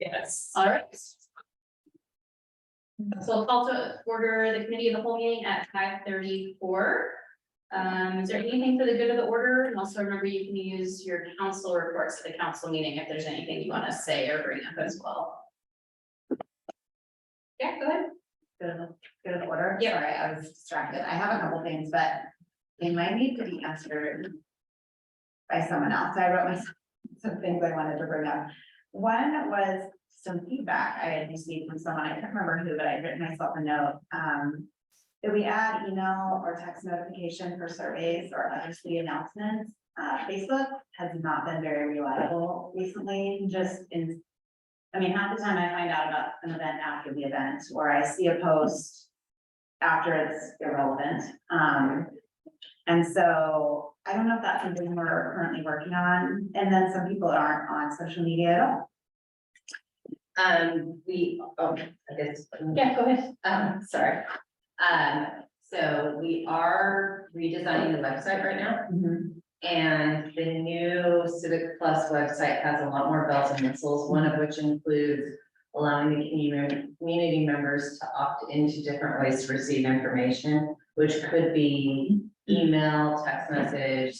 Yes. All right. So I'll call to order the committee of the whole meeting at 5:34. Is there anything for the good of the order? And also remember, you can use your council reports at the council meeting if there's anything you want to say or bring up as well. Yeah, go ahead. Good of order. Yeah. Sorry, I was distracted. I have a couple things, but they might need to be answered by someone else. I wrote myself some things I wanted to bring up. One was some feedback I had received from someone. I can't remember who, but I written myself a note. That we add email or text notification for surveys or other city announcements. Facebook has not been very reliable recently, I mean, half the time I find out about an event after the event, or I see a post after it's irrelevant. And so I don't know if that's something we're currently working on. And then some people aren't on social media at all. I guess. Yeah, go ahead. Sorry. So we are redesigning the website right now. And the new Civic Plus website has a lot more bells and whistles, one of which includes allowing the community members to opt into different ways to receive information, which could be email, text message,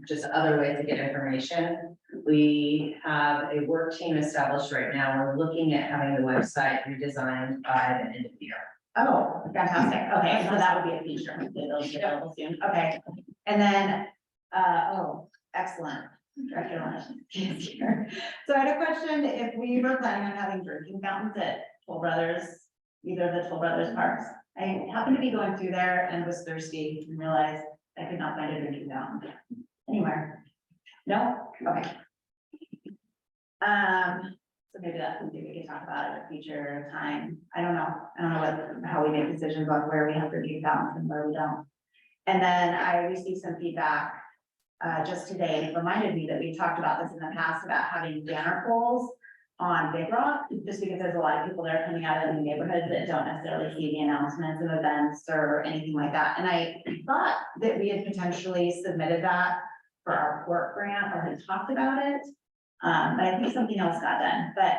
just other ways to get information. We have a work team established right now. We're looking at having the website redesigned by the end of the year. Oh, fantastic. Okay, so that would be a feature. It'll be available soon. Okay. And then, excellent. Director Lynch. So I had a question, if we were planning on having drinking fountains at Toll Brothers, either of the Toll Brothers parks. I happened to be going through there and was thirsty and realized I could not find a drinking fountain anywhere. No? Okay. So maybe that's something we could talk about at a future time. I don't know how we make decisions on where we have drinking fountains and where we don't. And then I received some feedback just today, and it reminded me that we talked about this in the past about having banner poles on Big Rock, just because there's a lot of people that are coming out of the neighborhood that don't necessarily see the announcements of events or anything like that. And I thought that we had potentially submitted that for our port grant or had talked about it. But I think something else got done, but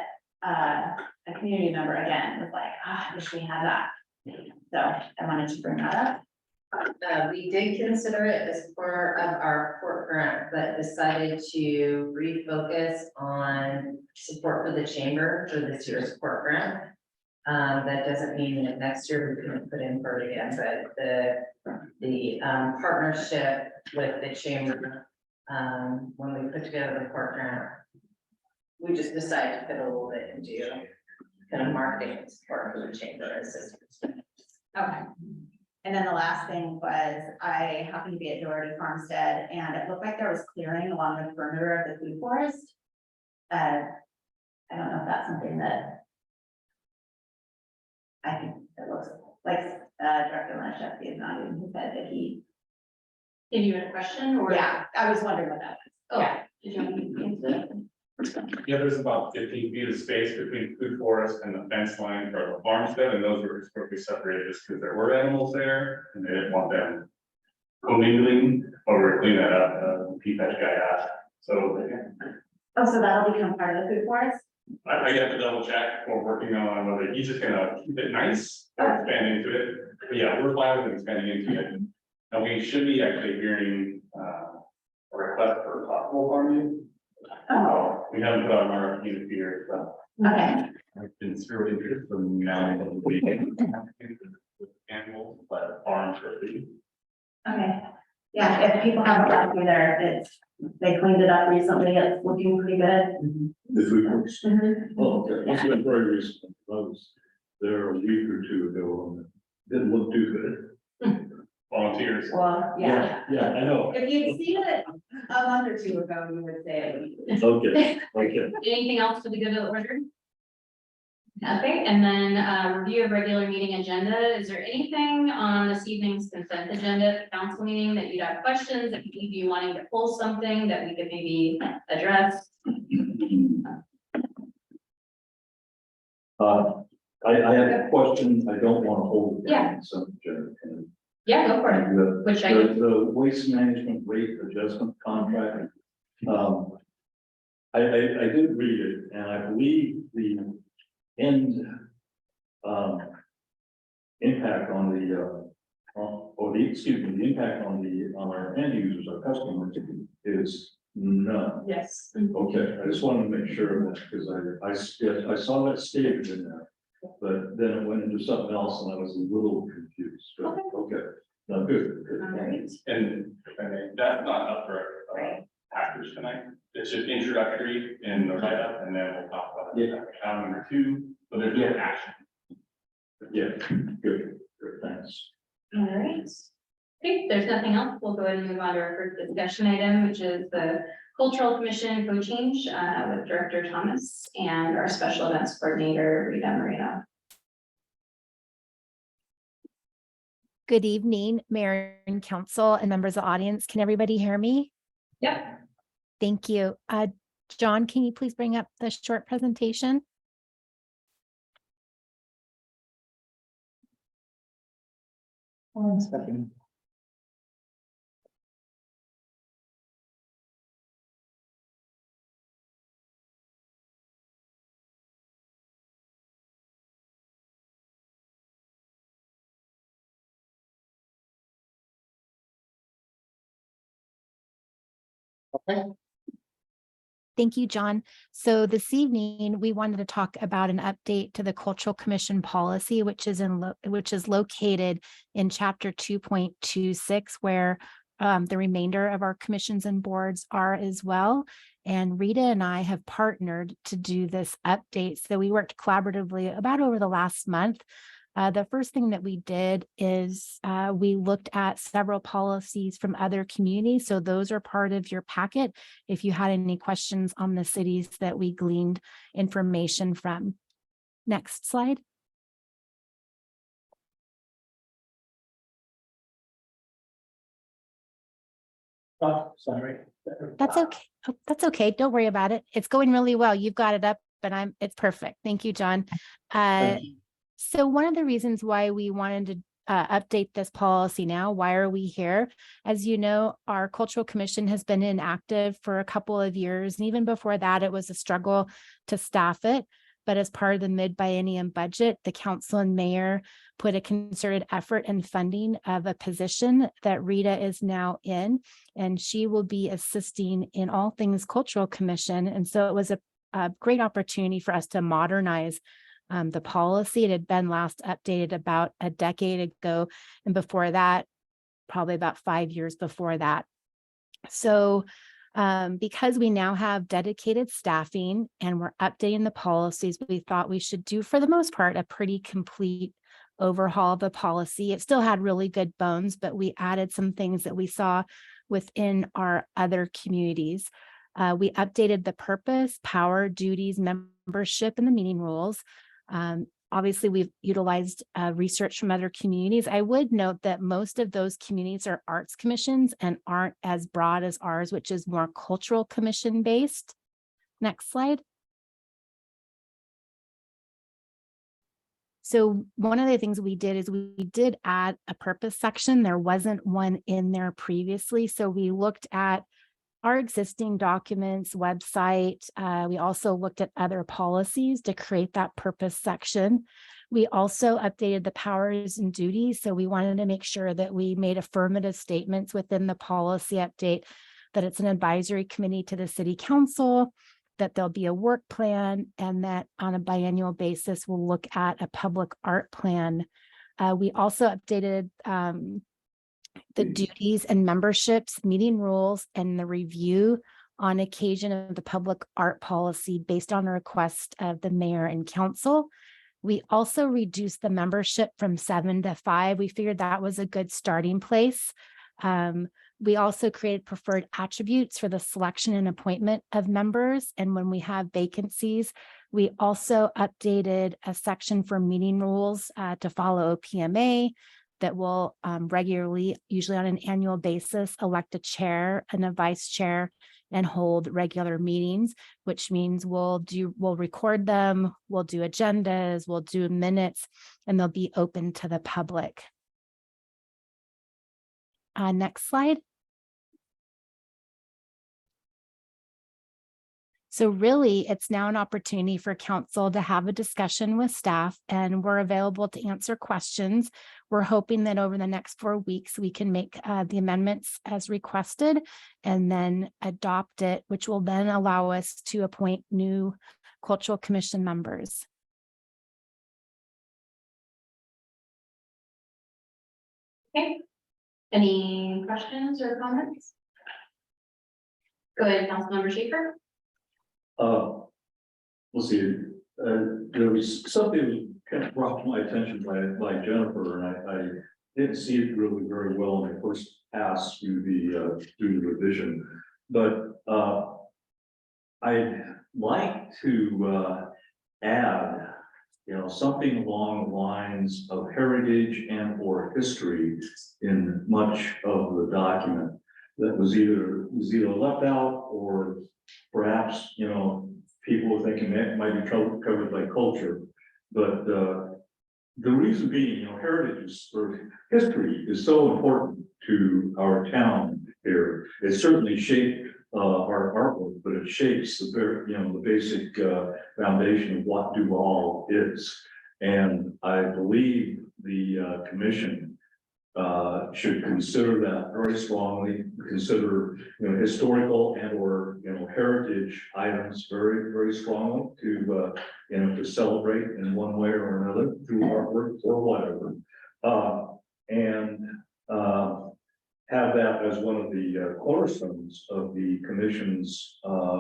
a community member again was like, I wish we had that. So I wanted to bring that up. We did consider it as part of our port grant, but decided to refocus on support for the chamber for this year's port grant. That doesn't mean that next year we couldn't put in for it again, but the partnership with the chamber, when we put together the port grant, we just decided to put a little bit into kind of marketing and support for the chamber assistance. Okay. And then the last thing was, I happened to be at Doherty Farmstead and it looked like there was clearing along the perimeter of the food forest. I don't know if that's something that I think it looks like Director Lynch is not even, who said that he. Did you have a question or? Yeah, I was wondering what that was. Oh, Yeah. did you want me to answer that? Yeah, there's about 15 feet of space between food forest and the fence line for the farmstead, and those were historically separated just because there were animals there and they didn't want them commingling or clean that up. Pete, that guy asked. So Oh, so that'll become part of the food forest? I have to double check. We're working on whether he's just gonna keep it nice or expand into it. But yeah, we're fine with expanding into it. And we should be actually hearing a request for possible farming. Oh, We haven't put out an RFP this year, so. okay. I've been zero interest from now until the weekend. With animals, but farms for food. Okay. Yeah, if people haven't gone through there, they cleaned it up recently. It's looking pretty good. The food course. Mhm. Oh, okay, it's been very recent. I was there a week or two ago and it didn't look too good. Volunteers. Well, yeah. Yeah, I know. If you'd seen it a month or two ago, you would say. Okay, okay. Anything else for the good of the order? Okay, and then review of regular meeting agenda. Is there anything on this evening's consent agenda at the council meeting that you'd have questions, that keep you wanting to pull something that we could maybe address? I have a question. I don't want to hold. it. Yeah. And Yeah, go for it. the, Which I, the waste management rate adjustment contract. I did read it and I believe the impact on our end users, our customers is none. Yes. Okay, I just wanted to make sure of that, because I saw that statement in there. But then it went into something else and I was a little confused. But, okay, no, good. Alright. And that's not up for package tonight. It's just introductory in the write-up, and then we'll talk about it. Item number 2, but there's no action. Yeah, good, thanks. All right. Okay, if there's nothing else, we'll go ahead and move on to our first discussion item, which is the Cultural Commission code change with Director Thomas and our special events coordinator, Rita Moreno. Good evening, Mayor and Council and members of the audience. Can everybody hear me? Yep. Thank you. John, can you please bring up the short presentation? One second. Okay. Thank you, John. So this evening, we wanted to talk about an update to the Cultural Commission policy, which is located in Chapter 2.26, where the remainder of our commissions and boards are as well. And Rita and I have partnered to do this update. So we worked collaboratively about over the last month. The first thing that we did is we looked at several policies from other communities. So those are part of your packet if you had any questions on the cities that we gleaned information from. Next slide. Oh, sorry. That's okay. Oh, that's okay. Don't worry about it. It's going really well. You've got it up, but it's perfect. Thank you, John. Thank you. So one of the reasons why we wanted to update this policy now, why are we here? As you know, our Cultural Commission has been inactive for a couple of years. And even before that, it was a struggle to staff it. But as part of the mid-biennium budget, the council and mayor put a concerted effort and funding of a position that Rita is now in, and she will be assisting in all things Cultural Commission. And so it was a great opportunity for us to modernize the policy. It had been last updated about a decade ago, and before that, probably about 5 years before that. So because we now have dedicated staffing and we're updating the policies, we thought we should do, for the most part, a pretty complete overhaul of the policy. It still had really good bones, but we added some things that we saw within our other communities. We updated the purpose, power, duties, membership, and the meeting rules. Obviously, we've utilized research from other communities. I would note that most of those communities are arts commissions and aren't as broad as ours, which is more cultural commission based. Next slide. So one of the things we did is we did add a purpose section. There wasn't one in there previously. So we looked at our existing documents, website. We also looked at other policies to create that purpose section. We also updated the powers and duties. So we wanted to make sure that we made affirmative statements within the policy update, that it's an advisory committee to the city council, that there'll be a work plan, and that on a biannual basis, we'll look at a public art plan. We also updated the duties and memberships, meeting rules, and the review on occasion of the public art policy based on a request of the mayor and council. We also reduced the membership from 7 to 5. We figured that was a good starting place. We also created preferred attributes for the selection and appointment of members. And when we have vacancies, we also updated a section for meeting rules to follow OPMA, that will regularly, usually on an annual basis, elect a chair and a vice chair and hold regular meetings, which means we'll record them, we'll do agendas, we'll do minutes, and they'll be open to the public. Next slide. So really, it's now an opportunity for council to have a discussion with staff, and we're available to answer questions. We're hoping that over the next 4 weeks, we can make the amendments as requested and then adopt it, which will then allow us to appoint new cultural commission members. Okay. Any questions or comments? Go ahead, Councilmember Schaefer. Let's see, there was something that kind of brought to my attention by Jennifer, and I didn't see it really very well when I first pass through the revision. But I'd like to add, something along the lines of heritage and or history in much of the document that was either left out, or perhaps, people were thinking that might be covered by culture. But the reason being, heritage or history is so important to our town here. It certainly shaped our artwork, but it shapes the very, the basic foundation of what Duvall is. And I believe the commission should consider that very strongly, consider, historical and or, heritage items very, very strongly to, to celebrate in one way or another through artwork or whatever. And have that as one of the cornerstones of the commission's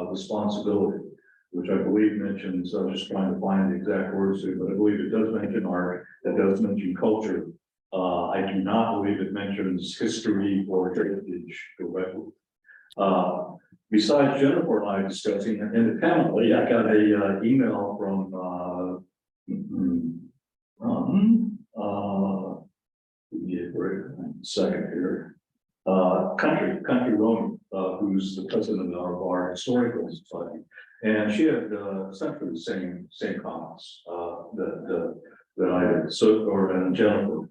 responsibility, which I believe mentions, I was just trying to find the exact words here, but I believe it does mention art, it does mention culture. I do not believe it mentions history or heritage directly. Besides Jennifer and I discussing it independently, I got a email from second here. Country Roman, who's the president of our historical society, and she had essentially the same comments that I did. And Jennifer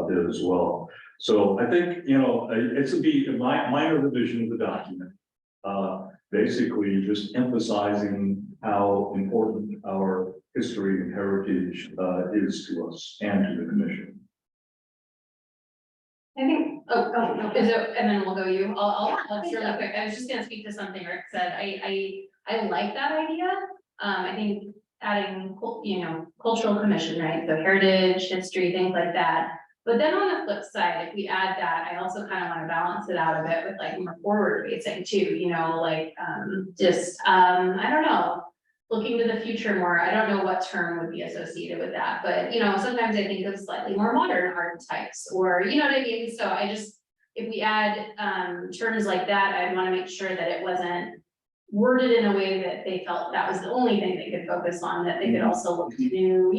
did as well. So I think it's a minor revision of the document, basically just emphasizing how important our history and heritage is to us and to the commission. I think, is it, and then we'll go you, I'll just really quick, I was just gonna speak to something Rick said, I like that idea. I think adding, cultural commission, right, so heritage, history, things like that. But then on the flip side, if we add that, I also kind of want to balance it out a bit with like more forward facing too, I don't know. Looking to the future more, I don't know what term would be associated with that, but sometimes I think of slightly more modern art types, or you know what I mean? So if we add terms like that, I'd want to make sure that it wasn't worded in a way that they felt that was the only thing they could focus on, that they could also look to do,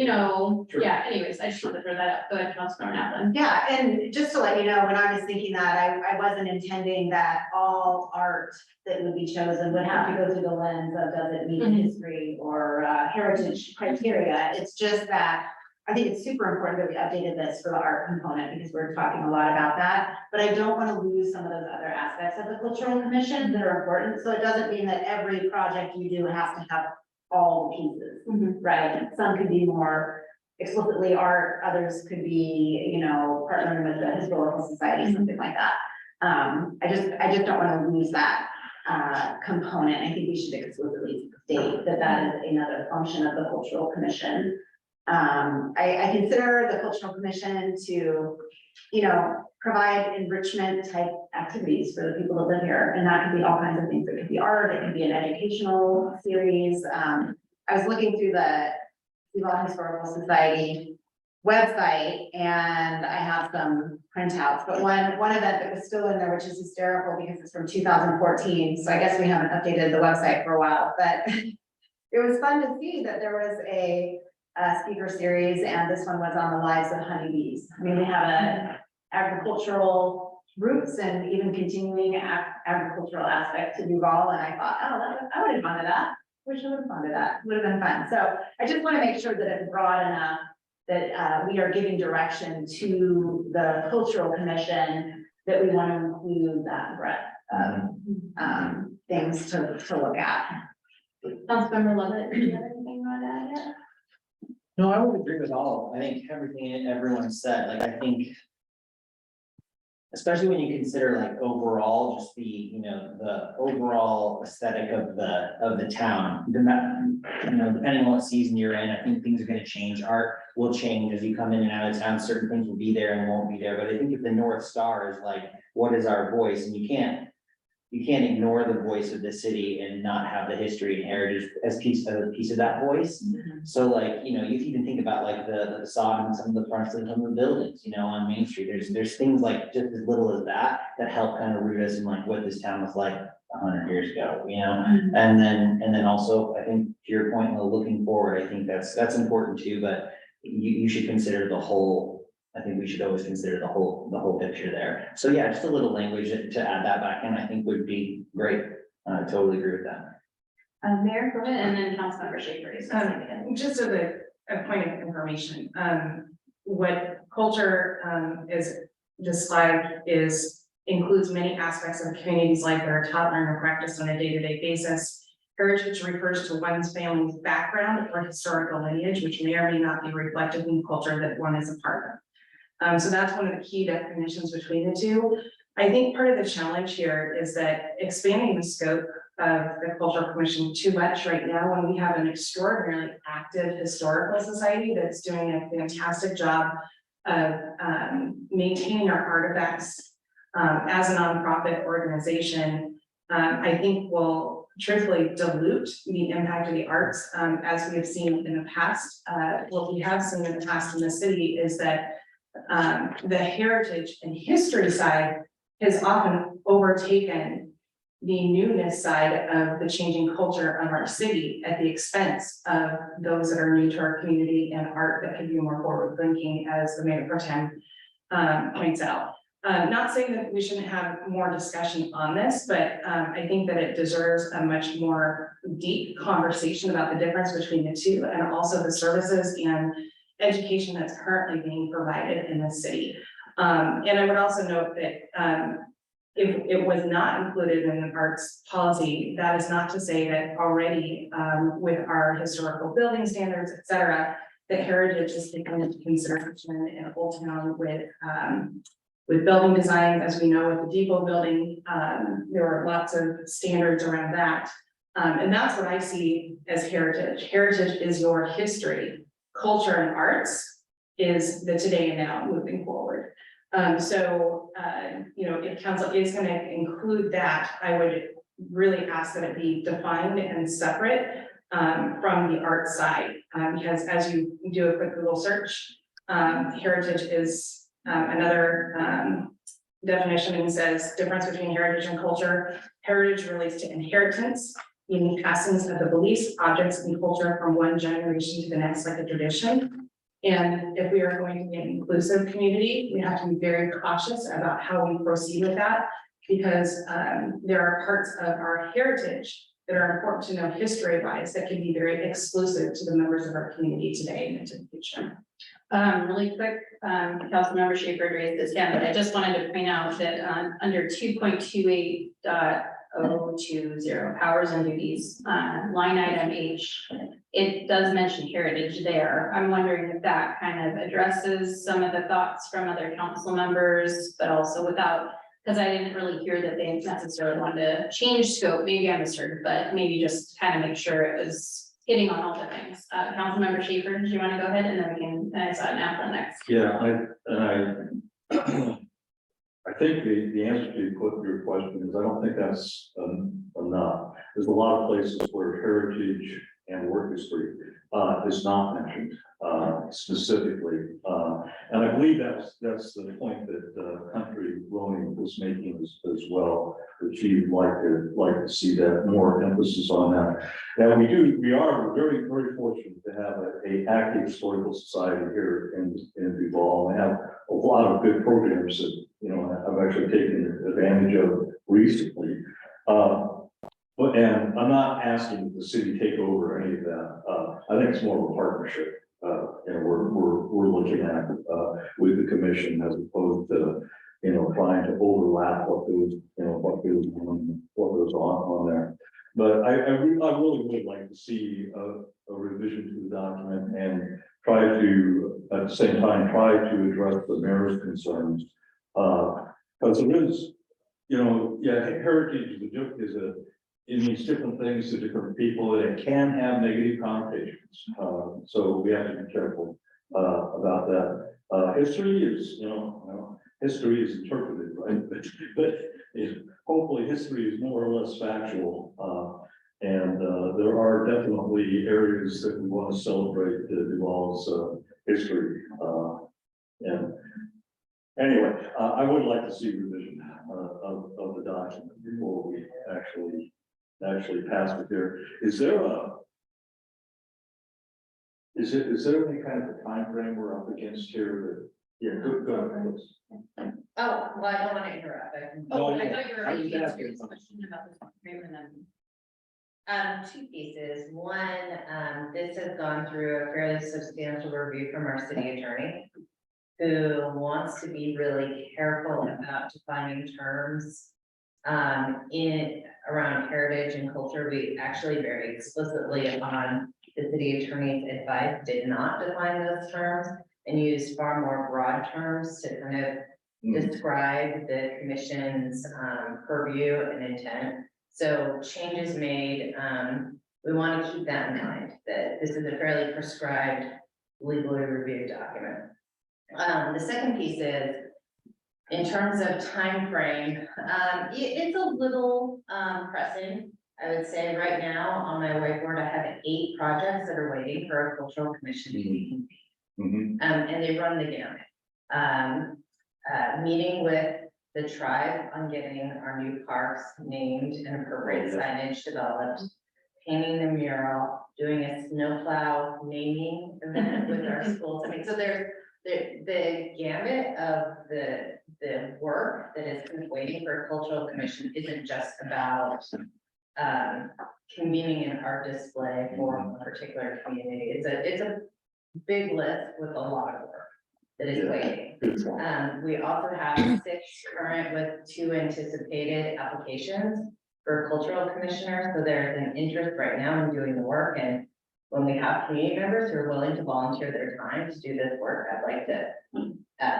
Sure. yeah, anyways, I just wanted to throw that up. Go ahead, Councilmember Kaplan. Yeah, and just to let you know, when I was thinking that, I wasn't intending that all art that would be chosen would have to go through the lens of does it meet history or heritage criteria. It's just that I think it's super important that we updated this for the art component because we're talking a lot about that. But I don't want to lose some of those other aspects of the cultural commission that are important. So it doesn't mean that every project you do has to have all the pieces, right? Some could be more explicitly art, others could be, partnering with the historical society, something like that. I just don't want to lose that component. I think we should explicitly state that that is another function of the cultural commission. I consider the cultural commission to, provide enrichment type activities for the people that live here. And that could be all kinds of things. It could be art, it could be an educational series. I was looking through the Duvall Historical Society website and I have some printouts, but one event that was still in there, which is hysterical because it's from 2014. So I guess we haven't updated the website for a while, but it was fun to see that there was a speaker series, and this one was on the lives of honeybees. I mean, we have an agricultural roots and even continuing agricultural aspect to Duvall, and I thought, oh, I would have gone to that. Wish I would have gone to that. Would have been fun. So I just want to make sure that it's broad enough that we are giving direction to the cultural commission that we want to include that breadth of things to look at. Councilmember Lovett, do you have anything you want to add yet? No, I would agree with all. I think everything everyone said, like, I think. Especially when you consider like overall, just the, you know, the overall aesthetic of the town. Then that, you know, depending on what season you're in, I think things are gonna change. Art will change as you come in and out of town. Certain things will be there and won't be there. But I think if the North Star is like, what is our voice? And you can't ignore the voice of the city and not have the history and heritage as a piece of that voice. So like, you know, you can even think about like the facade and some of the fronts of some of the buildings, you know, on Main Street. There's things like just as little as that help kind of root us in like what this town was like 100 years ago, you know? And then also, I think to your point, looking forward, I think that's important too, but you should consider the whole. I think we should always consider the whole picture there. So yeah, just a little language to add that back in, I think would be great. I totally agree with that. Mayor, go ahead, and then Councilmember Schaefer. Just as a point of information, what culture is described includes many aspects of communities' life that are taught, learned, or practiced on a day-to-day basis. Heritage refers to one's family's background or historical lineage, which may or may not be reflected in the culture that one is a part of. So that's one of the key definitions between the two. I think part of the challenge here is that expanding the scope of the Cultural Commission too much right now, when we have an extraordinarily active historical society that's doing a fantastic job of maintaining our artifacts as a nonprofit organization, I think will truthfully dilute the impact of the arts as we have seen in the past. What we have seen in the past in the city is that the heritage and history side has often overtaken the newness side of the changing culture of our city at the expense of those that are new to our community and art that can be more forward thinking, as the Mayor Pro Tem points out. Not saying that we shouldn't have more discussion on this, but I think that it deserves a much more deep conversation about the difference between the two, and also the services and education that's currently being provided in the city. And I would also note that if it was not included in the arts policy, that is not to say that already with our historical building standards, et cetera, that heritage is taken into consideration in Old Town with building design. As we know, with the Duvall building, there were lots of standards around that. And that's what I see as heritage. Heritage is your history. Culture and arts is the today and now moving forward. You know, if council is going to include that, I would really ask that it be defined and separate from the art side, because as you do a quick Google search, heritage is another definition, and says difference between heritage and culture. Heritage relates to inheritance, meaning passings of the beliefs, objects, and culture from one generation to the next, like a tradition. And if we are going to be an inclusive community, we have to be very cautious about how we proceed with that, because there are parts of our heritage that are important to know history-wise that can be very exclusive to the members of our community today and into the future. Really quick, Councilmember Schaefer raised this down, but I just wanted to point out that under 2.28.020 powers and duties, line item H, it does mention heritage there. I'm wondering if that kind of addresses some of the thoughts from other council members, but also without, because I didn't really hear that they necessarily wanted to change scope. Maybe I misheard, but maybe just kind of make sure it was hitting on all the things. Councilmember Schaefer, do you want to go ahead, and then we can, I saw an apple next. Yeah, I think the answer to your question is, I don't think that's enough. There's a lot of places where heritage and work history is not mentioned specifically. And I believe that's the point that Country Roaming was making as well, that she'd like to see that more emphasis on that. And we're very, very fortunate to have a active historical society here in Duvall. We have a lot of good programs that, you know, I've actually taken advantage of recently. And I'm not asking the city take over any of that. I think it's more of a partnership. And we're looking at with the commission, as opposed to, you know, trying to overlap what goes on there. But I really would like to see a revision to the document and try to, at the same time, try to address the mayor's concerns. Because it is, you know, yeah, heritage it means different things to different people, and it can have negative connotations. So we have to be careful about that. History is, history is interpreted, right? But hopefully history is more or less factual. And there are definitely areas that we want to celebrate Duvall's history. And anyway, I would like to see revision of the document before we actually pass it there. Is there any kind of a time frame we're up against here that, yeah, go ahead, please. Oh, well, I don't want to interrupt. Oh, No, I thought you were I was ready to answer asking this question about this frame and then. Two pieces. One, this has gone through a fairly substantial review from our city attorney, who wants to be really careful about defining terms in around heritage and culture. We actually very explicitly, upon the city attorney's advice, did not define those terms and used far more broad terms to kind of describe the commission's purview and intent. So changes made, we want to keep that in mind, that this is a fairly prescribed, legally reviewed document. The second piece is, in terms of time frame, it's a little pressing. I would say right now on my whiteboard, I have 8 projects that are waiting for a cultural commission to be convened. And they run the gamut. Meeting with the tribe on getting our new parks named and appropriate signage developed, painting the mural, doing a snowplow naming event with our schools. I mean, so there's the gamut of the work that is kind of waiting for a cultural commission isn't just about convening an art display for a particular community. It's a big list with a lot of work that is waiting. We also have 6 current with 2 anticipated applications for cultural commissioner. So there's an interest right now in doing the work. And when we have community members who are willing to volunteer their time to do this work, I'd like to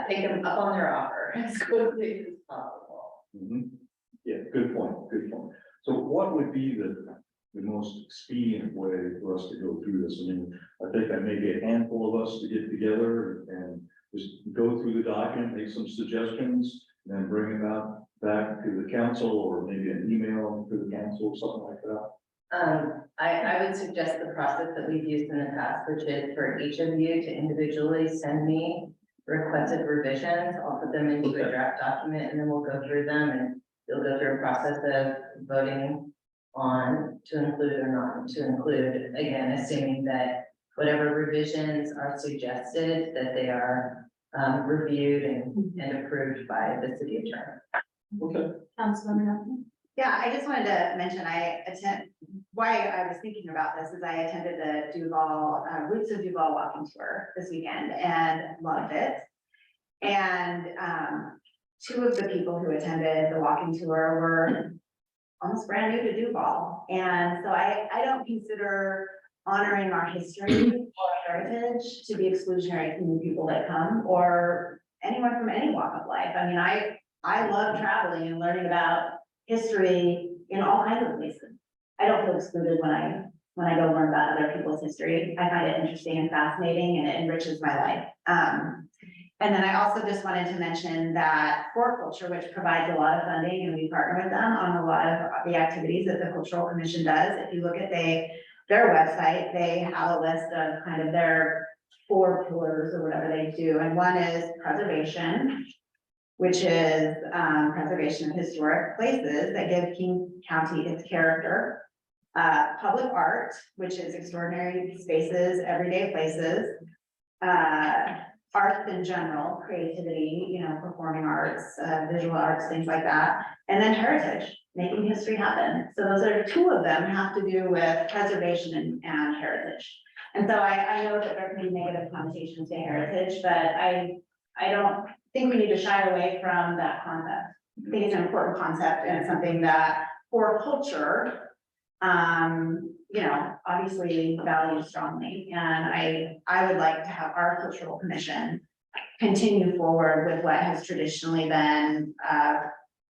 take them up on their offer as quickly as possible. Yeah, good point, good point. So what would be the most expedient way for us to go through this? I mean, I think that maybe a handful of us to get together and just go through the document, make some suggestions, and then bring it back to the council, or maybe an email to the council or something like that. I would suggest the process that we've used in the past, which is for each of you to individually send me requested revisions. I'll put them into a draft document, and then we'll go through them, and you'll go through a process of voting on to include or not to include, again, assuming that whatever revisions are suggested, that they are reviewed and approved by the city attorney. Okay. Councilmember. Yeah, I just wanted to mention, why I was thinking about this is I attended the Duvall, Roots of Duvall walking tour this weekend and loved it. And 2 of the people who attended the walking tour were almost brand new to Duvall. And so I don't consider honoring our history or heritage to be exclusionary to new people that come, or anyone from any walk of life. I mean, I love traveling and learning about history in all kinds of places. I don't feel excluded when I go learn about other people's history. I find it interesting and fascinating, and it enriches my life. And then I also just wanted to mention that For Culture, which provides a lot of funding, and we partner with them on a lot of the activities that the Cultural Commission does. If you look at their website, they have a list of kind of their 4 pillars or whatever they do. And one is preservation, which is preservation of historic places that give King County its character. Public art, which is extraordinary spaces, everyday places. Arts in general, creativity, performing arts, visual arts, things like that. And then heritage, making history happen. So those are 2 of them have to do with preservation and heritage. And so I know that there can be negative connotations to heritage, but I don't think we need to shy away from that concept. I think it's an important concept and something that For Culture you know, obviously value strongly, and I would like to have our cultural commission continue forward with what has traditionally been,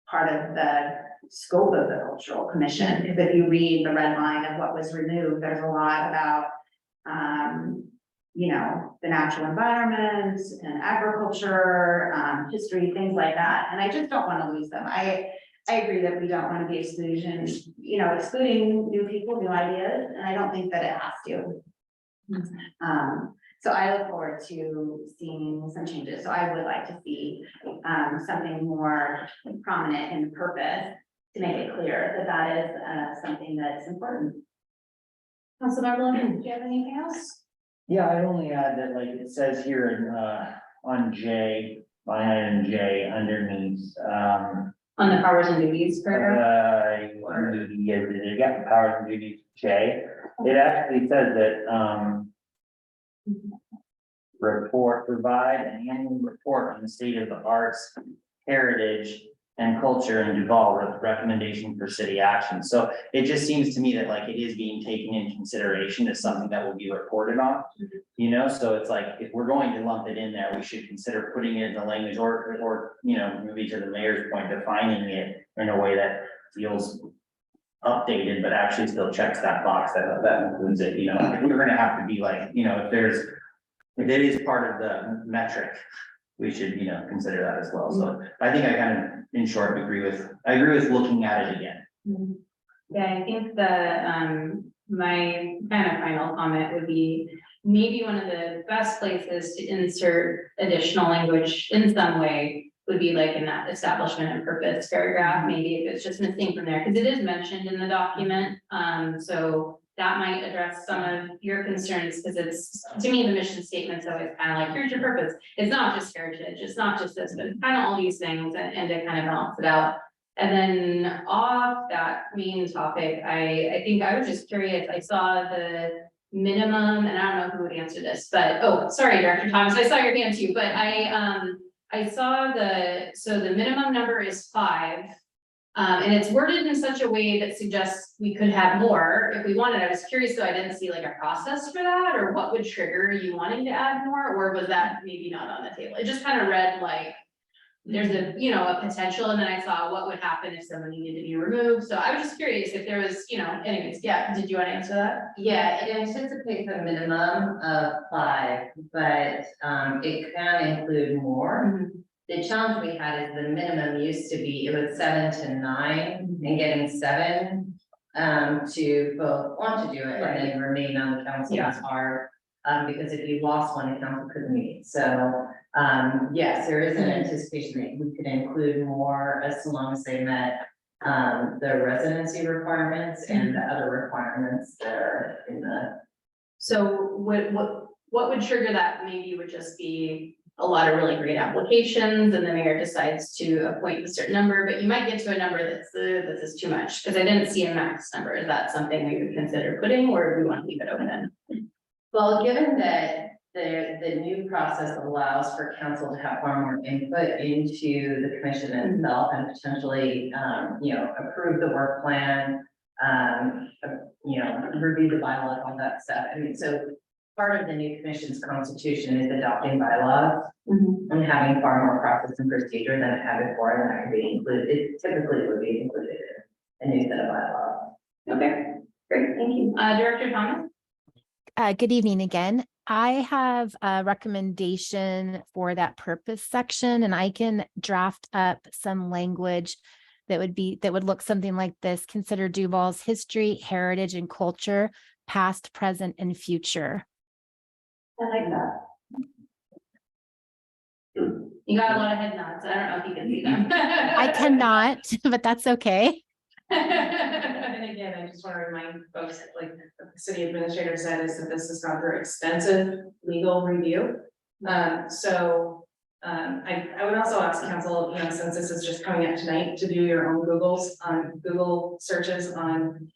part of the scope of the cultural commission, because if you read the red line of what was removed, there's a lot about, you know, the natural environment and agriculture, history, things like that, and I just don't want to lose them. I agree that we don't want to be exclusion, you know, excluding new people, new ideas, and I don't think that it has to. So I look forward to seeing some changes. So I would like to see something more prominent in purpose to make it clear that that is something that's important. Councilmember Levin, do you have anything else? Yeah, I only add that, like, it says here in, on J, line item J, underneath, On the powers and duties paragraph? yeah, you got the powers and duties J. It actually says that, provide an annual report on the state of the arts, heritage, and culture in Duvall with recommendation for city action. So it just seems to me that like it is being taken into consideration as something that will be reported on. You know, so it's like, if we're going to lump it in there, we should consider putting it in the language or, you know, maybe to the mayor's point, defining it in a way that feels updated, but actually still checks that box that includes it, you know. We're gonna have to be like, you know, if it is part of the metric, we should, you know, consider that as well. So I think I kind of, in short, agree with looking at it again. Yeah, I think my kind of final comment would be maybe one of the best places to insert additional language in some way would be like in that establishment and purpose paragraph, maybe if it's just missing from there, because it is mentioned in the document. So that might address some of your concerns, because it's, to me, the mission statement's always kind of like, here's your purpose. It's not just heritage, it's not just this, but it's kind of all these things and to kind of balance it out. And then off that main topic, I think I was just curious, I saw the minimum, and I don't know who would answer this, but, oh, sorry, Director Thomas, I saw your hand too, but I saw so the minimum number is 5. And it's worded in such a way that suggests we could have more if we wanted. I was curious, though, I didn't see like a process for that, or what would trigger you wanting to add more, or was that maybe not on the table? It just kind of read like there's a, you know, a potential, and then I saw what would happen if someone needed to be removed. So I was just curious if there was, you know, anyways, yeah, did you want to answer that? Yeah, it anticipates a minimum of 5, but it can include more. The challenge we had is the minimum used to be, it was 7 to 9, and getting 7 to both want to do it and then remain on the council is hard. Because if you lost one, the council couldn't meet. So yes, there is an anticipation that we could include more as long as they met the residency requirements and the other requirements that are in the. So what would trigger that? Maybe would just be a lot of really great applications and the mayor decides to appoint a certain number, but you might get to a number that's this is too much, because I didn't see a max number. Is that something we would consider putting, or do we want to leave it open? Well, given that the new process allows for council to have far more input into the commission itself and potentially, you know, approve the work plan, you know, review the bylaws, all that stuff. I mean, so part of the new commission's constitution is adopting bylaws and having far more process and procedure than it had before, and that could be included. It typically would be included in a new set of bylaws. Okay, great, thank you. Director Thomas? Good evening again. I have a recommendation for that purpose section, and I can draft up some language that would look something like this. Consider Duvall's history, heritage, and culture, past, present, and future. I like that. You got a lot of head nods. I don't know if you can see them. I cannot, but that's okay. And again, I just want to remind folks, like the city administrator said, is that this has gone through extensive legal review. I would also ask council, you know, since this is just coming up tonight, to do your own Google searches on,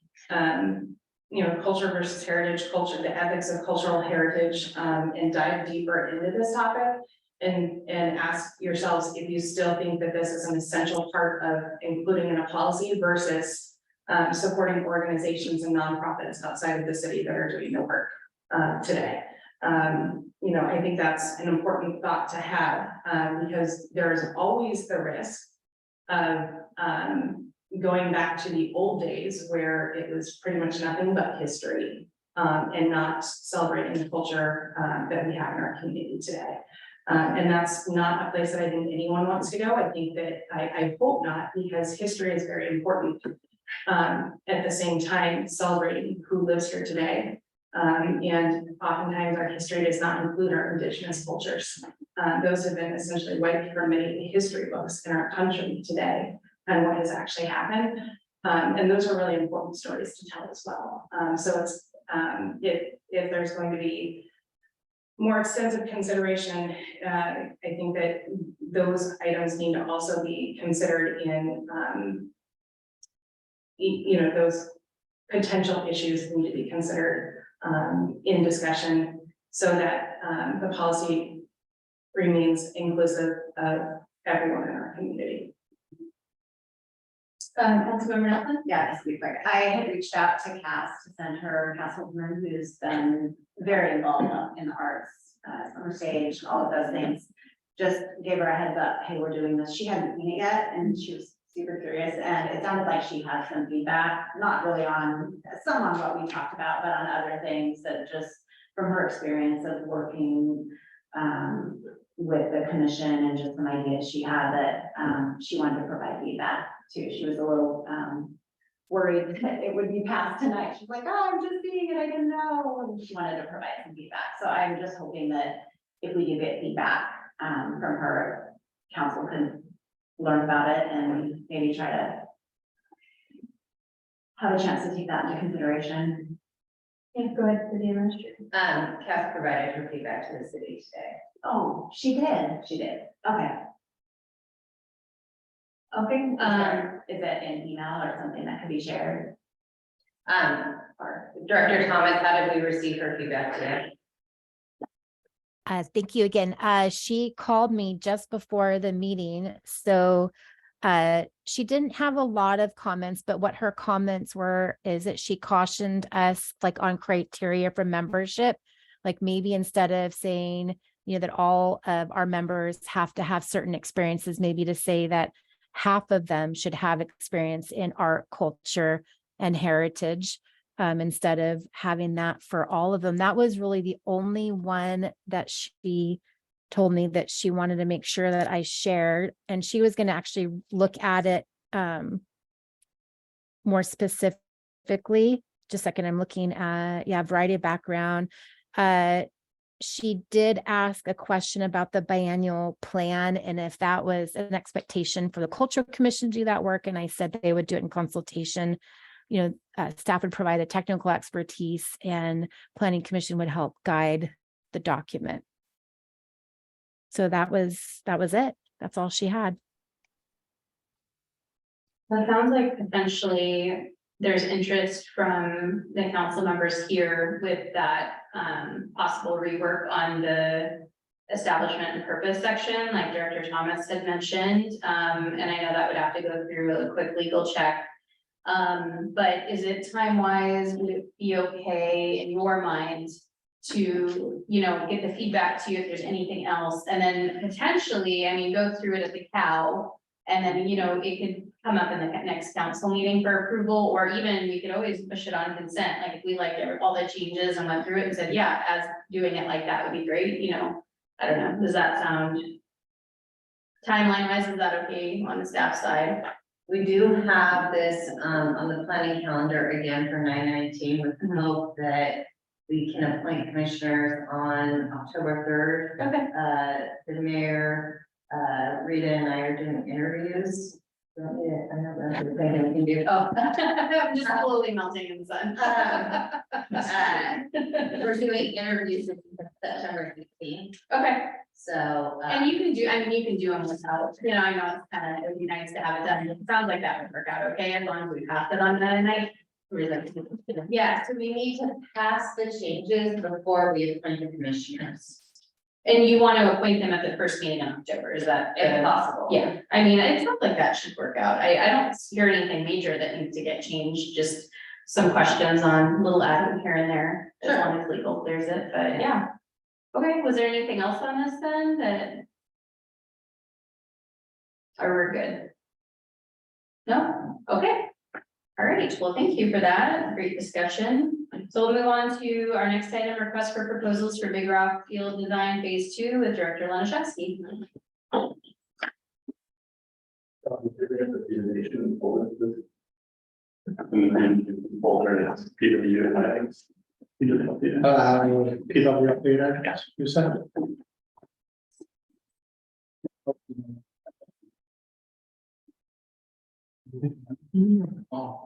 you know, culture versus heritage, culture, the ethics of cultural heritage, and dive deeper into this topic. And ask yourselves if you still think that this is an essential part of including in a policy versus supporting organizations and nonprofits outside of the city that are doing the work, today. You know, I think that's an important thought to have, because there's always the risk of, going back to the old days where it was pretty much nothing but history, and not celebrating the culture, that we have in our community today. And that's not a place that I think anyone wants to go. I think that, I hope not, because history is very important. At the same time, celebrating who lives here today. And oftentimes our history does not include our indigenous cultures. Those have been essentially wiped from many of the history books in our country today and what has actually happened. And those are really important stories to tell as well. So it's, if there's going to be more extensive consideration, I think that those items need to also be considered in, you know, those potential issues need to be considered in discussion so that the policy remains inclusive of everyone in our community. Councilmember Nelson? Yeah, just to be quick, I had reached out to Cass to send her Castleman, who's been very involved in the arts, summer stage, all of those things. Just gave her a heads up, hey, we're doing this. She hadn't seen it yet, and she was super curious, and it sounded like she had some feedback, not really on, some on what we talked about, but on other things that just from her experience of working with the commission and just some ideas she had that she wanted to provide feedback to. She was a little worried that it would be passed tonight. She's like, oh, I'm just seeing it, I didn't know. And she wanted to provide some feedback. So I'm just hoping that if we do get feedback from her, council can learn about it and maybe try to have a chance to take that into consideration. Yeah, go ahead, City Administrator. Cass provided her feedback to the city today. Oh, she did. She did. Okay. Okay, Um, is it an email or something that could be shared? Or Director Thomas, how did we receive her feedback today? Thank you again. She called me just before the meeting. So she didn't have a lot of comments, but what her comments were is that she cautioned us like on criteria for membership, like maybe instead of saying, you know, that all of our members have to have certain experiences, maybe to say that half of them should have experience in art, culture, and heritage. Instead of having that for all of them. That was really the only one that she told me that she wanted to make sure that I shared, and she was going to actually look at it more specifically. Just a second, I'm looking at, yeah, variety of background. She did ask a question about the biennial plan and if that was an expectation for the Cultural Commission to do that work, and I said they would do it in consultation. You know, staff would provide the technical expertise and Planning Commission would help guide the document. So that was it. That's all she had. That sounds like potentially there's interest from the council members here with that possible rework on the establishment and purpose section, like Director Thomas had mentioned. And I know that would have to go through a quick legal check. But is it time-wise, would it be okay in your mind to, you know, get the feedback to you if there's anything else? And then potentially, I mean, go through it at the COW, and then, you know, it could come up in the next council meeting for approval, or even we could always push it on consent. Like if we liked all the changes and went through it and said, yeah, as doing it like that would be great, you know, I don't know, does that sound timeline-wise, is that okay on the staff side? We do have this on the planning calendar again for 9/19 with the hope that we can appoint commissioners on October 3rd. Okay. The mayor, Rita and I are doing interviews. I have everything we can do. Oh, I'm just slowly melting in the sun. We're doing interviews until September 15th. Okay. So. And you can do, I mean, you can do them without, you know, I know it's kind of, it would be nice to have it done. It sounds like that would work out okay, as long as we pass it on that night. Yeah, so we need to pass the changes before we appoint the commissioners. And you want to appoint them at the first meeting in October, is that? If possible. Yeah, I mean, it sounds like that should work out. I don't hear anything major that needs to get changed, just some questions on little adding here and there, as Sure. long as legal clears it, but yeah. Okay, was there anything else on this then that? Or we're good? No? Okay. All right, well, thank you for that. Great discussion. So we'll move on to our next item, request for proposals for Big Rock Field Design Phase 2 with Director Laniszewski. PW update, yes, you said. Oh.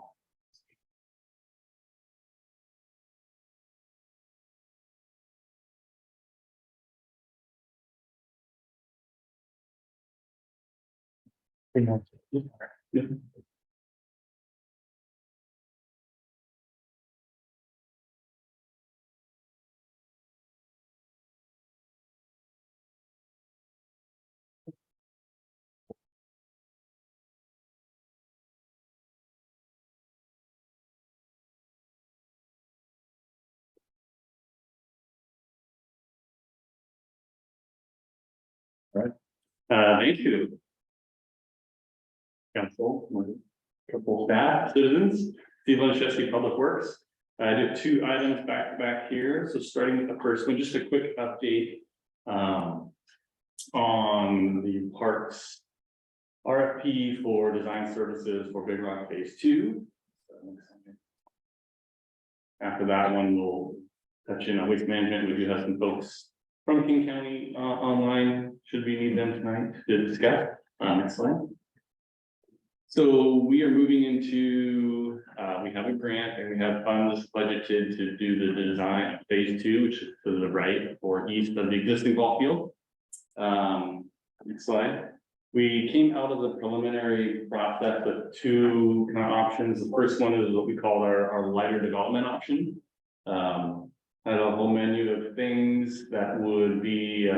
Thank you. Council, couple staff, citizens, Steve Laniszewski, Public Works. I did 2 items back to back here. So starting with the first one, just a quick update on the parks RFP for design services for Big Rock Phase 2. After that one, we'll touch in on waste management. We do have some folks from King County online, should we need them tonight to discuss. Next slide. So we are moving into, we have a grant and we have funds budgeted to do the design of Phase 2, which is to the right or east of the existing ball field. Next slide. We came out of the preliminary process with 2 kind of options. The first one is what we call our lighter development option. Had a whole menu of things that would be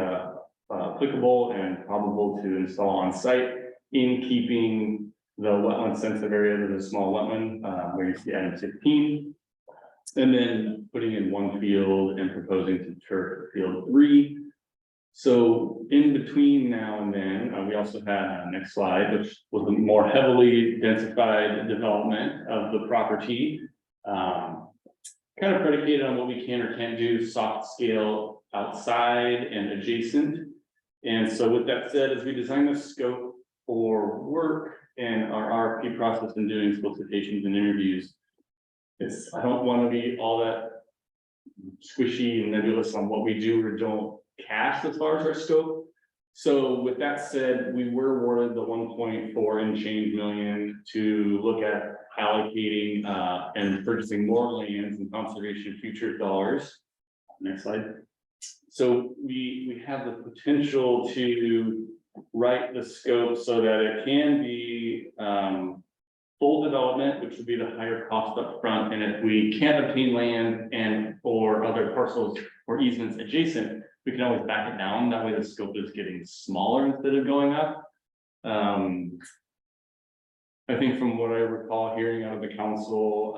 applicable and probable to install on site in keeping the wetland sensitive area to the small wetland where you see item 16. And then putting in 1 field and proposing to turf field 3. So in between now and then, we also had next slide, which was a more heavily densified development of the property. Kind of predicated on what we can or can't do, soft scale outside and adjacent. And so with that said, as we design the scope for work and our RFP process and doing solicitations and interviews, I don't want to be all that squishy and nebulous on what we do or don't cast as far as our scope. So with that said, we were awarded the 1.4 and change million to look at allocating and purchasing more lands and conservation future dollars. Next slide. So we have the potential to write the scope so that it can be full development, which would be the higher cost up front. And if we can't obtain land and or other parcels or easements adjacent, we can always back it down. That way the scope is getting smaller instead of going up. I think from what I recall hearing out of the council,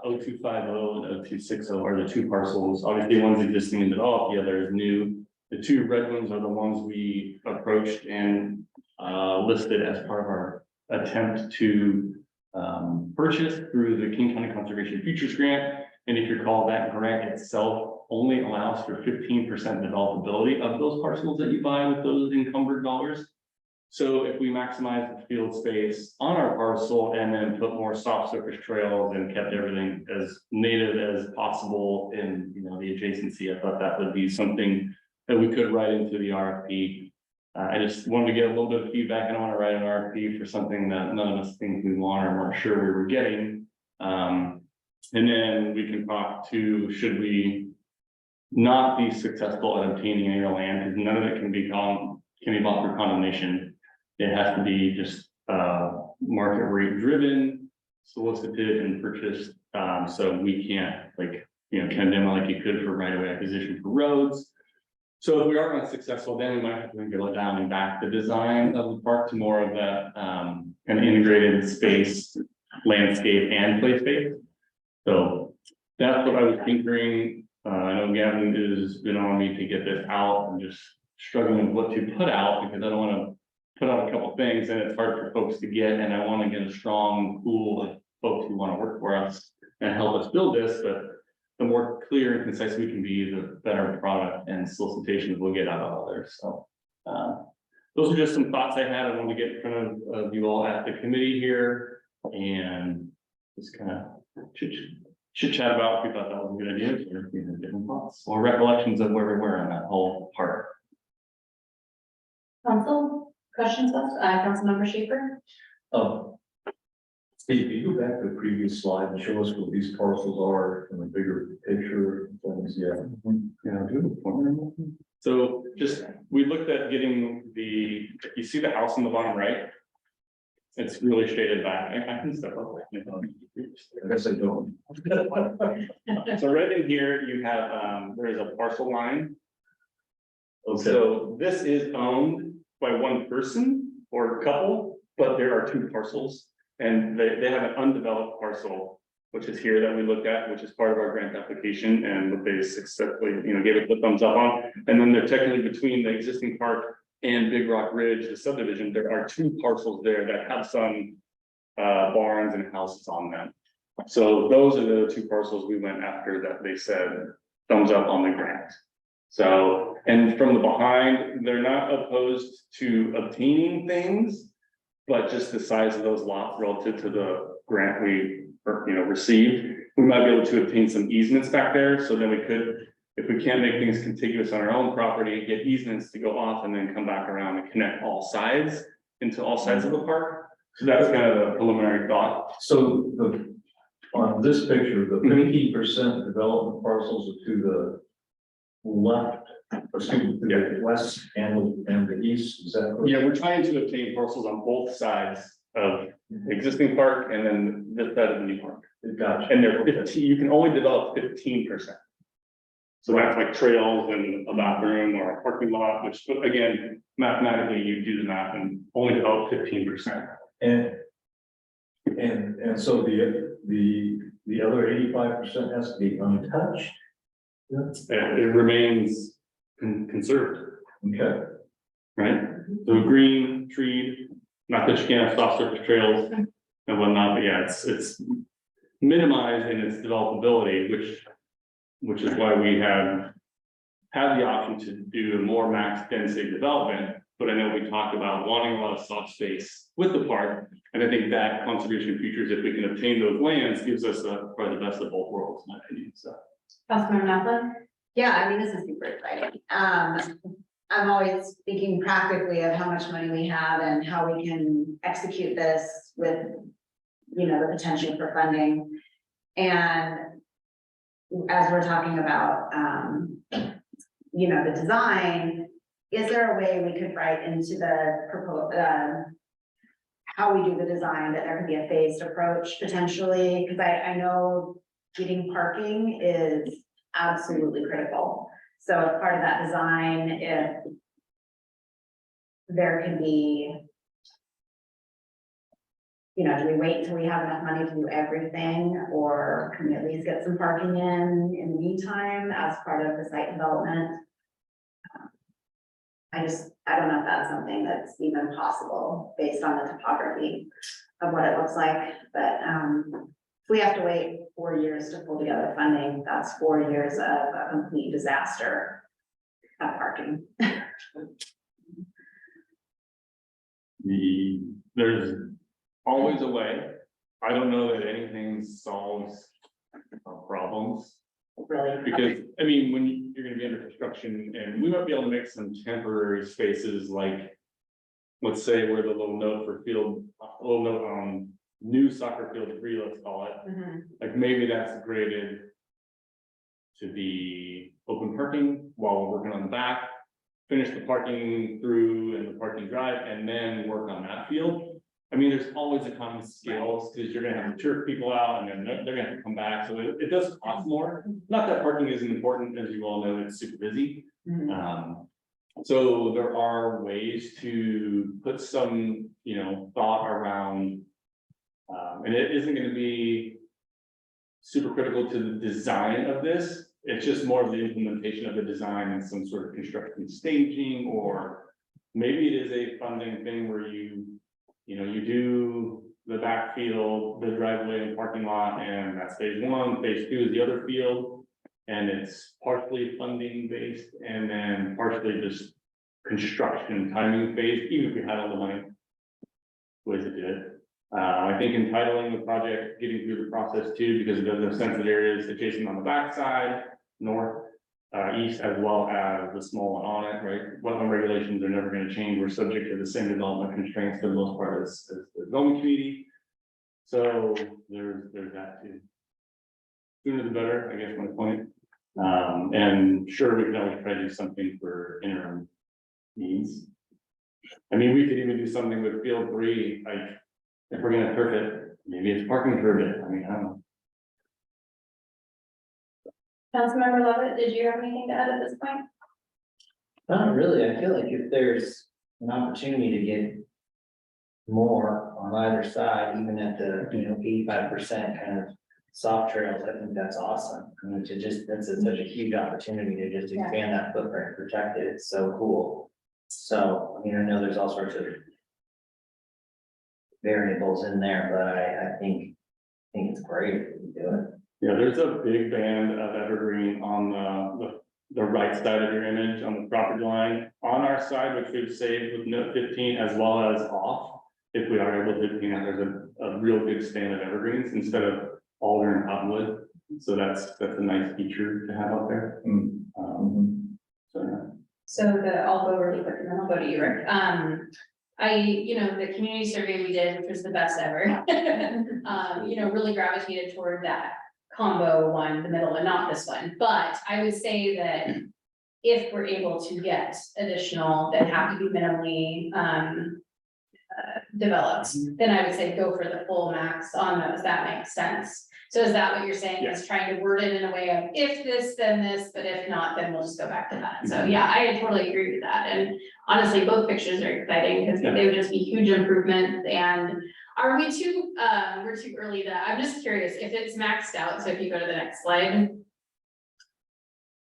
0250 and 0260 are the 2 parcels. Obviously one's existing and developed, the other is new. The 2 red ones are the ones we approached and listed as part of our attempt to purchase through the King County Conservation Futures Grant. And if you recall, that grant itself only allows for 15% developability of those parcels that you buy with those encumbered dollars. So if we maximize the field space on our parcel and then put more soft surface trails and kept everything as native as possible in the adjacency, I thought that would be something that we could write into the RFP. I just wanted to get a little bit of feedback. I don't want to write an RFP for something that none of us think we want or weren't sure we were getting. And then we can talk to, should we not be successful at obtaining any land, because none of it can be bought through condemnation. It has to be just market rate driven, solicited and purchased. So we can't condemn like you could for right of way acquisition for roads. So if we are unsuccessful, then we might have to go down and back the design of the park to more of that, kind of integrated space, landscape and play space. So that's what I was tinkering. I know Gavin has been on me to get this out. I'm just struggling with what to put out because I don't want to put out a couple things and it's hard for folks to get. And I want to get a strong pool of folks who want to work for us and help us build this, but the more clear and concise we can be, the better product and solicitations we'll get out of others. So those are just some thoughts I had. I want to get in front of you all at the committee here and just kind of chit chat about if we thought that was a good idea, or if we had different thoughts or recollections of where we were on that whole part. Council, questions, Councilmember Schaefer? Steve, can you go back to the previous slide and show us what these parcels are in a bigger picture? Things, yeah. So just, we looked at getting you see the house on the bottom right? It's really shaded back. I can step up. I guess I don't. So right in here, you have, there is a parcel line. Okay. So this is owned by one person or couple, but there are two parcels. And they have an undeveloped parcel, which is here that we looked at, which is part of our grant application and what they successfully, gave it the thumbs up on. And then they're technically between the existing park and Big Rock Ridge, the subdivision, there are two parcels there that have some barns and houses on them. So those are the two parcels we went after that they said thumbs up on the grant. So, and from the behind, they're not opposed to obtaining things, but just the size of those lots relative to the grant we, received, we might be able to obtain some easements back there. So then we could, if we can't make things contiguous on our own property, get easements to go off and then come back around and connect all sides into all sides of the park. So that's kind of a preliminary thought. So on this picture, the 15% development parcels are to the left, or excuse me, to the west and the east, is that correct? Yeah, we're trying to obtain parcels on both sides of the existing park and then this side of the new park. Gotcha. And they're 15, you can only develop 15%. So that's like trails and a bathroom or a parking lot, which again, mathematically, you do the math and only develop 15%. And so the other 85% has to be untouched. It remains conserved, Okay. right? So green, treed, not that you can't have soft surface trails and whatnot, but yeah, it's minimized in its developability, which is why we have had the option to do a more max density development. But I know we talked about wanting a lot of soft space with the park. And I think that conservation features, if we can obtain those lands, gives us probably the best of both worlds, in my opinion. So. Councilmember Napoli? Yeah, this is super exciting. I'm always thinking practically of how much money we have and how we can execute this with, the potential for funding. And as we're talking about, the design, is there a way we could write into the how we do the design, that there could be a phased approach potentially? Because I know getting parking is absolutely critical. So as part of that design, if there can be, do we wait until we have enough money to do everything, or can we at least get some parking in the meantime as part of the site development? I don't know if that's something that's even possible based on the topography of what it looks like, but if we have to wait 4 years to pull together funding, that's 4 years of a complete disaster of parking. There's always a way. I don't know that anything solves problems. Really. Because, when you're gonna be under construction, and we might be able to make some temporary spaces like, let's say where the little note on new soccer field 3, let's call it, like maybe that's graded to be open parking while we're working on the back, finish the parking through and the parking drive, and then work on that field. There's always economies of scale because you're gonna have to turf people out and then they're gonna have to come back. So it does cost more. Not that parking isn't important, as you all know, it's super busy, So there are ways to put some, thought around, and it isn't gonna be super critical to the design of this. It's just more of the implementation of the design and some sort of construction staging, or maybe it is a funding thing where you do the backfield, the driveway and parking lot, and that's phase one. Phase two is the other field, and it's partially funding based, and then partially just construction timing phase, even if we had all the money. Ways to do it. I think entitling the project, getting through the process too, because it does have sensitive areas adjacent on the backside, north, east, as well as the small one on it, right? Wetland regulations are never gonna change. We're subject to the same development constraints for the most part as the zoning community. So there's that too. Sooner the better, I guess, my point. And sure, we can always try to do something for interim needs. I mean, we could even do something with field 3, like, if we're gonna turf it, maybe it's parking for a bit. I mean, I don't know. Councilmember Lovett, did you have anything to add at this point? Not really, I feel like if there's an opportunity to get more on either side, even at the, 85% kind of soft trails, I think that's awesome. I mean, that's such a huge opportunity to just expand that footprint, protect it, it's so cool. So, I mean, I know there's all sorts of variables in there, but I think it's great if we do it. Yeah, there's a big band of evergreen on the right side of your image on the property line. On our side, which we've saved with note 15 as well as off, if we are able to, there's a real big stand of evergreens instead of alder and cottonwood. So that's a nice feature to have out there. So I'll go really quick and then I'll go to you, Rick. The community survey we did, which was the best ever, really gravitated toward that combo one, the middle one, not this one. But I would say that if we're able to get additional that have to be minimally developed, then I would say go for the full max on those. That makes sense. So is that what you're saying, is trying to word it in a way of if this, then this, but if not, then we'll just go back to that. So yeah, I totally agree with that. And honestly, both pictures are exciting because they would just be huge improvements. And are we too, we're too early to, I'm just curious if it's maxed out. So if you go to the next slide.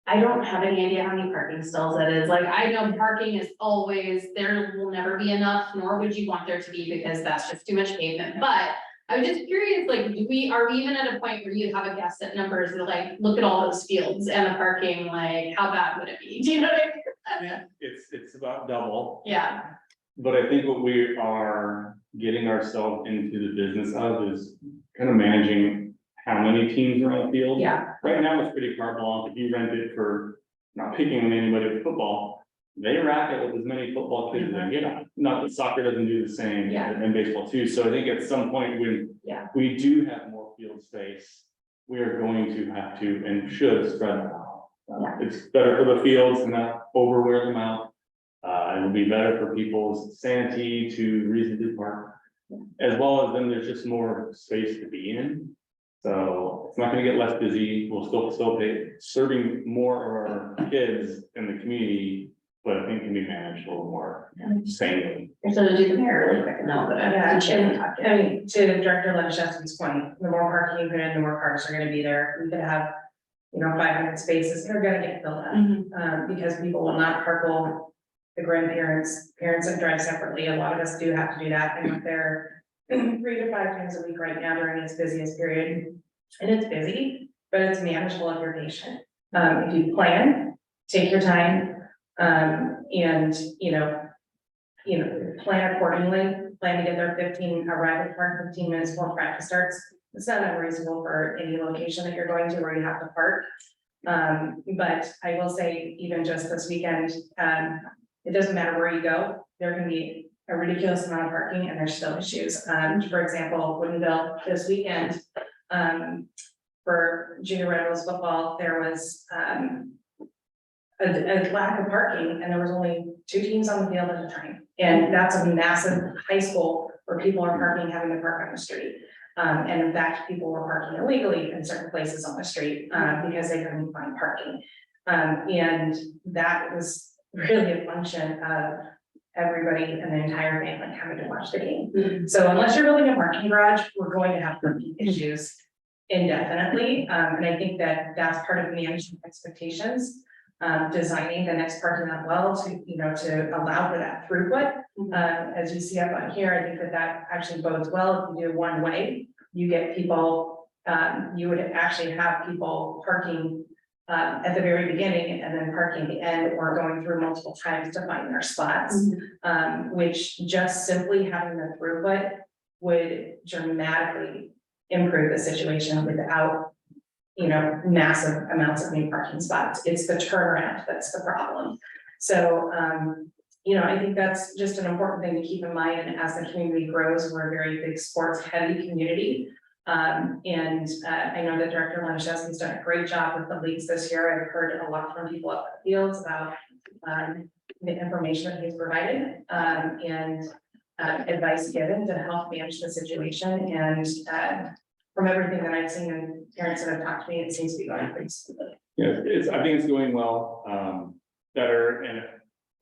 I don't have any idea how many parking stalls that is. Like, I know parking is always, there will never be enough, nor would you want there to be because that's just too much pavement. But I was just curious, like, are we even at a point where you have a guess at numbers and like, look at all those fields and the parking, like, how bad would it be? Do you know what I mean? It's about double. Yeah. But I think what we are getting ourselves into the business of is kind of managing how many teams are on the field. Yeah. Right now, it's pretty carte blanche. If you rent it for, not picking on anybody with football, they rack it with as many football kids as they get on. Not that soccer doesn't do the same, and baseball too. So I think at some point when we do have more field space, we are going to have to and should spread them out. It's better for the fields to not overwear them out. It will be better for people's sanity to reasonably park, as well as then there's just more space to be in. So it's not gonna get less busy. We'll still facilitate serving more of our kids in the community, but I think can be managed a little more sanely. So to do the mayor really quick now, but I mean, to Director Lenishevsky's point, the more parking you put in, the more cars are gonna be there. We could have, 500 spaces, they're gonna get filled up. Because people will not carpool. The grandparents, parents that drive separately, a lot of us do have to do that, and if they're 3 to 5 times a week right now during its busiest period. And it's busy, but it's manageable if you're patient. If you plan, take your time, and, plan accordingly, plan to get there arrive at park 15 minutes before practice starts. It's not unreasonable for any location that you're going to where you have to park. But I will say, even just this weekend, it doesn't matter where you go, there can be a ridiculous amount of parking and there's still issues. For example, Woodinville this weekend, for junior Red Rose football, there was a lack of parking and there was only 2 teams on the field at a time. And that's a massive high school where people are parking, having to park on the street. And in fact, people were parking illegally in certain places on the street because they couldn't find parking. And that was really a function of everybody and the entire family having to watch the game. So unless you're building a parking garage, we're going to have parking issues indefinitely. And I think that that's part of management expectations. Designing the next parking lot well to, you know, to allow for that throughput. As you see up on here, I think that that actually bodes well. If you do one way, you get people, you would actually have people parking at the very beginning and then parking at the end or going through multiple times to find their spots. Which just simply having the throughput would dramatically improve the situation without, you know, massive amounts of new parking spots. It's the turnaround that's the problem. So, you know, I think that's just an important thing to keep in mind. And as the community grows, we're a very big sports heavy community. I know that Director Laniszewski's done a great job with the leagues this year. I've heard a lot from people at the fields about the information that he's provided and advice given to help manage the situation. And from everything that I've seen and parents that have talked to me, it seems to be going pretty smoothly. Yeah, I think it's going well, better, and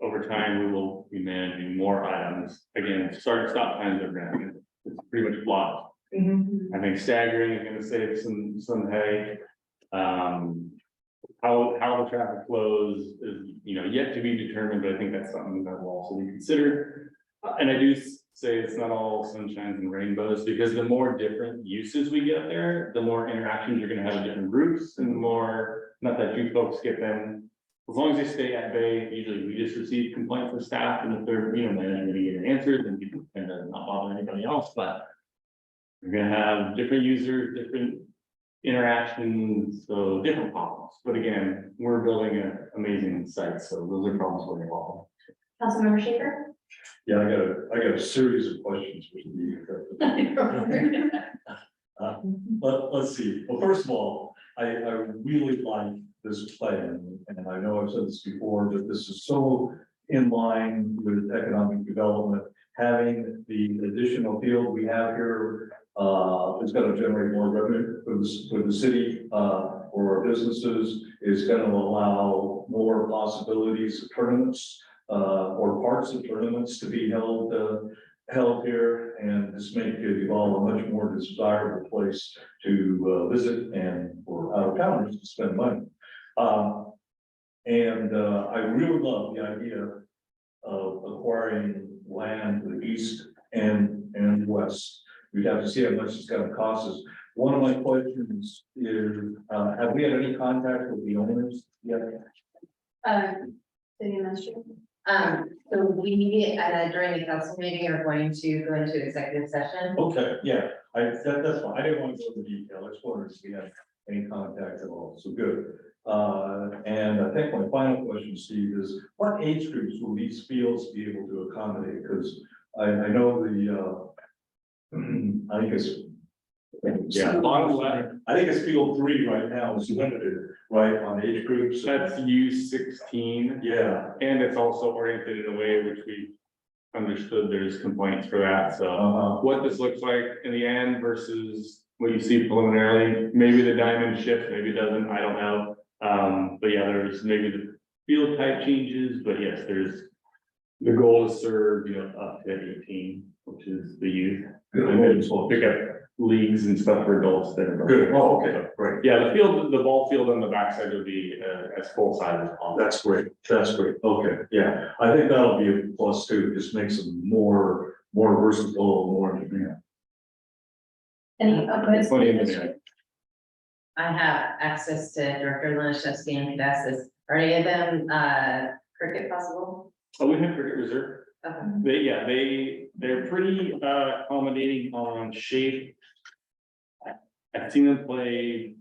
over time, we will be managing more items. Again, start stop times are gonna, it's pretty much blocked. I think staggering is gonna save some hay. How the traffic flows is, you know, yet to be determined, but I think that's something that will also be considered. And I do say it's not all sunshines and rainbows, because the more different uses we get there, the more interactions you're gonna have with different groups, and the more, not that you folks get them. As long as they stay at bay, usually we just receive complaints from staff, and if they're, you know, they're not gonna get answered, then people tend to not bother anybody else, but we're gonna have different users, different interactions, so different problems. But again, we're building an amazing site, so those are problems we're involved. Councilmember Schaefer? Yeah, I got a series of questions for you. Let's see. Well, first of all, I really like this plan, and I know I've said this before, but this is so in line with economic development. Having the additional field we have here, is going to generate more revenue for the city, for our businesses. Is going to allow more possibilities of tournaments, or parts of tournaments to be held here, and this make Duvall a much more desirable place to visit and for out of towners to spend money. I really love the idea of acquiring land to the east and west. We'd have to see how much it's gonna cost us. One of my questions is, have we had any contact with the owners yet? City Administrator? So we, during the council meeting, are going to go into executive session. Okay, yeah, that's fine. I didn't want to go into detail. I just wondered if we had any contact at all. So good. And I think my final question, Steve, is what age groups will these fields be able to accommodate? Because I know the, I think it's. Yeah, bottom left. I think it's field 3 right now is limited, right, on age groups. That's U16. Yeah. And it's also oriented in a way which we understood there's complaints for that, so. What this looks like in the end versus what you see preliminarily, maybe the diamond shifts, maybe it doesn't, I don't know. But yeah, there's maybe the field type changes, but yes, there's. The goal is serve, you know, up to 18, which is the youth. And then we'll pick up leagues and stuff for adults that are. Good. Oh, okay, great. Yeah, the ball field on the backside will be as full size as possible. That's great. That's great. Okay, yeah. I think that'll be a plus too. Just makes them more versatile, more in demand. Any other? Plenty in there. I have access to Director Laniszewski and Cadassus. Are any of them, cricket possible? Oh, we have cricket reserve. Okay. They're pretty accommodating on shape. I've seen them play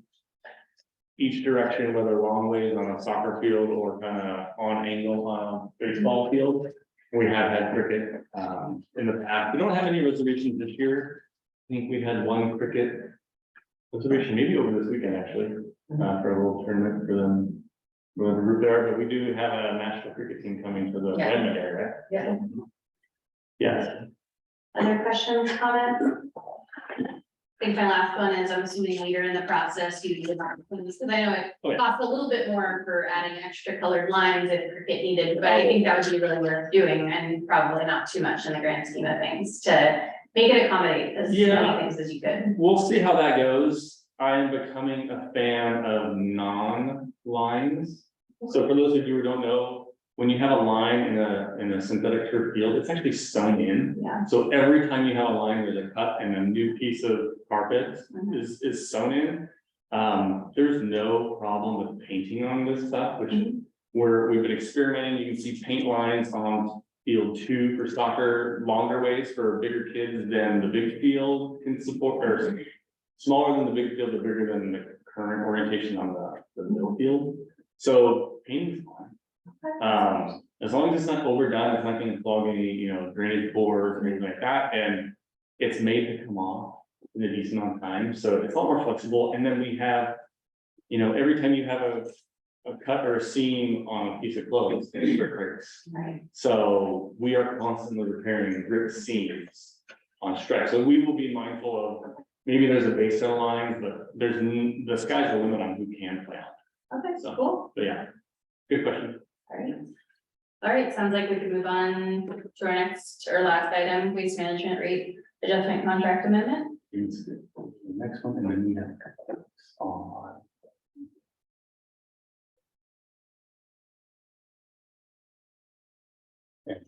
each direction, whether long ways on a soccer field or kind of on angle on a baseball field. We have had cricket in the past. We don't have any reservations this year. I think we had one cricket reservation, maybe over this weekend actually, for a little tournament for them. With the group there, but we do have a national cricket team coming to the Yeah. Redmond area. Yeah. Yes. Other questions, comments? think my last one is, I'm assuming later in the process, you do because I know Oh, yeah. it costs a little bit more for adding extra colored lines if it needed, but I think that would be really worth doing and probably not too much in the grand scheme of things to make it accommodate as Yeah. many things as you could. We'll see how that goes. I am becoming a fan of non-lines. So for those of you who don't know, when you have a line in a synthetic turf field, it's actually sewn in. Yeah. So every time you have a line, there's a cut and a new piece of carpet Mhm. is sewn in. There's no problem with painting on this stuff, which we've been experimenting. You can see paint lines on field 2 for soccer, longer ways for bigger kids than the big field can support, or smaller than the big field, but bigger than the current orientation on the middle field. So painting is fine. As long as it's not overdone, it's not going to clog any, drainage pores or anything like that, and it's made to come off in a decent amount of time, so it's a lot more flexible. And then we have, every time you have a cut or a seam on a piece of clothes, it breaks. Right. So we are constantly repairing ripped seams on stretch. So we will be mindful of, maybe there's a base cell line, but the sky's the limit on who can play on. Okay, So- cool. But yeah, good question. All right, sounds like we could move on to our next or last item, waste management rate adjustment contract amendment. The next one, and then we have. Oh. Okay.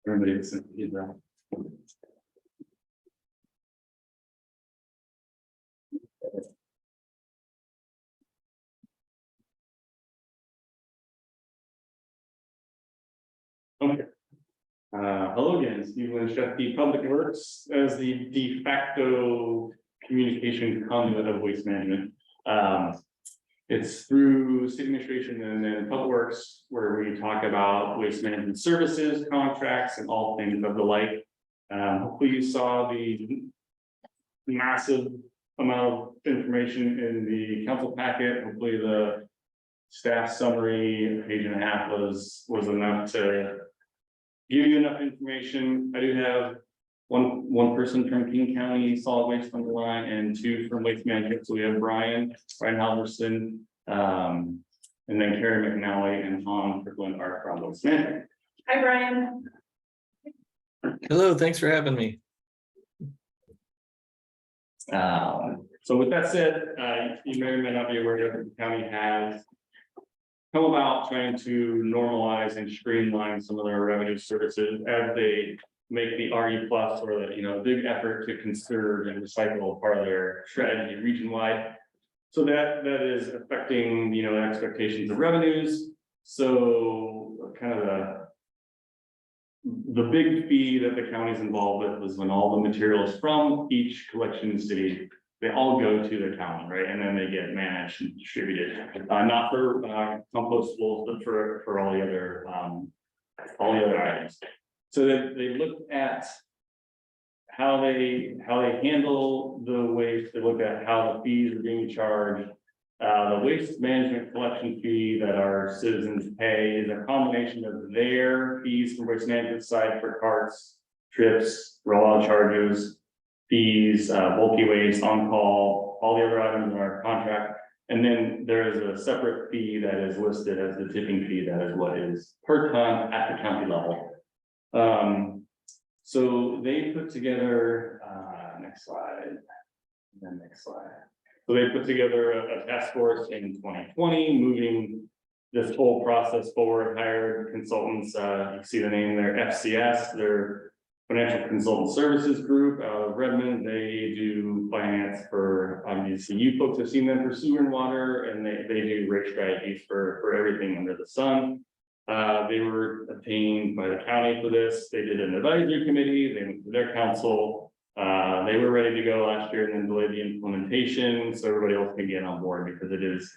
Everybody listen, Israel. Okay. Hello again, Steve Lynch, the Public Works as the de facto communication conduit of waste management. It's through city administration and then Public Works where we talk about waste management services, contracts, and all things of the like. Hopefully you saw the massive amount of information in the council packet. Hopefully the staff summary, page and a half was enough to give you enough information. I do have one person from King County Solid Waste on the line and 2 from Waste Management. So we have Brian Halverson, and then Carrie McNally and Tom Kirkland are from Waste Management. Hi, Brian. Hello, thanks for having me. So with that said, you may or may not be aware that the county has come about trying to normalize and streamline some of their revenue services as they make the RE plus or the, big effort to conserve and recycle part of their strategy region-wide. So that is affecting, expectations of revenues. So kind of the big fee that the county's involved with was when all the materials from each collection city, they all go to the county, right? And then they get managed and distributed, not for compostables, but for all the other items. So they looked at how they handle the waste. They looked at how the fees are being charged. The waste management collection fee that our citizens pay is a combination of their fees from waste management side for carts, trips, rollout charges, fees, bulky waste, on-call, all the other items in our contract. And then there is a separate fee that is listed as the tipping fee. That is what is per ton at the county level. So they put together, next slide, and then next slide. So they put together a task force in 2020, moving this whole process forward, hired consultants, you can see the name there, FCS, their Financial Consultant Services Group out of Redmond. They do finance for, obviously you folks have seen them for sewer and water, and they do rate strategies for everything under the sun. They were obtained by the county for this. They did an advisory committee, they went to their council. They were ready to go last year and then delayed the implementation, so everybody else can get on board because it is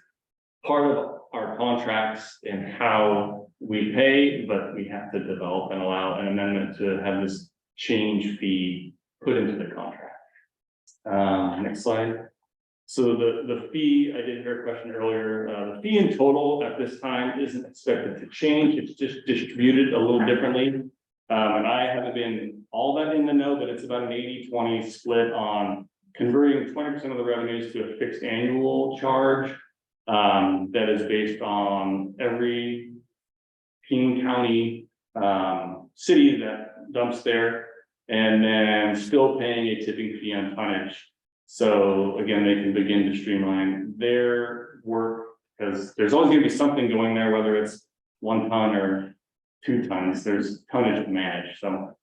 part of our contracts and how we pay, but we have to develop and allow an amendment to have this change fee put into the contract. Next slide. So the fee, I did hear a question earlier, the fee in total at this time isn't expected to change. It's just distributed a little differently. And I haven't been all that in the know, but it's about an 80-20 split on converting 20% of the revenues to a fixed annual charge. That is based on every King County city that dumps there, and then still paying a tipping fee on tonnage. So again, they can begin to streamline their work, because there's always gonna be something going there, whether it's 1 ton or 2 tons, there's tonnage to manage, so.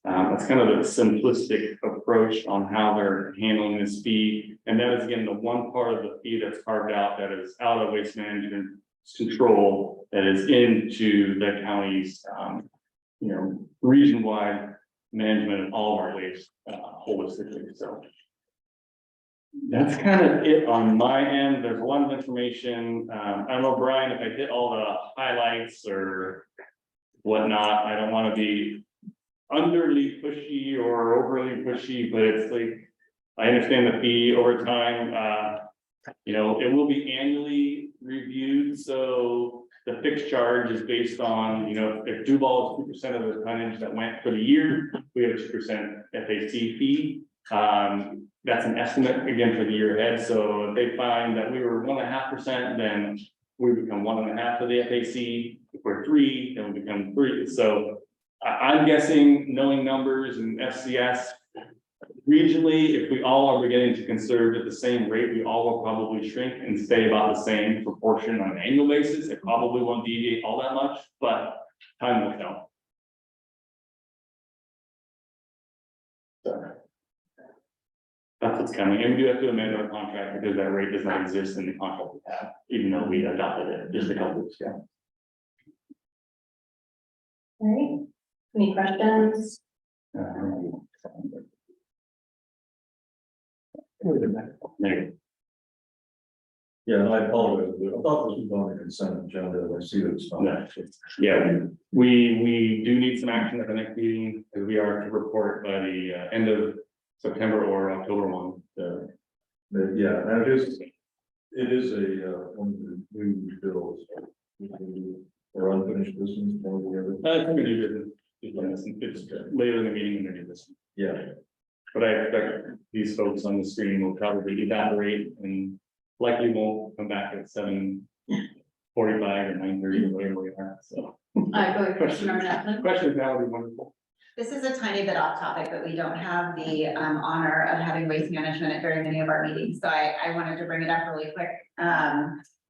That's kind of the simplistic approach on how they're handling this fee. And that is again, the one part of the fee that's carved out that is out of waste management control, that is into the county's, region-wide management of all of our waste, holistically, so. That's kind of it on my end. There's a lot of information. I don't know, Brian, if I hit all the highlights or whatnot. I don't want to be underly pushy or overly pushy, but it's like, I understand the fee over time. It will be annually reviewed, so the fixed charge is based on, if Duvall is 2% of the tonnage that went for the year, we have a 2% FAC fee. That's an estimate again for the year ahead. So if they find that we were 1.5%, then we become 1.5 of the FAC. If we're 3, then we become 3. So I'm guessing, knowing numbers and FCS, regionally, if we all are beginning to conserve at the same rate, we all will probably shrink and stay about the same proportion on an annual basis. It probably won't deviate all that much, but time will tell. So that's what's coming, and we do have to amend our contract because that rate does not exist in the contract we have, even though we adopted it just a couple weeks ago. All right, any questions? Yeah, I apologize. I thought this was on the consent agenda. I see it's not. No, yeah, we do need some action at the next meeting, because we are to report by the end of September or October 1. Yeah, and it is one of the new bills. Or unfinished business, one or the other. It's new business. It's later in the meeting when they do this. Yeah. But I expect these folks on the screen will probably evaporate and likely won't come back at 7:45 or 9:30 or whatever we are, so. Questions now would be wonderful. This is a tiny bit off topic, but we don't have the honor of having waste management at very many of our meetings, so I wanted to bring it up really quick.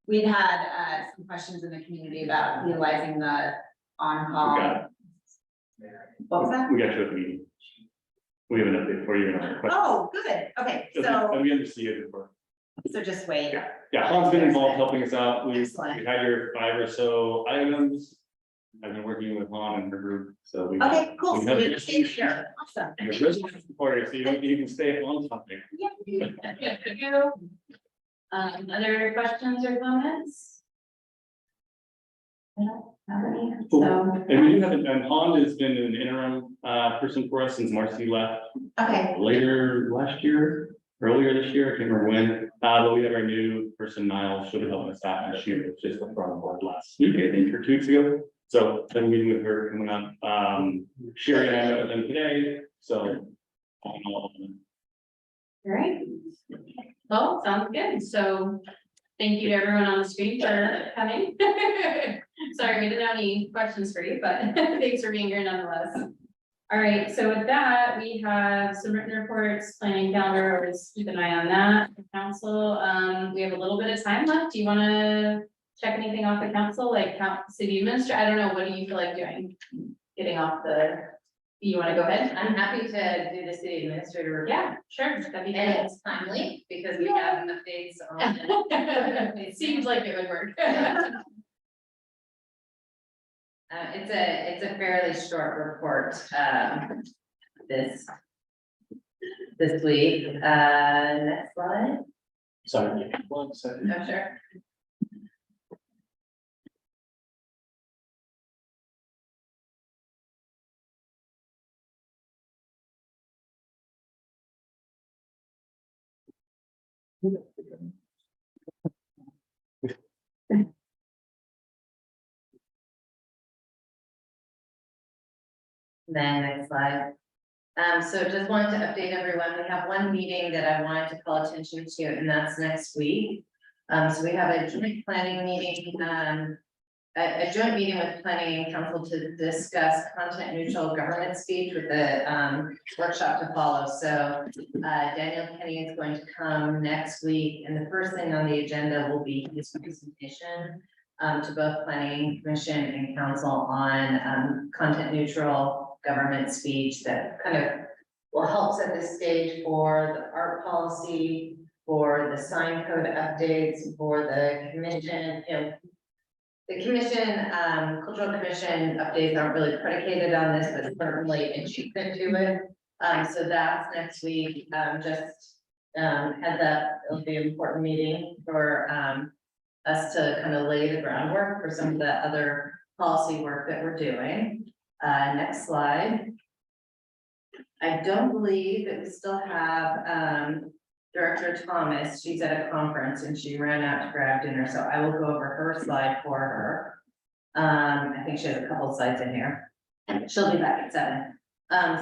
We'd had some questions in the community about utilizing the on-call. We got it. What was that? We got you at the meeting. We have an update for you. Oh, good, okay, so, We understand it before. so just wait. Yeah, Han's been involved helping us out. We Excellent. had your 5 or so items. I've been working with Han and her group, so we. Okay, cool, we so have- we just stay here, awesome. Your resolution for you, so you can stay on topic. Other questions or comments? I don't have any, Cool. so. And we do have, and Han has been an interim person for us since Marcy left Okay, later last year, earlier this year, I can't remember when. But we have our new person, Niall, should have helped us out this year, it's just the front of board last week, I think, or 2 weeks ago. So I've been meeting with her coming up. Sherry and I met with them today, so. All right. Well, sounds good. So thank you to everyone on the screen for coming. Sorry, we didn't have any questions for you, but thanks for being here nonetheless. All right, so with that, we have some written reports, planning calendar, always keep an eye on that. Council, we have a little bit of time left. Do you want to check anything off the council, like city administrator? I don't know. What do you feel like doing? Getting off the, you want to go ahead? I'm happy to do the city administrator report. Yeah, sure. That'd be And great. it's timely because we have updates on. It seems like it would work. It's a fairly short report, this week. Next slide. Sorry. 1 second. Oh, sure. Then next slide. So just wanted to update everyone. We have one meeting that I wanted to call attention to, and that's next week. So we have a joint planning meeting, a joint meeting with planning and council to discuss content neutral government speech with the workshop to follow. So Daniel Kenny is going to come next week, and the first thing on the agenda will be his presentation to both planning commission and council on content neutral government speech that kind of will help set the stage for the art policy, for the sign code updates, for the commission, the commission, cultural commission updates aren't really predicated on this, but certainly adjacent to it. So that's next week. Just heads up, it'll be an important meeting for us to kind of lay the groundwork for some of the other policy work that we're doing. Next slide. I don't believe that we still have Director Thomas. She's at a conference and she ran out to grab dinner, so I will go over her slide for her. I think she has a couple slides in here. She'll be back at 7.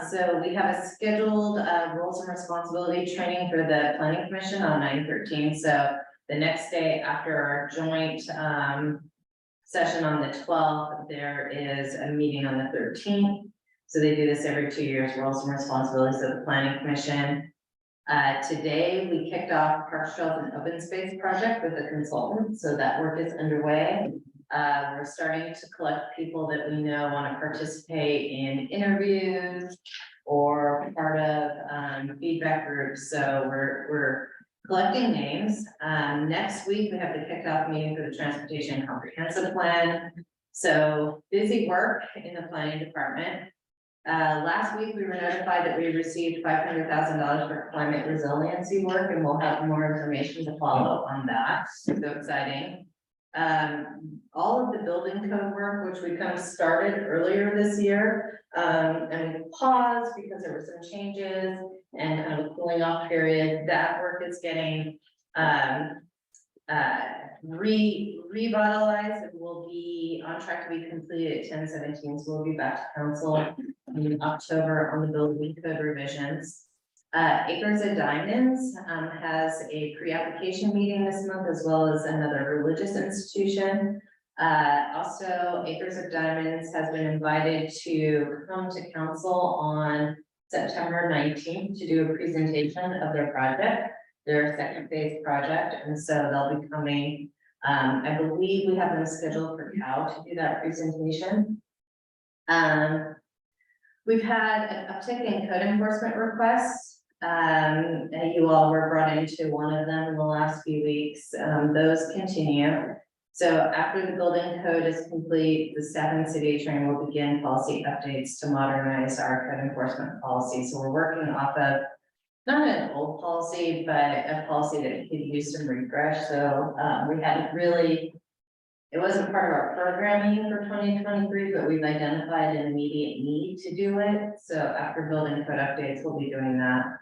So we have a scheduled roles and responsibility training for the planning commission on 9/13. So the next day after our joint session on the 12th, there is a meeting on the 13th. So they do this every 2 years, roles and responsibilities of the planning commission. Today, we kicked off Park Trails and Open Space project with a consultant, so that work is underway. We're starting to collect people that we know want to participate in interviews or part of feedback groups. So we're collecting names. Next week, we have the kickoff meeting for the Transportation Comprehensive Plan. So busy work in the planning department. Last week, we were notified that we received $500,000 for climate resiliency work, and we'll have more information to follow on that. So exciting. All of the building code work, which we kind of started earlier this year, and we paused because there were some changes and kind of a cooling off period. That work is getting revitalized and will be on track to be completed at 10/17. So we'll be back to council in October on the building code revisions. Acres and Diamonds has a pre-application meeting this month, as well as another religious institution. Also, Acres of Diamonds has been invited to come to council on September 19th to do a presentation of their project, their second phase project, and so they'll be coming. I believe we have them scheduled for Cal to do that presentation. We've had an uptick in code enforcement requests. You all were brought into one of them in the last few weeks. Those continue. So after the building code is complete, the staff and city attorney will begin policy updates to modernize our code enforcement policy. So we're working off of not an old policy, but a policy that could use some refresh. So we hadn't really, it wasn't part of our programming for 2023, but we've identified an immediate need to do it. So after building code updates, we'll be doing that.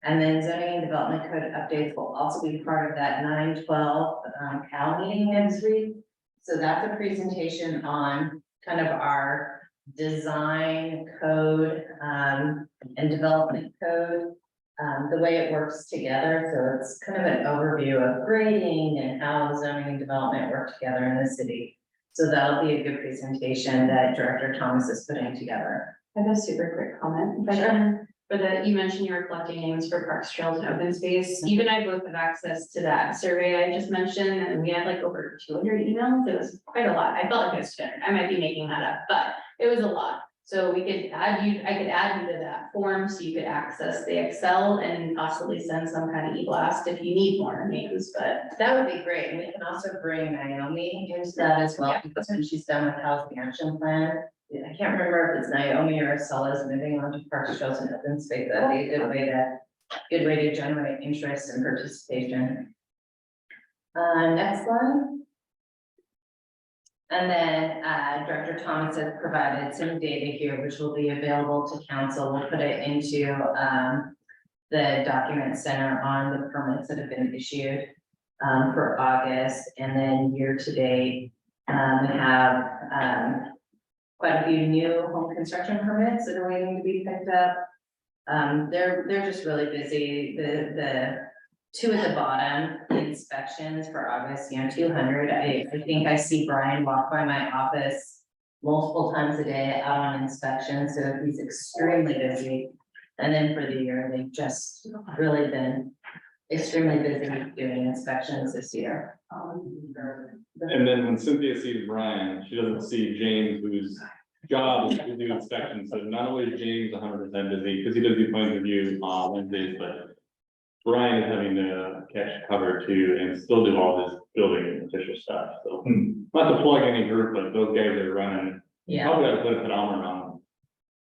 And then zoning and development code updates will also be part of that 9/12 Cal meeting next week. So that's a presentation on kind of our design code and development code, the way it works together. So it's kind of an overview of grading and how zoning and development work together in the city. So that'll be a good presentation that Director Thomas is putting together. I have a super quick comment. Sure. For the, you mentioned you were collecting names for parks, trails, and open space. You and I both have access to that survey I just mentioned, and we had like over 200 emails. It was quite a lot. I felt like it was 200. I might be making that up, but it was a lot. So we could add you, I could add you to that form so you could access the Excel and possibly send some kind of e-blast if you need more names, but That would be great. And we can also bring Naomi into that as well, because when she's done with housing action plan, I can't remember if it's Naomi or Stella's moving on to parks, trails, and open space. That'd be a good way to generate interest and participation. Next one. And then Director Thomas has provided some data here, which will be available to council. We'll put it into the document center on the permits that have been issued for August, and then year to date, we have quite a few new home construction permits that are waiting to be picked up. They're just really busy. The two at the bottom, the inspections for August, 200. I think I see Brian walk by my office multiple times a day out on inspection, so he's extremely busy. And then for the year, they've just really been extremely busy doing inspections this year. And then when Cynthia sees Brian, she doesn't see James, whose job is to do inspections. So not only is James 100% busy, because he does do plans review on Wednesdays, but Brian is having to catch cover too and still do all this building and official stuff. So not to plug any group, but those guys are running. Yeah. Probably gotta put a pedometer on them,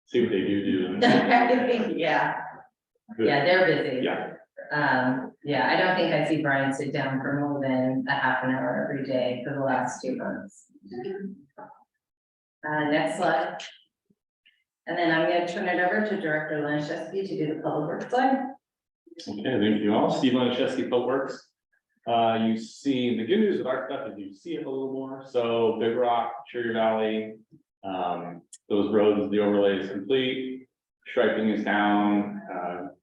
see what they do. Yeah, they're busy. Yeah. Yeah, I don't think I see Brian sit down for more than a half an hour every day for the last 2 months. Next slide. And then I'm gonna turn it over to Director Lanchesky to do the public works slide. Okay, thank you all. Steve Lanchesky, Public Works. You see, the good news with our stuff is you see it a little more. So Big Rock, Cherry Valley, those roads, the overlay is complete. Striping is down,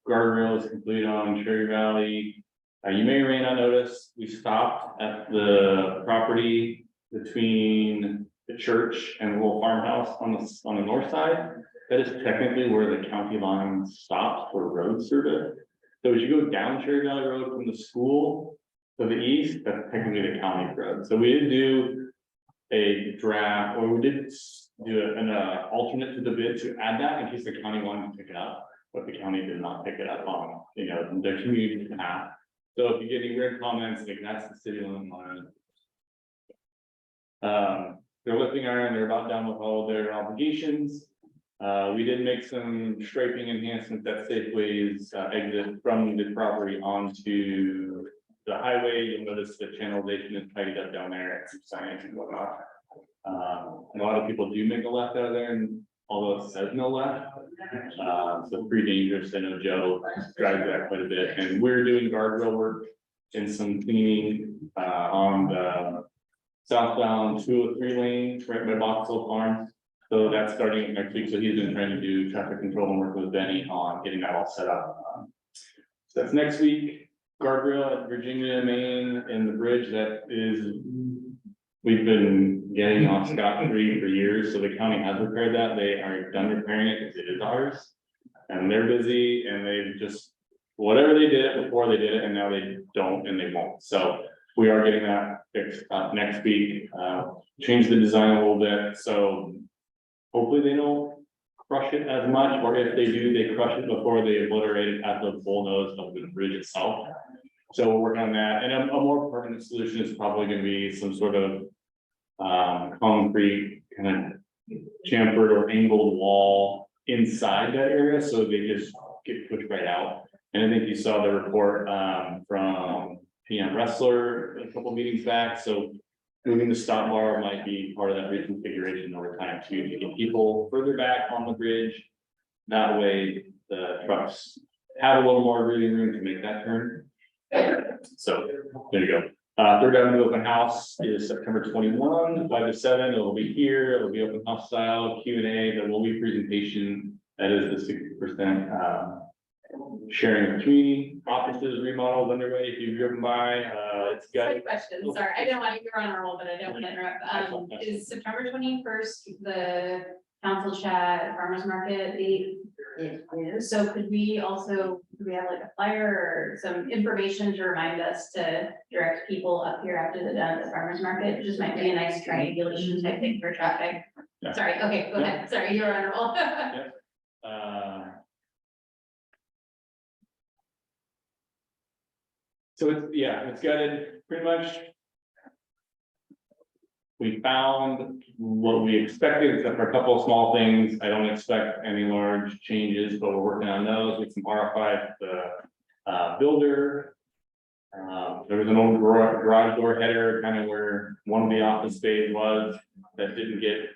guardrail is complete on Cherry Valley. You may or may not notice, we stopped at the property between the church and the little farmhouse on the north side. That is technically where the county line stops for road service. So as you go down Cherry Valley Road from the school to the east, that's technically the county road. So we did do a draft, or we did do an alternate to the bid to add that in case the county wanted to pick it up, but the county did not pick it up on, their community path. So if you get any weird comments, like that's the city line. They're lifting iron, they're about done with all their obligations. We did make some striping enhancements that Safeway's exit from the property onto the highway. You'll notice the channelization is tidied up down there, some signage and whatnot. A lot of people do make a left out of there, and although it says no left, so pretty dangerous. I know Joe drives that quite a bit, and we're doing guardrail work and some cleaning on the southbound 203 lane right by Boxell Farms. So that's starting next week. So he's been trying to do traffic control and work with Benny on getting that all set up. So that's next week. Guardrail at Virginia, Maine, and the bridge that is, we've been getting off scot-free for years. So the county has repaired that. They are done repairing it because it is ours. And they're busy and they just, whatever they did it before they did it, and now they don't and they won't. So we are getting that fixed up next week, change the design a little bit. So hopefully they don't crush it as much, or if they do, they crush it before they obliterate it at the full nose of the bridge itself. So we're working on that, and a more permanent solution is probably going to be some sort of concrete kind of chamfered or angled wall inside that area, so they just get pushed right out. And I think you saw the report from PM Wrestler a couple meetings back, so moving the stop bar might be part of that reconfiguration over time too, to get people further back on the bridge. That way the trucks have a little more breathing room to make that turn. So there you go. Third Avenue Open House is September 21, 5 to 7. It'll be here. It'll be open house style Q&A. There will be presentation. That is the 60% sharing of community offices remodels underway. If you've driven by, it's got. Quick question, sorry, I don't want to run a roll, but I don't want to interrupt. Is September 21st the council chat farmers market date? It is. So could we also, do we have like a flyer or some information to remind us to direct people up here after the done at the farmers market? It just might be a nice triangulation type thing for traffic. Yeah. Sorry, okay, go ahead. Sorry, you're on a roll. So it's gutted pretty much. We found what we expected, except for a couple of small things. I don't expect any large changes, but we're working on those with some RFI, the builder. There was an old garage door header, kind of where one of the office bays was, that didn't get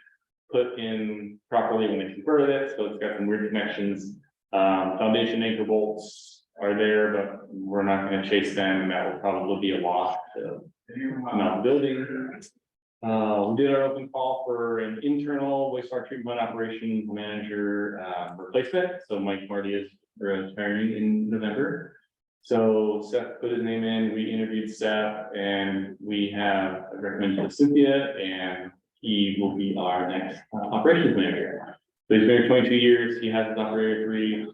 put in properly when they converted it, so it's got some weird connections. Foundation anchor bolts are there, but we're not going to chase them, and that will probably be a loss to the building. We did our open call for an internal wastewater treatment operations manager replacement. So Mike Marty is retiring in November. So Seth put his name in, we interviewed Seth, and we have recommended Cynthia, and he will be our next operations manager. So he's been here 22 years, he has his operator degree.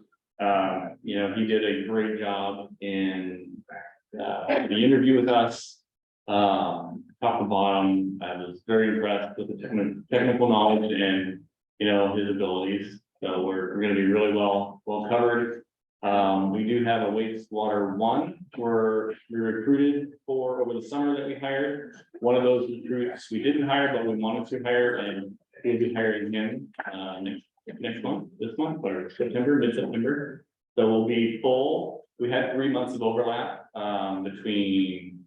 You know, he did a great job in the interview with us. Top to bottom, I was very impressed with the technical knowledge and, you know, his abilities. So we're gonna be really well covered. We do have a wastewater one where we recruited for over the summer that we hired. One of those recruits we didn't hire, but we wanted to hire, and we'll be hiring him next month, this month, or September, mid-September. So we'll be full. We had 3 months of overlap between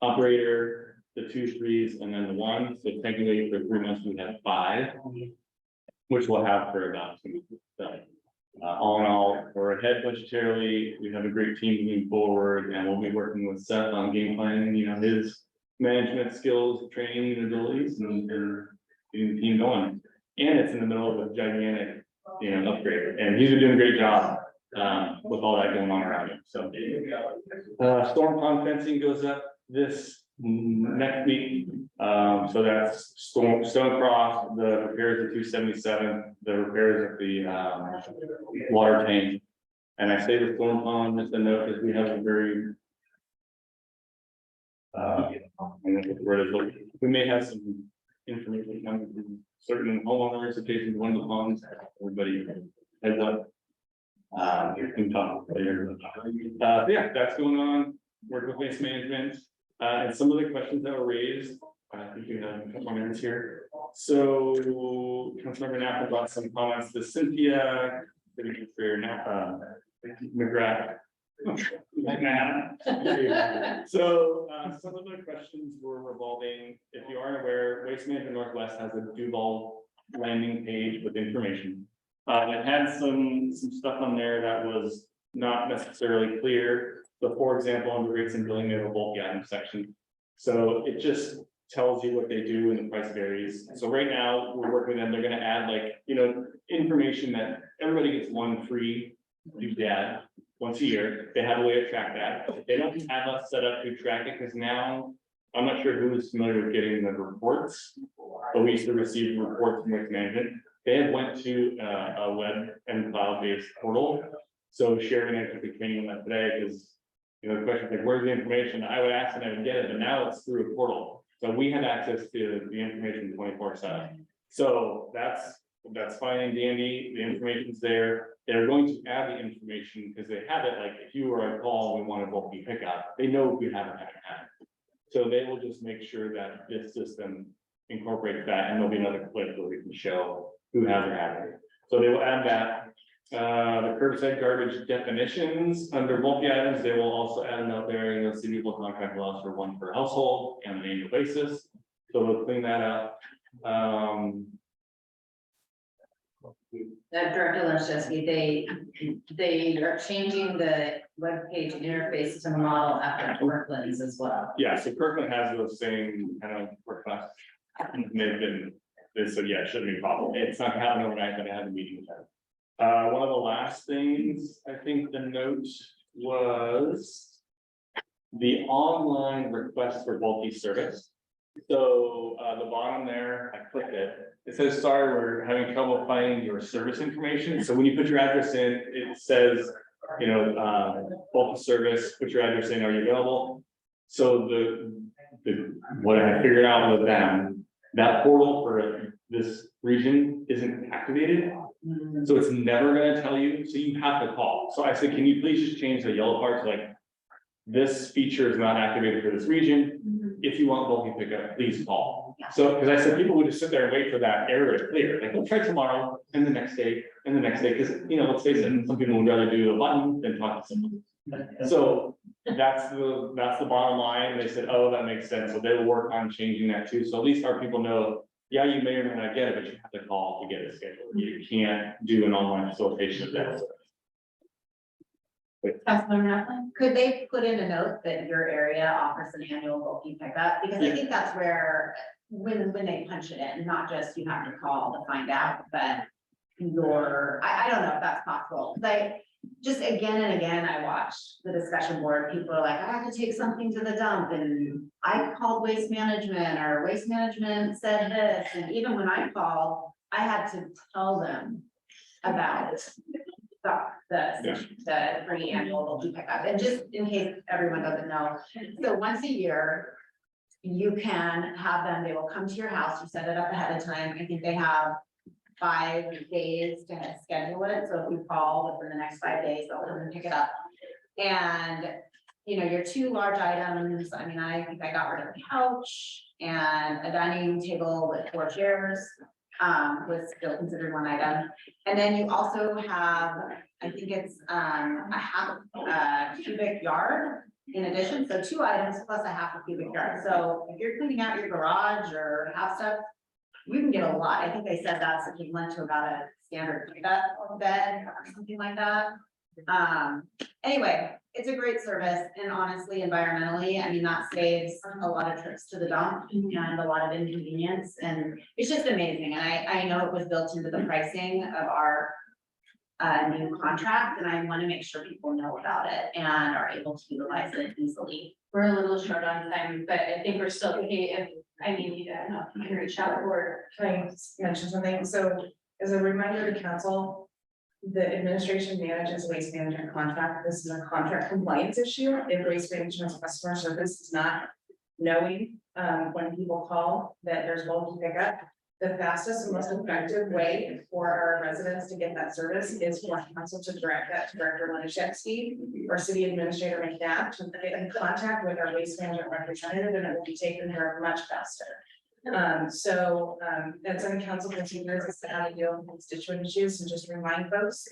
operator, the 2 3s, and then the 1. So technically for 3 months, we have 5, which we'll have for about 2 weeks. So, all in all, we're ahead budgetarily. We have a great team moving forward, and we'll be working with Seth on game planning, you know, his management skills, training and abilities, and getting the team going. And it's in the middle of a gigantic, you know, upgrade, and he's been doing a great job with all that going on around him. So storm pond fencing goes up this next week. So that's Stone Cross, the repairs of 277, the repairs of the water tank. And I say the storm pond as a note because we have a very we may have some information coming from certain homeowners in case of one of the ponds. Everybody heads up. You can talk later. Yeah, that's going on. Work with waste management. And some of the questions that were raised, I think you have a couple more minutes here. So Councilmember Knapp brought some comments to Cynthia, McGrath. So some of the questions were revolving, if you aren't aware, Waste Management Northwest has a Duvall landing page with information. It had some stuff on there that was not necessarily clear. So for example, under rates and billing, they have a bulk item section. So it just tells you what they do and the price varies. So right now, we're working with them, they're gonna add, like, you know, information that everybody gets one free doodad once a year. They have a way to track that. They don't have us set up to track it, because now, I'm not sure who is familiar with getting the reports, but we used to receive reports from Waste Management. They have went to a web and cloud-based portal. So sharing it with the training on that today, because, you know, the question is like, where's the information? I would ask and I would get it, but now it's through a portal. So we have access to the information 24/7. So that's fine and dandy. The information's there. They're going to add the information because they have it, like, if you were on call, we want a bulky pickup, they know if you haven't had it. So they will just make sure that this system incorporates that, and there'll be another clip where we can show who hasn't had it. So they will add that. The curbside garbage definitions under bulky items, they will also add a note there, you know, city will contract allows for 1 per household on an annual basis. So we'll clean that up. Director Leszewski, they are changing the webpage interface to model after Kirkland's as well. Yeah, so Kirkland has those same kind of requests. They've been, so yeah, it shouldn't be a problem. It's not happening overnight, but I had a meeting with them. One of the last things, I think the note was the online request for bulky service. So the bottom there, I clicked it. It says, sorry, we're having trouble finding your service information. So when you put your address in, it says, you know, bulky service, put your address in, are you available? So what I figured out with them, that portal for this region isn't activated. So it's never gonna tell you, so you have to call. So I said, can you please just change the yellow part to like, this feature is not activated for this region. If you want bulky pickup, please call. So, because I said people would just sit there and wait for that error to clear. Like, we'll try tomorrow and the next day and the next day, because, you know, let's face it, some people would rather do a button than talk to someone. So that's the bottom line. They said, oh, that makes sense. So they will work on changing that too. So at least our people know, yeah, you may or may not get it, but you have to call to get it scheduled. You can't do an online facilitation of that. Councilmember Rattling? Could they put in a note that your area offers an annual bulky pickup? Because I think that's where, when they punch it in, not just you have to call to find out, but I don't know if that's possible. Like, just again and again, I watched the discussion board, people are like, I have to take something to the dump, and I called Waste Management, or Waste Management said this, and even when I called, I had to tell them about the free annual bulky pickup, and just in case everyone doesn't know. So once a year, you can have them, they will come to your house, you set it up ahead of time, I think they have 5 days to schedule it, so if you call within the next 5 days, they'll come and pick it up. And, you know, your 2 large items, I mean, I think I got rid of a couch and a dining table with 4 chairs, was still considered one item. And then you also have, I think it's, a half cubic yard in addition, so 2 items plus a half a cubic yard. So if you're cleaning out your garage or have stuff, you can get a lot. I think they said that's equivalent to about a standard bed or something like that. Anyway, it's a great service, and honestly, environmentally, I mean, that saves a lot of trips to the dump and a lot of inconvenience, and it's just amazing. And I know it was built into the pricing of our new contract, and I want to make sure people know about it and are able to utilize it easily. We're a little short on time, but I think we're still okay if I need you to, I don't know, if you can reach out or. Can I just mention something? So as a reminder to council, the administration manages waste management contract. This is a contract compliance issue. If waste management's customer service is not knowing when people call that there's bulky pickup, the fastest and most effective way for our residents to get that service is for council to direct that to Director Lenishevsky or City Administrator McNabb to get in contact with our waste management representative, and it will be taken care of much faster. That's on council procedures, is how to deal with constituent issues, and just remind folks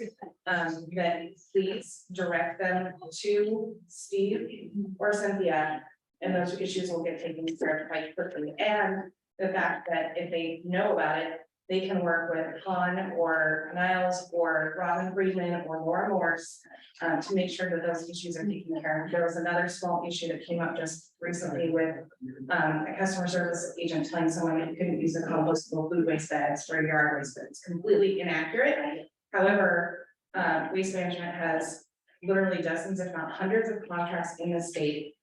that please direct them to Steve or Cynthia, and those issues will get taken care of quite quickly. And the fact that if they know about it, they can work with Han or Niles or Robin Friedman or Laura Morse to make sure that those issues are taken care of. There was another small issue that came up just recently with a customer service agent telling someone that you couldn't use the compostable food waste bags for yard waste, but it's completely inaccurate. However, Waste Management has literally dozens, if not hundreds of contracts in the state.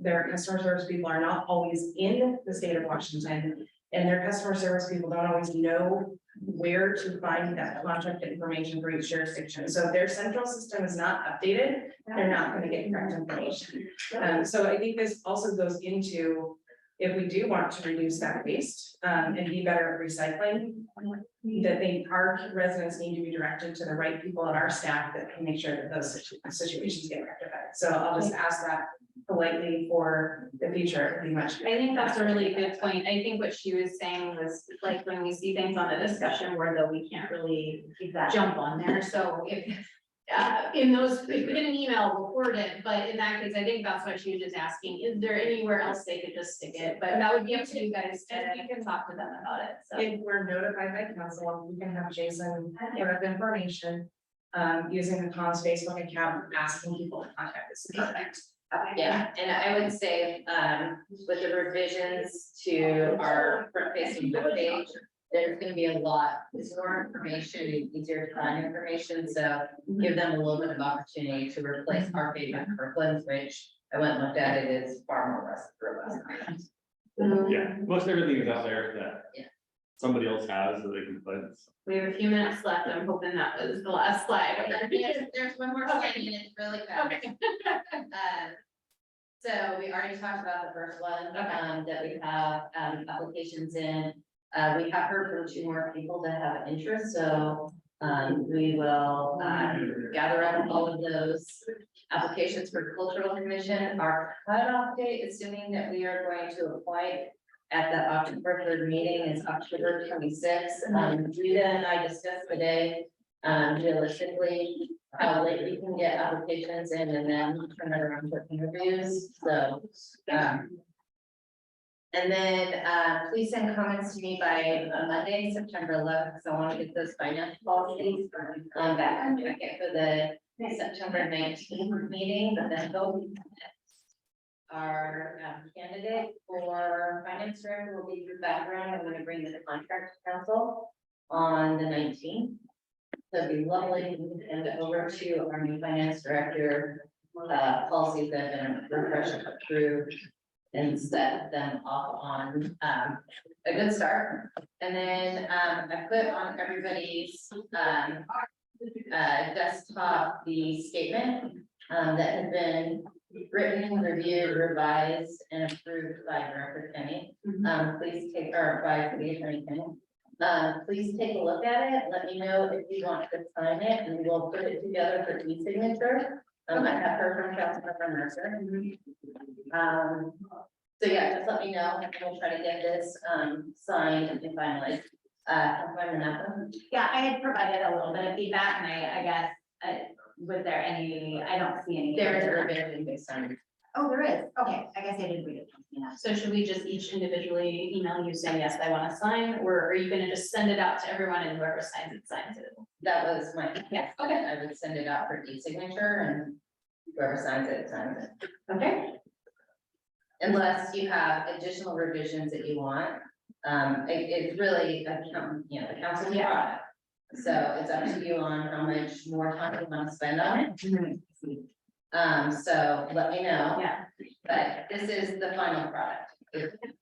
Their customer service people are not always in the state of Washington, and their customer service people don't always know where to find that contract information for each jurisdiction. So if their central system is not updated, they're not going to get correct information. So I think this also goes into, if we do want to reduce that waste and be better at recycling, that our residents need to be directed to the right people on our staff that can make sure that those situations get rectified. So I'll just ask that politely for the future, pretty much. I think that's a really good point. I think what she was saying was like when we see things on the discussion board, though, we can't really jump on there. So if if we get an email, we'll forward it, but in that case, I think that's what she was just asking. Is there anywhere else they could just stick it? But that would be up to you guys to, you can talk to them about it, so. If we're notified by council, we can have Jason give us information using the Tom's Facebook account, asking people to contact us. Perfect. Yeah, and I would say, with the revisions to our front facing webpage, there's gonna be a lot, it's more information, and easier to find information, so give them a little bit of opportunity to replace our payment for Kirkland's, which I went and looked at, it is far more robust. Yeah, most everything is out there that. Yeah. Somebody else has that they can play. We have a few minutes left. I'm hoping that was the last slide. There's one more slide, and it's really fast. Okay. So we already talked about the first one, that we have, applications in. We have heard from 2 more people that have interest, so, we will, gather up all of those applications for cultural commission. Our cutoff date, assuming that we are going to appoint at the October 3rd meeting, is October 26th. Judah and I discussed today, realistically, how late we can get applications in and then turn it around for interviews, so, and then, please send comments to me by Monday, September 11th, because I want to get those finance policies back for the September 19th meeting, but then vote. Our candidate for finance director will be through background. I'm gonna bring the contract to council on the 19th. So it'd be lovely to hand it over to our new finance director. Policies that have been refreshed, approved, and set them off on a good start. And then I put on everybody's desktop the statement that has been written, reviewed, revised, and approved by Director Kenny. Please take, or by City Attorney Kenny. Please take a look at it. Let me know if you want to sign it, and we'll put it together for e-signature. I have heard from Councilmember Mercer. So yeah, just let me know, and we'll try to get this signed and finalized. Councilmember Napa? Yeah, I had provided a little bit of feedback, and I guess, was there any, I don't see any. There is a revision based on. Oh, there is, okay, I guess I didn't read it. Yeah. So should we just each individually email you saying, yes, I want to sign, or are you gonna just send it out to everyone and whoever signs it, signs it? That was my, Yeah, okay, I would send it out for e-signature and whoever signs it, signs it. Okay, Unless you have additional revisions that you want. It's really, the council's product. So it's up to you on how much more time you want to spend on it. So let me know, yeah. but this is the final product,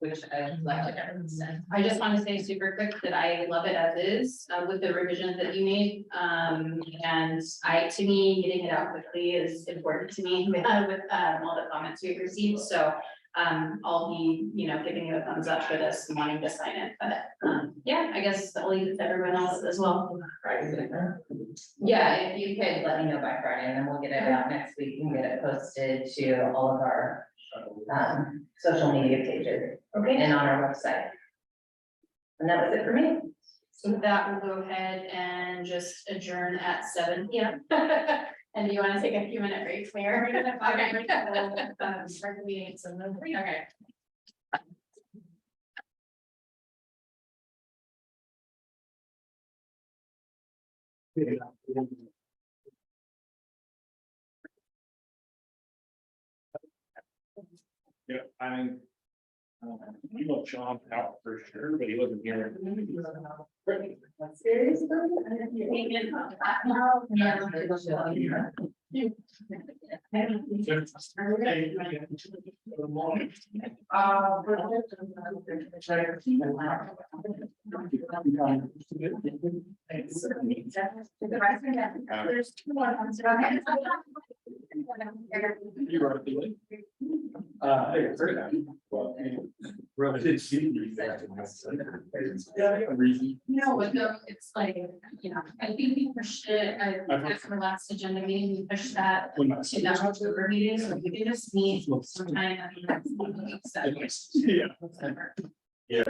which I would like to ever send. I just want to say super quick that I love it as is, with the revisions that you made. And to me, getting it out quickly is important to me with all the comments we've received. So I'll be, giving you a thumbs up for this and wanting to sign it. But yeah, I guess I'll leave it to everyone else as well. Yeah, if you could let me know by Friday, and then we'll get it out next week and get it posted to all of our social media pages. Okay. And on our website. And that was it for me. So with that, we'll go ahead and just adjourn at 7 p.m. And do you want to take a few minute break, Mayor? Okay. Start the meeting at 7:03. Okay. Yeah, I mean. You know, John out for sure, but he wasn't here. Seriously? There's two more ones. Okay. You were feeling? I heard that. Well, I did see you. No, but no, it's like, I think we pushed it, after our last agenda meeting, we pushed that to the October meeting, so we can just meet sometime. In the next 1 week, so. Yeah.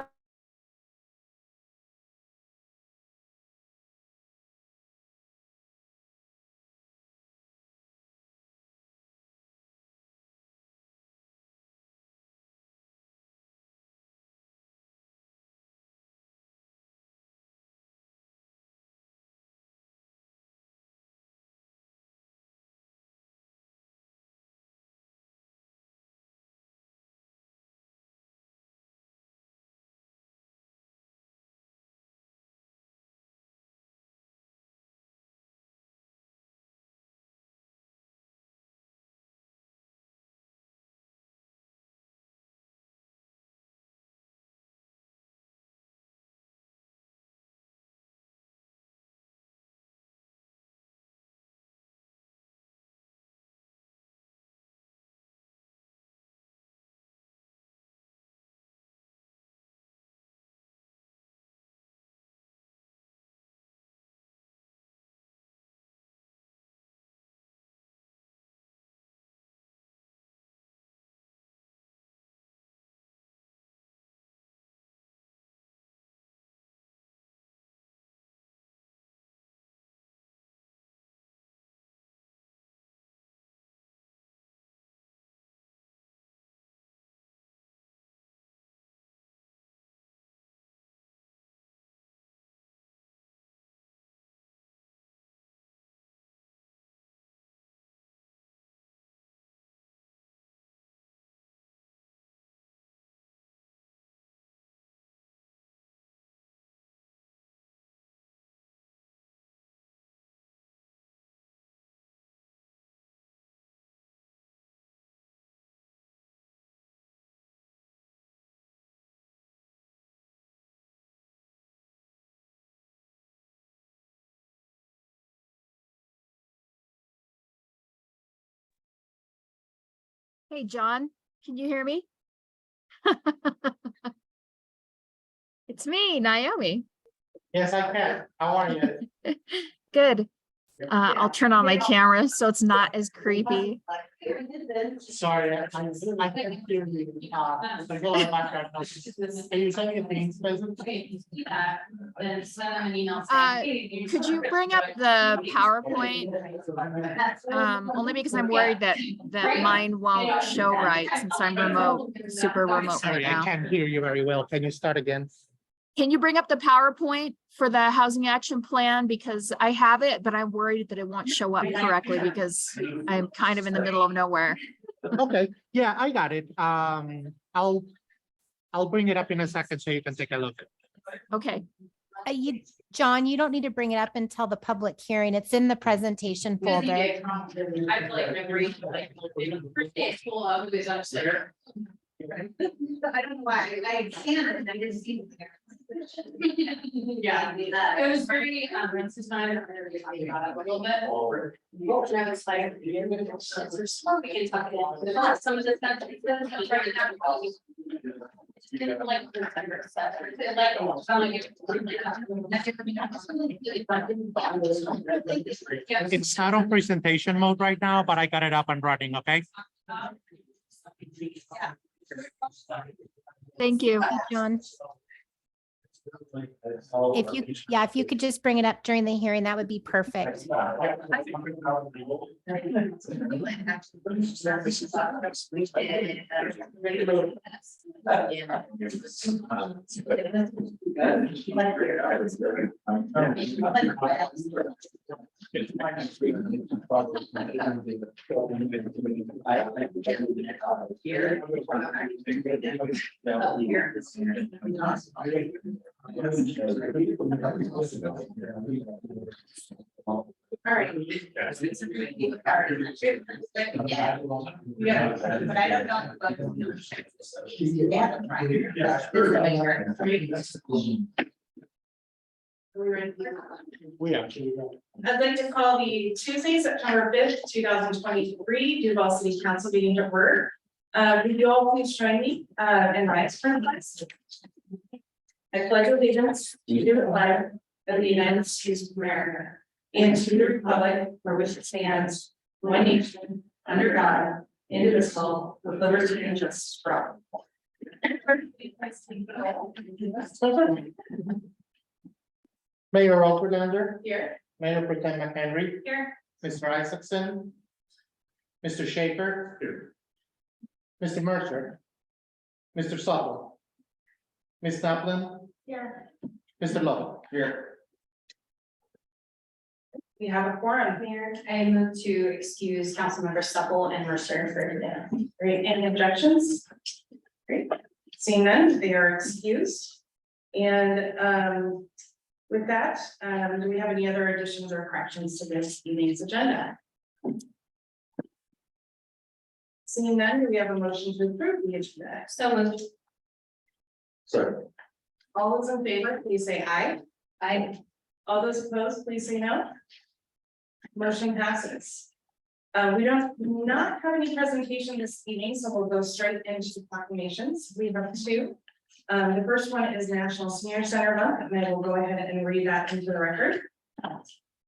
Hey, John, can you hear me? It's me, Naomi. Yes, I can. How are you? Good. I'll turn on my camera so it's not as creepy. Sorry, I can't hear you. There's a lot of background noise. Are you sending a Teams present? Then send them an email. Could you bring up the PowerPoint? Only because I'm worried that mine won't show right since I'm remote, super remote right Sorry, I now. can't hear you very well. Can you start again? Can you bring up the PowerPoint for the housing action plan? Because I have it, but I'm worried that it won't show up correctly because I'm kind of in the middle of nowhere. Okay, yeah, I got it. I'll bring it up in a second so you can take a look. Okay. John, you don't need to bring it up until the public hearing. It's in the presentation folder. I feel like memory, like, first day of school, I was upset. I don't know why, I can, and I didn't see it there. Yeah, it was very, it's just not, talking about it a little bit. And I was like, there's smoke, we can talk about some of this stuff. It's been like December stuff. It like, sound like It's not on presentation mode right now, but I got it up and running, okay? Thank you. John, if you could just bring it up during the hearing, that would be perfect. All right. Yeah, but I don't know. We actually. I'd like to call the Tuesday, September 5th, 2023 Duvall City Council meeting to order. Would you all please join me in rise for the pledge? I pledge allegiance to the flag of the United States of America and to the republic for which it stands, one nation, under God, indivisible, with liberty and justice for all. Mayor Alfredander, Here. Mayor Pro Tem McHenry, Here. Mr. Isaacson, Mr. Schaefer. Here. Mr. Mercer, Mr. Supple, Ms. Kaplan, Here. Mr. Lovett. Here. We have a quorum here. I move to excuse Councilmember Supple and Mercer for today. Great, any objections? Great, seeing none, they are excused. And with that, do we have any other additions or corrections to this evening's agenda? Seeing none, do we have a motion to approve the agenda? So moved. Sorry. All those in favor, please say aye. Aye. All those opposed, please say no. Motion passes. We don't not have any presentation this evening, so we'll go straight into proclamations. We have two. The first one is National Senior Center Month, and I will go ahead and read that into the record.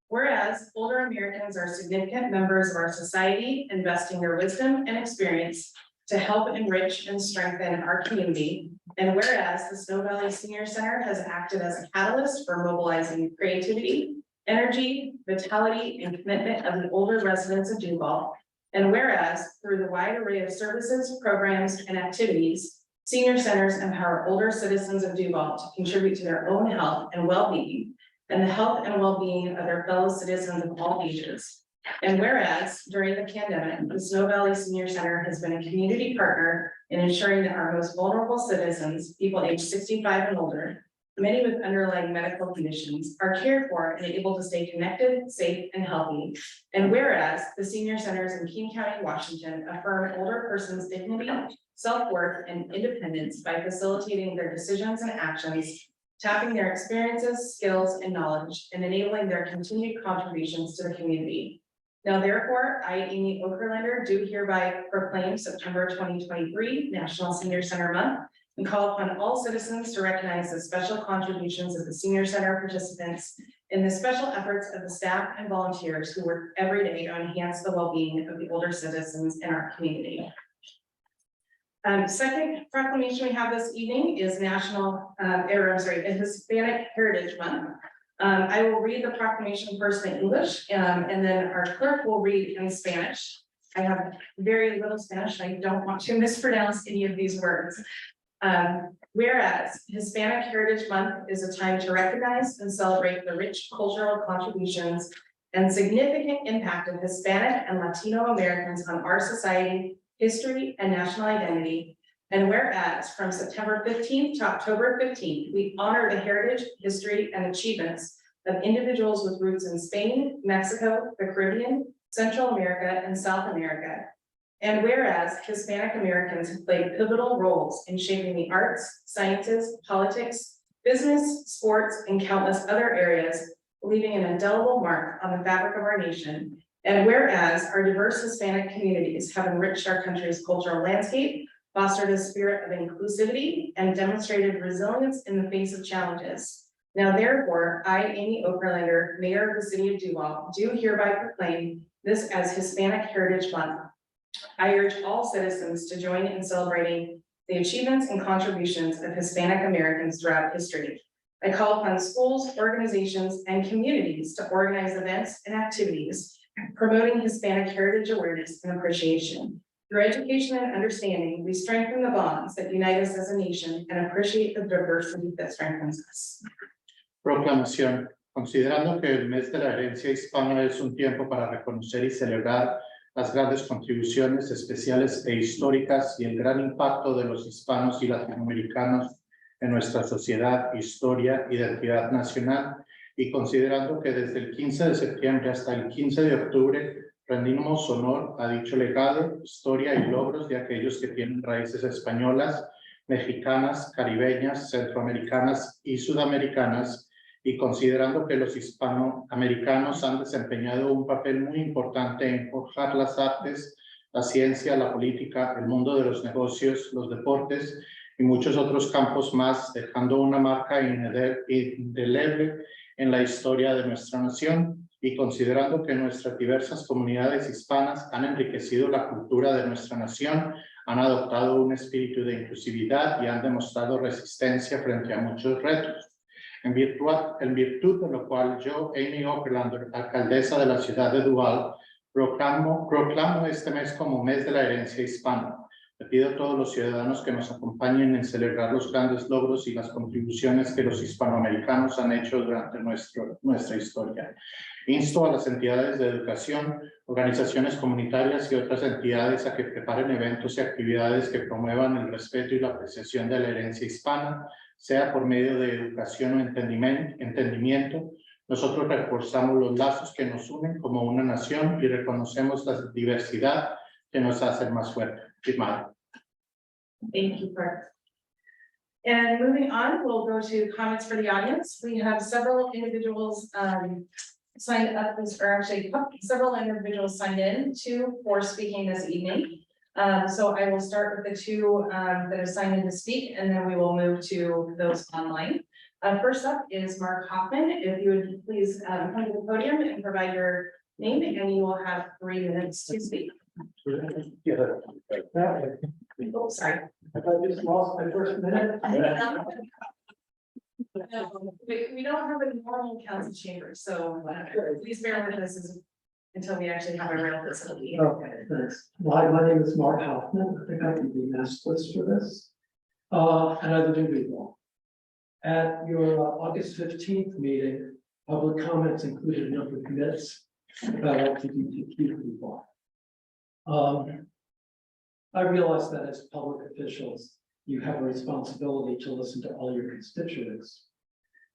Whereas older Americans are significant members of our society, investing their wisdom and experience to help enrich and strengthen our community. And whereas the Snow Valley Senior Center has acted as a catalyst for mobilizing creativity, energy, vitality, and commitment of the older residents of Duvall. And whereas through the wide array of services, programs, and activities, senior centers empower older citizens of Duvall to contribute to their own health and well-being and the health and well-being of their fellow citizens of all ages. And whereas during the pandemic, the Snow Valley Senior Center has been a community partner in ensuring that our most vulnerable citizens, people aged 65 and older, many with underlying medical conditions, are cared for and able to stay connected, safe, and healthy. And whereas the senior centers in King County, Washington affirm older persons' dignity, self-worth, and independence by facilitating their decisions and actions, tapping their experiences, skills, and knowledge, and enabling their continued contributions to the community. Now therefore, I, Amy Okerlander, do hereby proclaim September 2023 National Senior Center Month and call upon all citizens to recognize the special contributions of the Senior Center participants in the special efforts of the staff and volunteers who work every day to enhance the well-being of the older citizens in our community. Second proclamation we have this evening is Hispanic Heritage Month. I will read the proclamation first in English, and then our clerk will read in Spanish. I have very little Spanish. I don't want to mispronounce any of these words. Whereas Hispanic Heritage Month is a time to recognize and celebrate the rich cultural contributions and significant impact of Hispanic and Latino Americans on our society, history, and national identity. And whereas from September 15th to October 15th, we honor the heritage, history, and achievements of individuals with roots in Spain, Mexico, the Caribbean, Central America, and South America. And whereas Hispanic Americans have played pivotal roles in shaping the arts, sciences, politics, business, sports, and countless other areas, leaving an indelible mark on the fabric of our nation. And whereas our diverse Hispanic communities have enriched our country's cultural landscape, fostered a spirit of inclusivity, and demonstrated resilience in the face of challenges. Now therefore, I, Amy Okerlander, Mayor of the City of Duvall, do hereby proclaim this as Hispanic Heritage Month. I urge all citizens to join in celebrating the achievements and contributions of Hispanic Americans throughout history. I call upon schools, organizations, and communities to organize events and activities promoting Hispanic heritage awareness and appreciation. Through education and understanding, we strengthen the bonds that unite us as a nation and appreciate the diversity that strengthens us. Proclamación. Considerando que el mes de la herencia hispana es un tiempo para reconocer y celebrar las grandes contribuciones especiales e históricas y el gran impacto de los hispanos y latinoamericanos en nuestra sociedad, historia, identidad nacional, y considerando que desde el 15 de septiembre hasta el 15 de octubre rendimos honor a dicho legado, historia y logros de aquellos que tienen raíces españolas, mexicanas, caribeñas, centroamericanas y sudamericanas, y considerando que los hispanoamericanos han desempeñado un papel muy importante en forjar las artes, la ciencia, la política, el mundo de los negocios, los deportes y muchos otros campos más, dejando una marca indeleble en la historia de nuestra nación, y considerando que nuestras diversas comunidades hispanas han enriquecido la cultura de nuestra nación, han adoptado un espíritu de inclusividad y han demostrado resistencia frente a muchos retos. En virtud de lo cual yo, Amy Okerlander, alcaldesa de la ciudad de Duvall, proclamo este mes como mes de la herencia hispana. Le pido a todos los ciudadanos que nos acompañen en celebrar los grandes logros y las contribuciones que los hispanoamericanos han hecho durante nuestra historia. Insto a las entidades de educación, organizaciones comunitarias y otras entidades a que preparen eventos y actividades que promuevan el respeto y la apreciación de la herencia hispana, sea por medio de educación o entendimiento. Nosotros reforzamos los lazos que nos unen como una nación y reconocemos la diversidad que nos hace más fuerte. Firmado. Thank you, Kurt. And moving on, we'll go to comments for the audience. We have several individuals signed up several individuals signed in for speaking this evening. So I will start with the two that are signed in to speak, and then we will move to those online. First up is Mark Hoffman. If you would please come to the podium and provide your name, and you will have 3 minutes to speak. Oh, sorry. I just lost my first minute. We don't have a normal council chamber, so please bear with us until we actually have a real facility. Okay, thanks. My name is Mark Hoffman. I think I can be maskless for this. And I live in Duvall. At your August 15th meeting, public comments included a number of myths about LGBTQ people. I realize that as public officials, you have a responsibility to listen to all your constituents,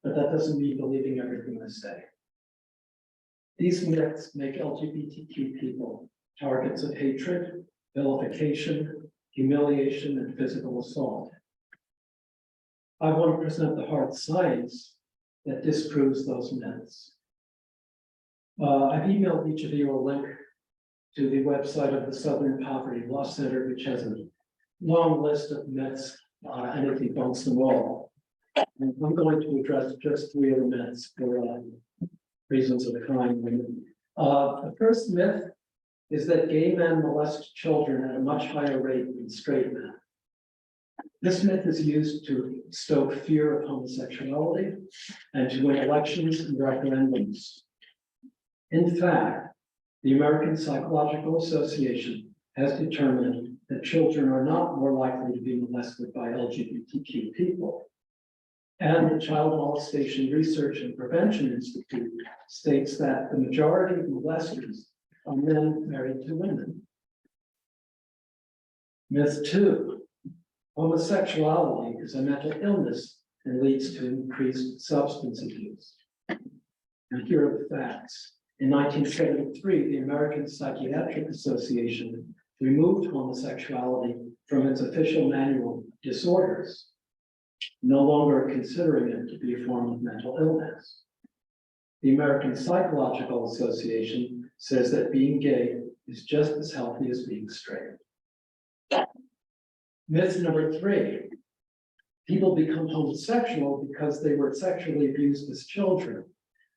but that doesn't mean believing everything I say. These myths make LGBTQ people targets of hatred, vilification, humiliation, and physical assault. I want to present the hard science that disproves those myths. I've emailed each of you a link to the website of the Southern Poverty Law Center, which has a long list of myths, and it debunks them all. And I'm going to address just 3 of the myths for reasons of a kind. The first myth is that gay men molest children at a much higher rate than straight men. This myth is used to stoke fear of homosexuality and to win elections and referendums. In fact, the American Psychological Association has determined that children are not more likely to be molested by LGBTQ people. And the Child Molestation Research and Prevention Institute states that the majority of molesters are men married to women. Myth 2, homosexuality is a mental illness and leads to increased substance abuse. And here are the facts. In 1973, the American Psychiatric Association removed homosexuality from its official manual of disorders, no longer considering it to be a form of mental illness. The American Psychological Association says that being gay is just as healthy as being straight. Myth number 3, people become homosexual because they were sexually abused as children,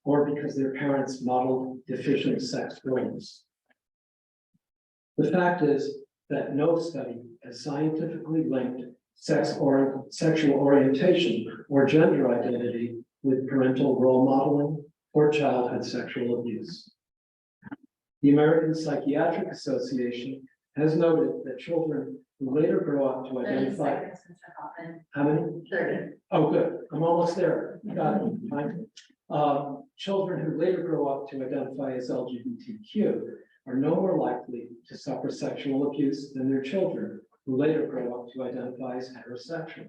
or because their parents modeled deficient sex roles. The fact is that no study has scientifically linked sexual orientation or gender identity with parental role modeling or childhood sexual abuse. The American Psychiatric Association has noted that children who later grow up to identify. How many? 30. Oh, good. I'm almost there. Got it. Fine. Children who later grow up to identify as LGBTQ are no more likely to suffer sexual abuse than their children who later grow up to identify as heterosexual.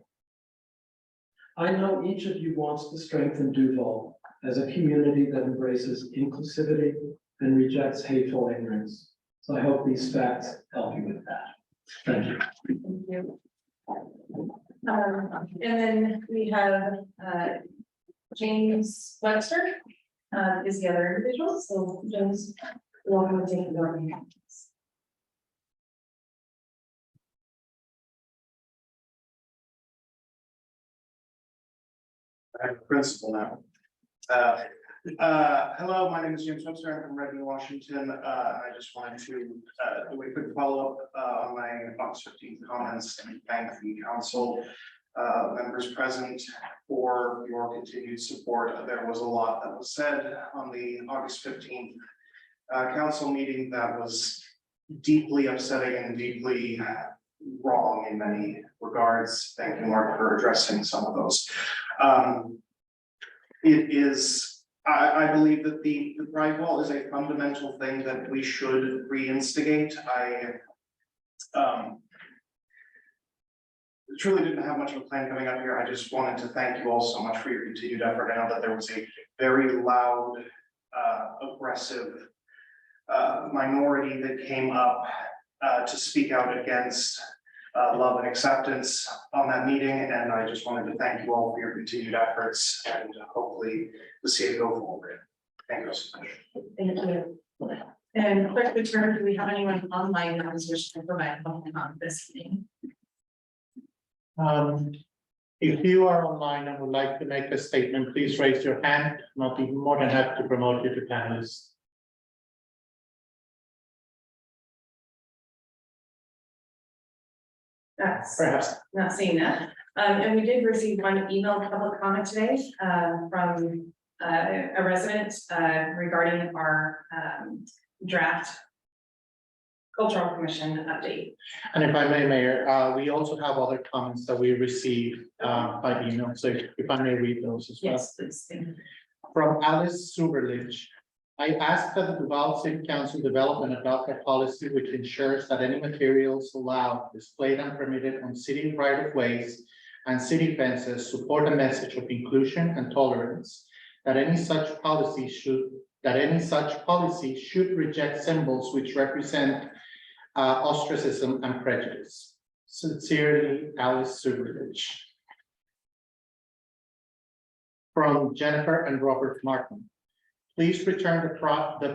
I know each of you wants to strengthen Duvall as a community that embraces inclusivity and rejects hateful ignorance. So I hope these facts help you with that. Thank you. Thank you. And then we have James Webster is the other individual. So James, welcome to take your meeting. I have a principal now. Hello, my name is James Webster. I'm from Redmond, Washington. I just wanted to do a quick follow-up on my August 15th comments and thank the council members present for your continued support. There was a lot that was said on the August 15th council meeting that was deeply upsetting and deeply wrong in many regards. Thank you, Mark, for addressing some of those. It is, I believe that the pride wall is a fundamental thing that we should reinstigate. I truly didn't have much of a plan coming up here. I just wanted to thank you all so much for your continued effort. I know that there was a very loud, aggressive minority that came up to speak out against love and acceptance on that meeting, and I just wanted to thank you all for your continued efforts and hopefully to see it go forward. Thank you so much. Thank you. And quick return, do we have anyone online that was wishing to provide comment on this meeting? If you are online and would like to make a statement, please raise your hand. I'll be more than happy to promote you to panelists. That's Perhaps. not seeing that. And we did receive one email public comment today from a resident regarding our draft cultural commission update. And if I may, Mayor, we also have other comments that we received by email. So if I may read those as well. Yes, please. Thank you. From Alice Suberlich. I ask that the Duvall City Council develop and adopt a policy which ensures that any materials allowed, displayed and permitted on city right of ways and city fences support a message of inclusion and tolerance. That any such policy should reject symbols which represent ostracism and prejudice. Sincerely, Alice Suberlich. From Jennifer and Robert Martin. Please return the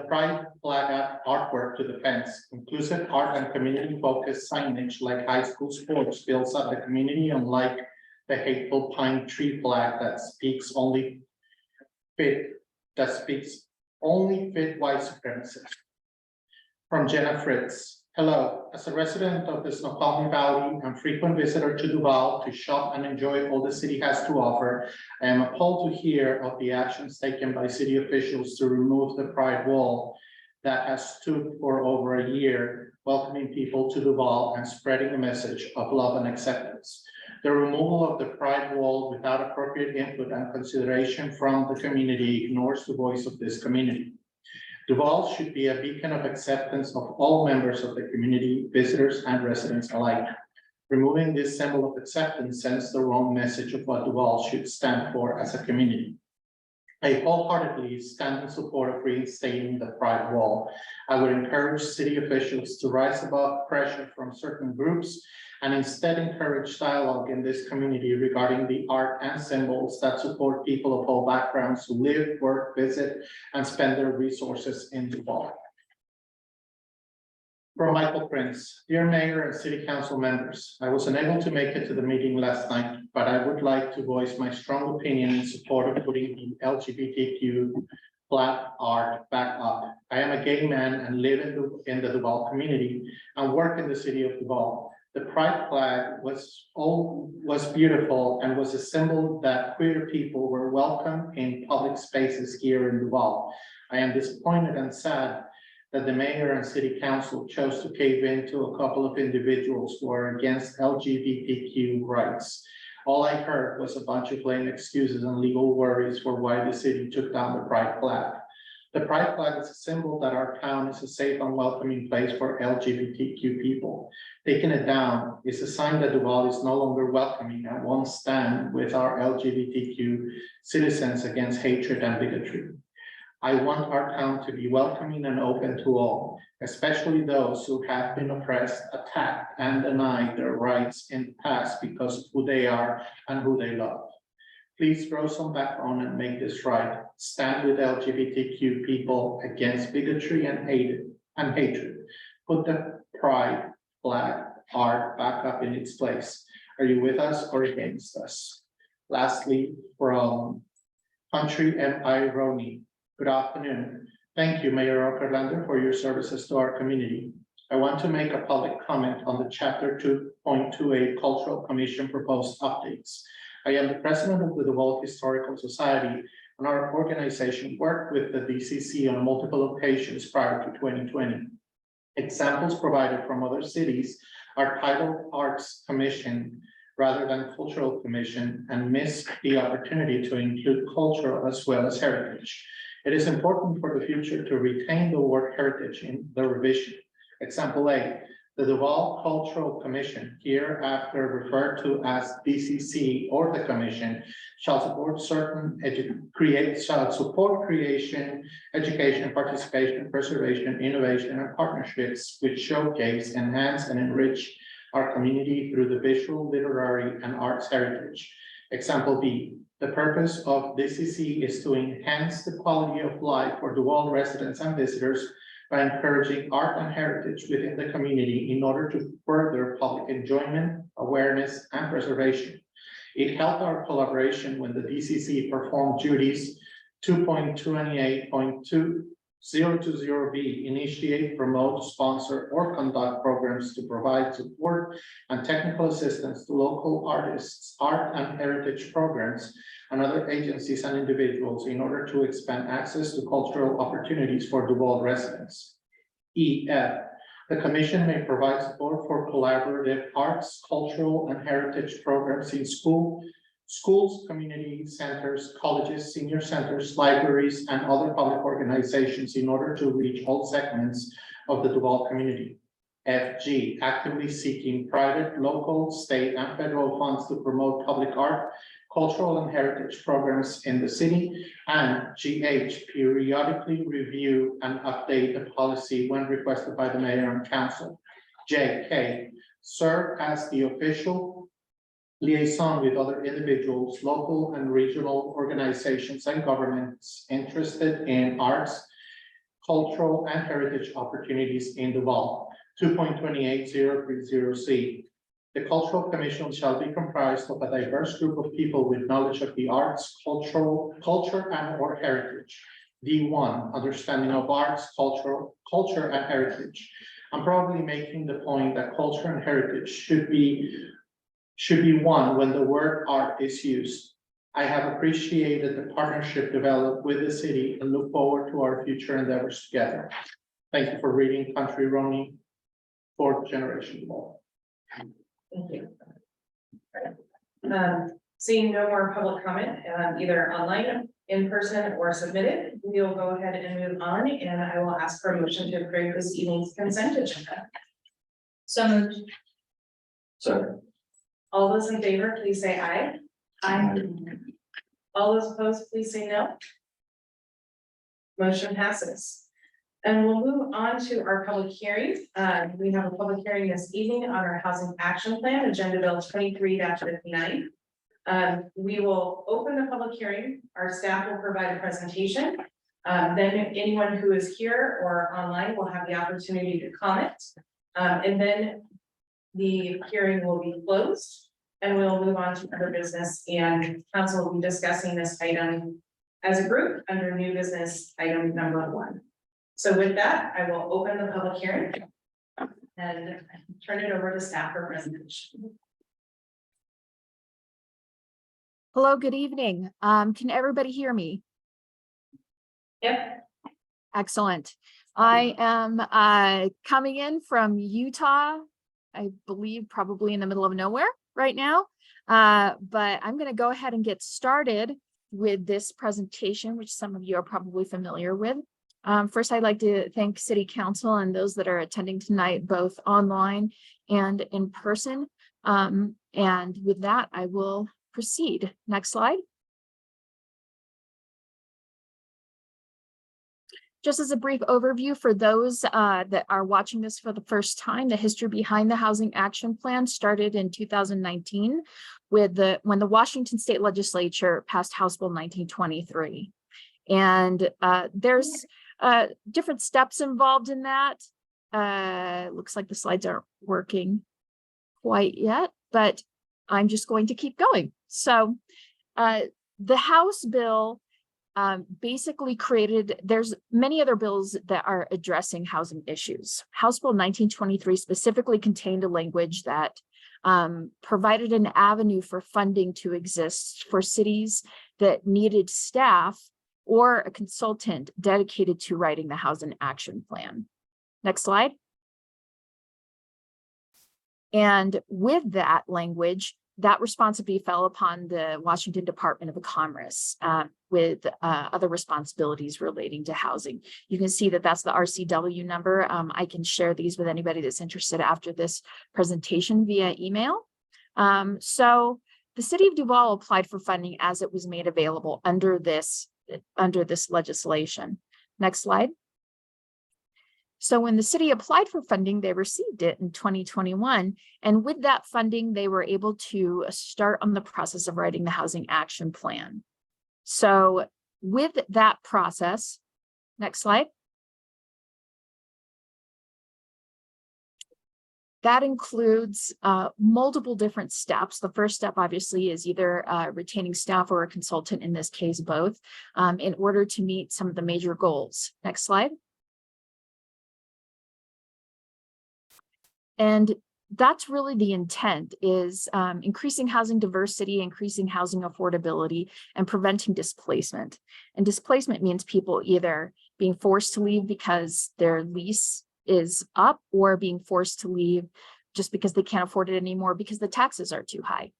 pride flag artwork to the fence. Inclusive art and community-focused signage like high school sports builds up the community, unlike the hateful pine tree flag that speaks only fit white supremacists. From Jenna Fritz. Hello, as a resident of the Snoqualmie Valley and frequent visitor to Duvall to shop and enjoy all the city has to offer, I am appalled to hear of the actions taken by city officials to remove the pride wall that has stood for over a year, welcoming people to Duvall and spreading a message of love and acceptance. The removal of the pride wall without appropriate input and consideration from the community ignores the voice of this community. Duvall should be a beacon of acceptance of all members of the community, visitors and residents alike. Removing this symbol of acceptance sends the wrong message of what Duvall should stand for as a community. I wholeheartedly stand in support of reinstating the pride wall. I would encourage city officials to rise above pressure from certain groups and instead encourage dialogue in this community regarding the art and symbols that support people of all backgrounds who live, work, visit, and spend their resources in Duvall. From Michael Prince, dear Mayor and City Council members, I was unable to make it to the meeting last night, but I would like to voice my strong opinion in support of putting the LGBTQ flag art back up. I am a gay man and live in the Duvall community and work in the city of Duvall. The pride flag was beautiful and was a symbol that queer people were welcome in public spaces here in Duvall. I am disappointed and sad that the mayor and city council chose to cave in to a couple of individuals who are against LGBTQ rights. All I heard was a bunch of lame excuses and legal worries for why the city took down the pride flag. The pride flag is a symbol that our town is a safe and welcoming place for LGBTQ people. Taking it down is a sign that Duvall is no longer welcoming and won't stand with our LGBTQ citizens against hatred and bigotry. I want our town to be welcoming and open to all, especially those who have been oppressed, attacked, and denied their rights in the past because of who they are and who they love. Please throw some backbone and make this right. Stand with LGBTQ people against bigotry and hatred. Put the pride flag art back up in its place. Are you with us or against us? Lastly, from Country M.I. Roney. Good afternoon. Thank you, Mayor Okerlander, for your services to our community. I want to make a public comment on the Chapter 2.28 Cultural Commission proposed updates. I am the president of the Duvall Historical Society, and our organization worked with the DCC on multiple occasions prior to 2020. Examples provided from other cities are titled Arts Commission rather than Cultural Commission and missed the opportunity to include cultural as well as heritage. It is important for the future to retain the word heritage in the revision. Example A, the Duvall Cultural Commission, hereafter referred to as DCC or the Commission, shall support creation, education, participation, preservation, innovation, and partnerships which showcase, enhance, and enrich our community through the visual, literary, and arts heritage. Example B, the purpose of DCC is to enhance the quality of life for Duvall residents and visitors by encouraging art and heritage within the community in order to further public enjoyment, awareness, and preservation. It helped our collaboration when the DCC performed duties 2.28.2020B, initiate, promote, sponsor, or conduct programs to provide support and technical assistance to local artists, art and heritage programs, and other agencies and individuals in order to expand access to cultural opportunities for Duvall residents. EF, the Commission may provide support for collaborative arts, cultural, and heritage programs in schools, community centers, colleges, senior centers, libraries, and other public organizations in order to reach all segments of the Duvall community. FG, actively seeking private, local, state, and federal funds to promote public art, cultural, and heritage programs in the city. And GH, periodically review and update the policy when requested by the mayor and council. JK, serve as the official liaison with other individuals, local and regional organizations and governments interested in arts, cultural and heritage opportunities in Duvall. 2.28030C. The Cultural Commission shall be comprised of a diverse group of people with knowledge of the arts, culture and or heritage. D1, understanding of arts, culture and heritage. I'm probably making the point that culture and heritage should be one when the word art is used. I have appreciated the partnership developed with the city and look forward to our future endeavors together. Thank you for reading Country Roni, 4th generation Duvall. Thank you. Seeing no more public comment, either online, in person, or submitted, we'll go ahead and move on, and I will ask for a motion to approve this evening's consent agenda. So moved. Sorry. All those in favor, please say aye. Aye. All those opposed, please say no. Motion passes. And we'll move on to our public hearing. We have a public hearing this evening on our housing action plan, Agenda Bill 23-59. We will open the public hearing. Our staff will provide a presentation. Then anyone who is here or online will have the opportunity to comment. And then the hearing will be closed and we'll move on to other business, and council will be discussing this item as a group under new business item number 1. So with that, I will open the public hearing and turn it over to staff for presentation. Hello, good evening. Can everybody hear me? Yep. Excellent. I am coming in from Utah, I believe probably in the middle of nowhere right now. But I'm going to go ahead and get started with this presentation, which some of you are probably familiar with. First, I'd like to thank City Council and those that are attending tonight, both online and in person. And with that, I will proceed. Next slide. Just as a brief overview for those that are watching this for the first time, the history behind the Housing Action Plan started in 2019 with when the Washington State Legislature passed House Bill 1923. And there's different steps involved in that. Looks like the slides aren't working quite yet, but I'm just going to keep going. So the House bill basically created, there's many other bills that are addressing housing issues. House Bill 1923 specifically contained a language that provided an avenue for funding to exist for cities that needed staff or a consultant dedicated to writing the Housing Action Plan. Next slide. And with that language, that responsibility fell upon the Washington Department of Commerce with other responsibilities relating to housing. You can see that that's the RCW number. I can share these with anybody that's interested after this presentation via email. So the city of Duvall applied for funding as it was made available under this legislation. Next slide. So when the city applied for funding, they received it in 2021. And with that funding, they were able to start on the process of writing the Housing Action Plan. So with that process, next slide. That includes multiple different steps. The first step, obviously, is either retaining staff or a consultant, in this case, both, in order to meet some of the major goals. Next slide. And that's really the intent, is increasing housing diversity, increasing housing affordability, and preventing displacement. And displacement means people either being forced to leave because their lease is up, or being forced to leave just because they can't afford it anymore because the taxes are too high.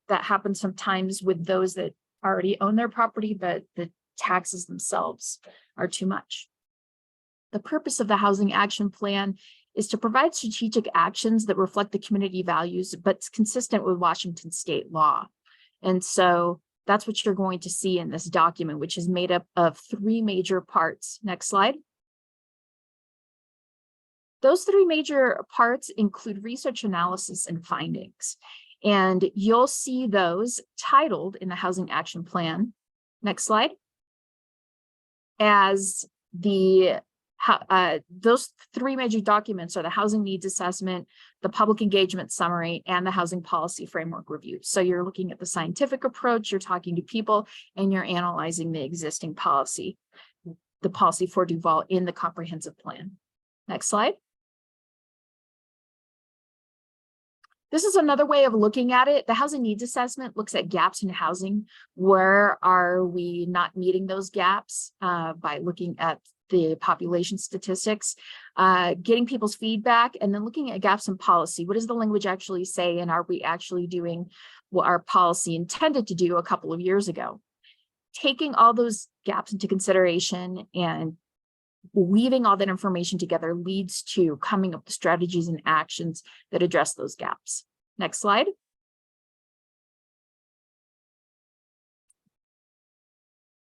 That happens sometimes with those that already own their property, but the taxes themselves are too much. The purpose of the Housing Action Plan is to provide strategic actions that reflect the community values, but consistent with Washington state law. And so that's what you're going to see in this document, which is made up of 3 major parts. Next slide. Those 3 major parts include research, analysis, and findings. And you'll see those titled in the Housing Action Plan. Next slide. As those three major documents are the Housing Needs Assessment, the Public Engagement Summary, and the Housing Policy Framework Review. So you're looking at the scientific approach, you're talking to people, and you're analyzing the existing policy, the policy for Duvall in the comprehensive plan. Next slide. This is another way of looking at it. The Housing Needs Assessment looks at gaps in housing. Where are we not meeting those gaps by looking at the population statistics, getting people's feedback, and then looking at gaps in policy. What does the language actually say, and are we actually doing what our policy intended to do a couple of years ago? Taking all those gaps into consideration and weaving all that information together leads to coming up with strategies and actions that address those gaps. Next slide.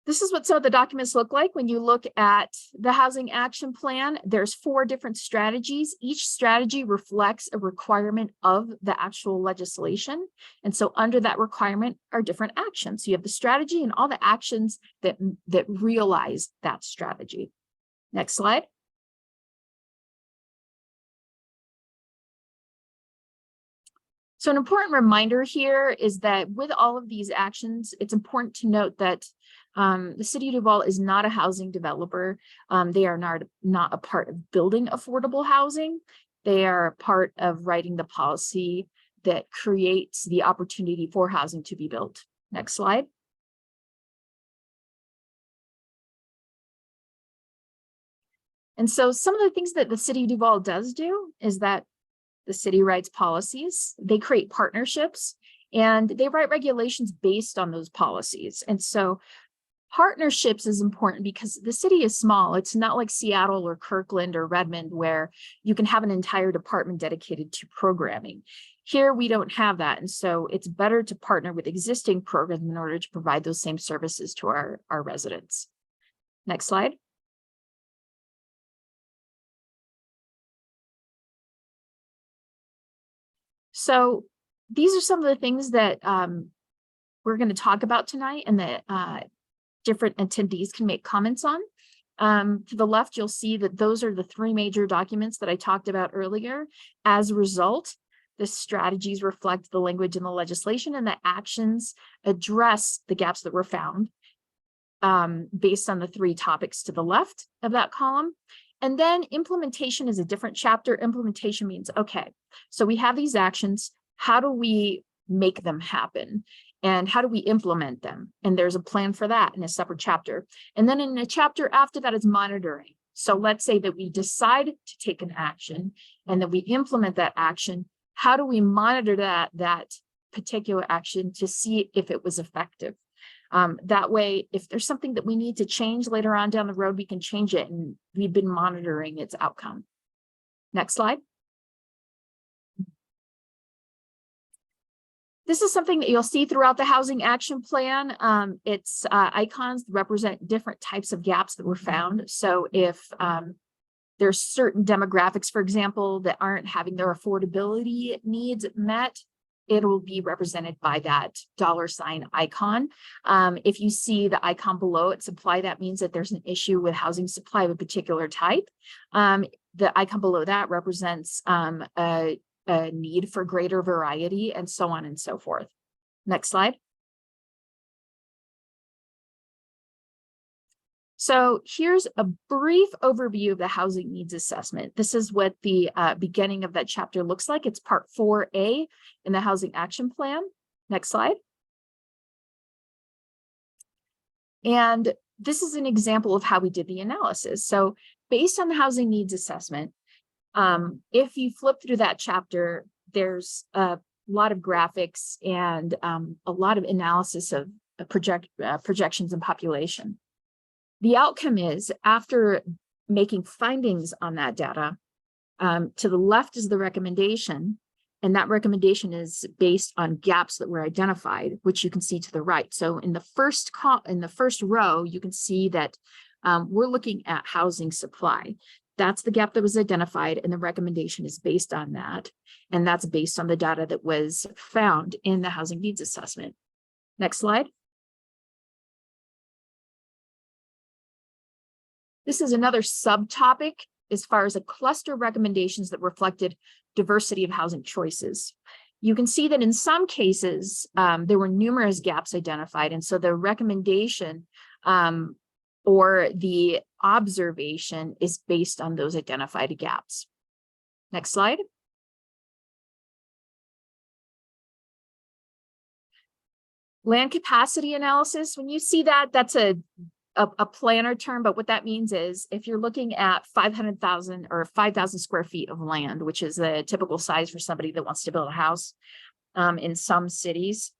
This is what some of the documents look like. When you look at the Housing Action Plan, there's 4 different strategies. Each strategy reflects a requirement of the actual legislation. And so under that requirement are different actions. So you have the strategy and all the actions that realize that strategy. Next slide. So an important reminder here is that with all of these actions, it's important to note that the City of Duvall is not a housing developer. They are not a part of building affordable housing. They are part of writing the policy that creates the opportunity for housing to be built. Next slide. And so some of the things that the City of Duvall does do is that the city writes policies, they create partnerships, and they write regulations based on those policies. And so partnerships is important because the city is small. It's not like Seattle or Kirkland or Redmond where you can have an entire department dedicated to programming. Here we don't have that. And so it's better to partner with existing programs in order to provide those same services to our residents. Next slide. So these are some of the things that we're going to talk about tonight and that different attendees can make comments on. To the left, you'll see that those are the 3 major documents that I talked about earlier. As a result, the strategies reflect the language in the legislation, and the actions address the gaps that were found based on the 3 topics to the left of that column. And then implementation is a different chapter. Implementation means, okay, so we have these actions. How do we make them happen? And how do we implement them? And there's a plan for that in a separate chapter. And then in a chapter after that is monitoring. So let's say that we decide to take an action and that we implement that action. How do we monitor that particular action to see if it was effective? That way, if there's something that we need to change later on down the road, we can change it, and we've been monitoring its outcome. Next slide. This is something that you'll see throughout the Housing Action Plan. It's icons that represent different types of gaps that were found. So if there's certain demographics, for example, that aren't having their affordability needs met, it will be represented by that $ icon. If you see the icon below it, supply, that means that there's an issue with housing supply of a particular type. The icon below that represents a need for greater variety, and so on and so forth. Next slide. So here's a brief overview of the Housing Needs Assessment. This is what the beginning of that chapter looks like. It's part 4A in the Housing Action Plan. Next slide. And this is an example of how we did the analysis. So based on the Housing Needs Assessment, if you flip through that chapter, there's a lot of graphics and a lot of analysis of projections and population. The outcome is, after making findings on that data, to the left is the recommendation, and that recommendation is based on gaps that were identified, which you can see to the right. So in the first row, you can see that we're looking at housing supply. That's the gap that was identified, and the recommendation is based on that. And that's based on the data that was found in the housing needs assessment. Next slide. This is another subtopic as far as a cluster of recommendations that reflected diversity of housing choices. You can see that in some cases, there were numerous gaps identified. And so the recommendation or the observation is based on those identified gaps. Next slide. Land capacity analysis, when you see that, that's a planner term, but what that means is if you're looking at 500,000 or 5,000 square feet of land, which is a typical size for somebody that wants to build a house in some cities,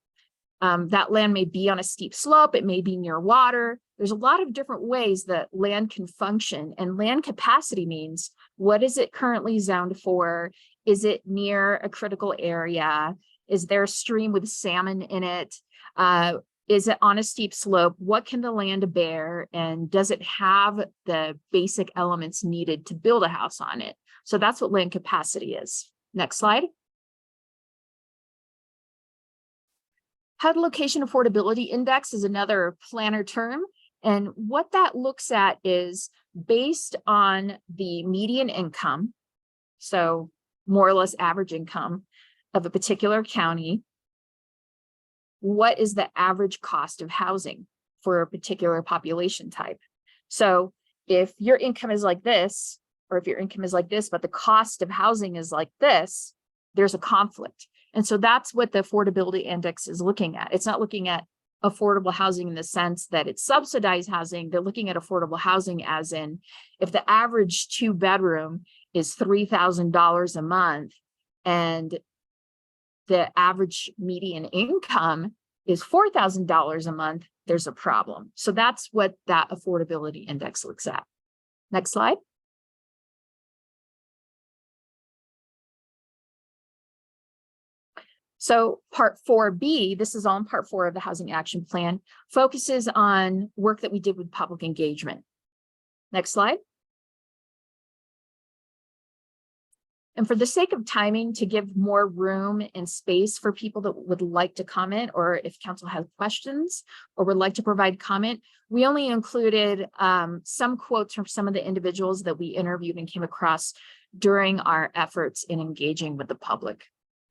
that land may be on a steep slope, it may be near water. There's a lot of different ways that land can function, and land capacity means what is it currently zoned for? Is it near a critical area? Is there a stream with salmon in it? Is it on a steep slope? What can the land bear? And does it have the basic elements needed to build a house on it? So that's what land capacity is. Next slide. HUD Location Affordability Index is another planner term. And what that looks at is based on the median income, so more or less average income of a particular county, what is the average cost of housing for a particular population type? So if your income is like this, or if your income is like this, but the cost of housing is like this, there's a conflict. And so that's what the affordability index is looking at. It's not looking at affordable housing in the sense that it's subsidized housing. They're looking at affordable housing as in, if the average 2-bedroom is $3,000 a month and the average median income is $4,000 a month, there's a problem. So that's what that affordability index looks at. Next slide. So part 4B, this is on part 4 of the Housing Action Plan, focuses on work that we did with public engagement. Next slide. And for the sake of timing, to give more room and space for people that would like to comment, or if council has questions or would like to provide comment, we only included some quotes from some of the individuals that we interviewed and came across during our efforts in engaging with the public.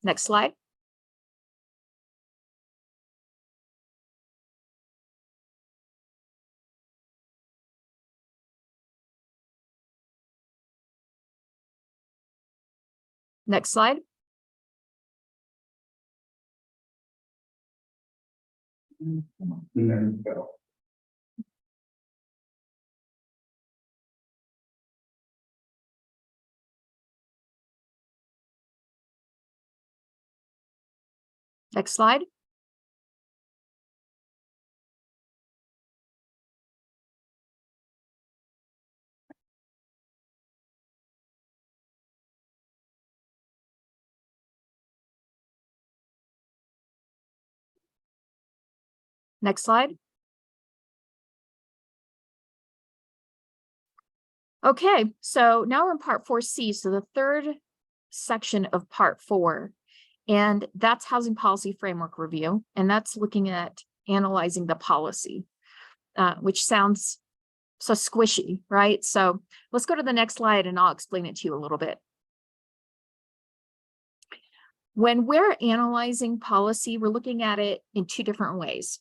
Next slide. Next slide. Next slide. Next slide. Okay, so now we're in part 4C, so the third section of part 4, and that's housing policy framework review, and that's looking at analyzing the policy, which sounds so squishy, right? So let's go to the next slide and I'll explain it to you a little bit. When we're analyzing policy, we're looking at it in 2 different ways.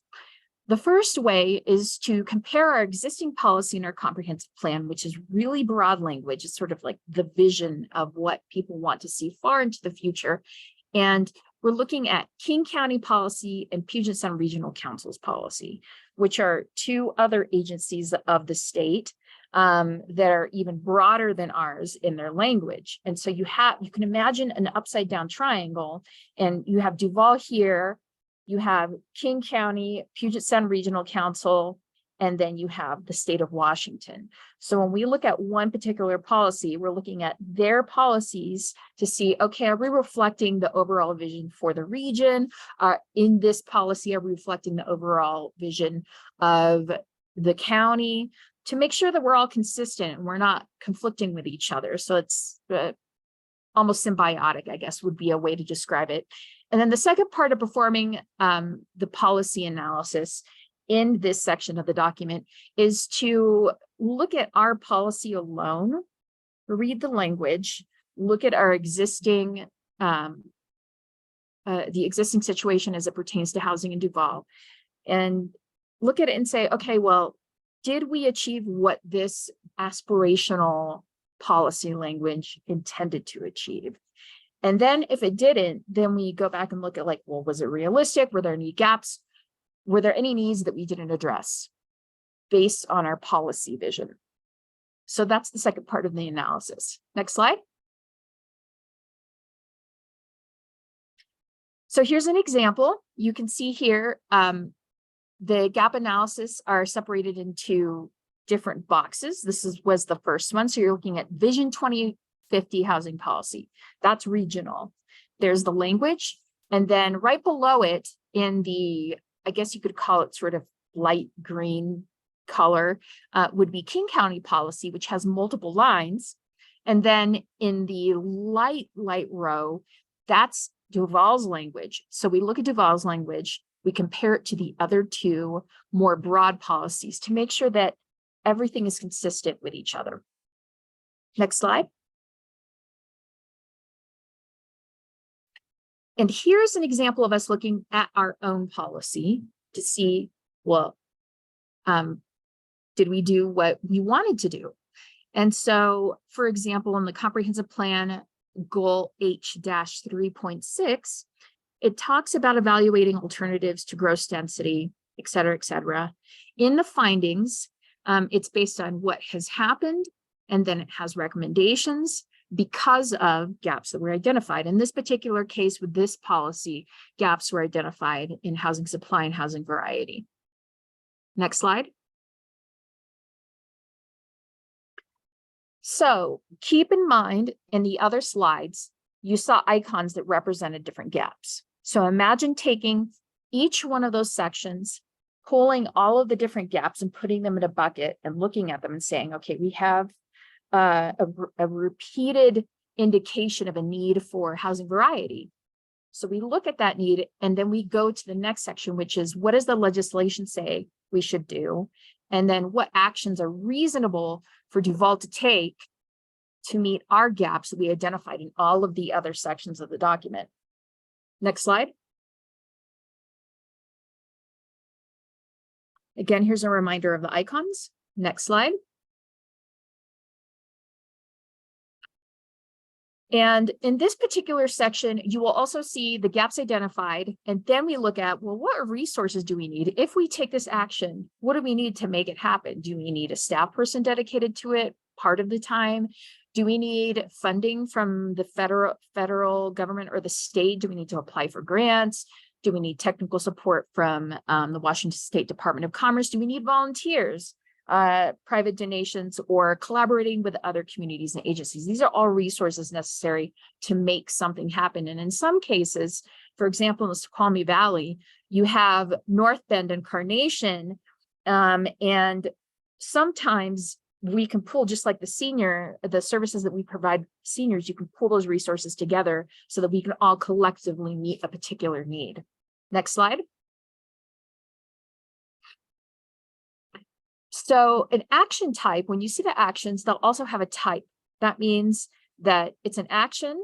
The first way is to compare our existing policy and our comprehensive plan, which is really broad language. It's sort of like the vision of what people want to see far into the future. And we're looking at King County policy and Puget Sound Regional Council's policy, which are 2 other agencies of the state that are even broader than ours in their language. And so you can imagine an upside down triangle, and you have Duvall here, you have King County, Puget Sound Regional Council, and then you have the state of Washington. So when we look at one particular policy, we're looking at their policies to see, okay, are we reflecting the overall vision for the region? In this policy, are we reflecting the overall vision of the county? to make sure that we're all consistent and we're not conflicting with each other. So it's almost symbiotic, I guess, would be a way to describe it. And then the second part of performing the policy analysis in this section of the document is to look at our policy alone, read the language, look at our existing, the existing situation as it pertains to housing in Duvall, and look at it and say, okay, well, did we achieve what this aspirational policy language intended to achieve? And then if it didn't, then we go back and look at like, well, was it realistic? Were there any gaps? Were there any needs that we didn't address based on our policy vision? So that's the second part of the analysis. Next slide. So here's an example. You can see here, the gap analysis are separated into different boxes. This was the first one. So you're looking at Vision 2050 housing policy. That's regional. There's the language. And then right below it in the, I guess you could call it sort of light green color, would be King County policy, which has multiple lines. And then in the light row, that's Duvall's language. So we look at Duvall's language, we compare it to the other two more broad policies to make sure that everything is consistent with each other. Next slide. And here's an example of us looking at our own policy to see, well, did we do what we wanted to do? And so, for example, in the comprehensive plan, goal H-3.6, it talks about evaluating alternatives to gross density, et cetera, et cetera. In the findings, it's based on what has happened, and then it has recommendations because of gaps that were identified. In this particular case, with this policy, gaps were identified in housing supply and housing variety. Next slide. So keep in mind, in the other slides, you saw icons that represented different gaps. So imagine taking each one of those sections, pulling all of the different gaps and putting them in a bucket and looking at them and saying, okay, we have a repeated indication of a need for housing variety. So we look at that need and then we go to the next section, which is what does the legislation say we should do? And then what actions are reasonable for Duvall to take to meet our gaps that we identified in all of the other sections of the document. Next slide. Again, here's a reminder of the icons. Next slide. And in this particular section, you will also see the gaps identified. And then we look at, well, what resources do we need? If we take this action, what do we need to make it happen? Do we need a staff person dedicated to it part of the time? Do we need funding from the federal government or the state? Do we need to apply for grants? Do we need technical support from the Washington State Department of Commerce? Do we need volunteers, private donations, or collaborating with other communities and agencies? These are all resources necessary to make something happen. And in some cases, for example, in the Snoqualmie Valley, you have North Bend and Carnation, and sometimes we can pull, just like the services that we provide seniors, you can pull those resources together so that we can all collectively meet a particular need. Next slide. So an action type, when you see the actions, they'll also have a type. That means that it's an action,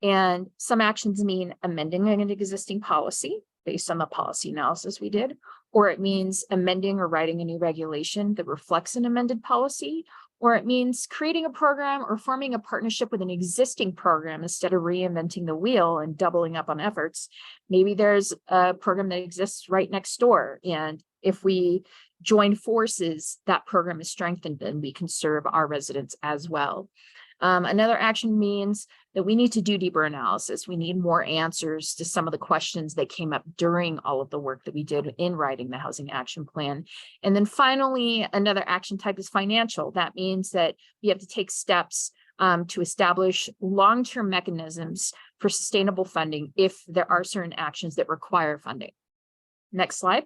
and some actions mean amending an existing policy based on the policy analysis we did, or it means amending or writing a new regulation that reflects an amended policy, or it means creating a program or forming a partnership with an existing program instead of reinventing the wheel and doubling up on efforts. Maybe there's a program that exists right next door, and if we join forces, that program is strengthened and we can serve our residents as well. Another action means that we need to do deeper analysis. We need more answers to some of the questions that came up during all of the work that we did in writing the housing action plan. And then finally, another action type is financial. That means that we have to take steps to establish long-term mechanisms for sustainable funding if there are certain actions that require funding. Next slide.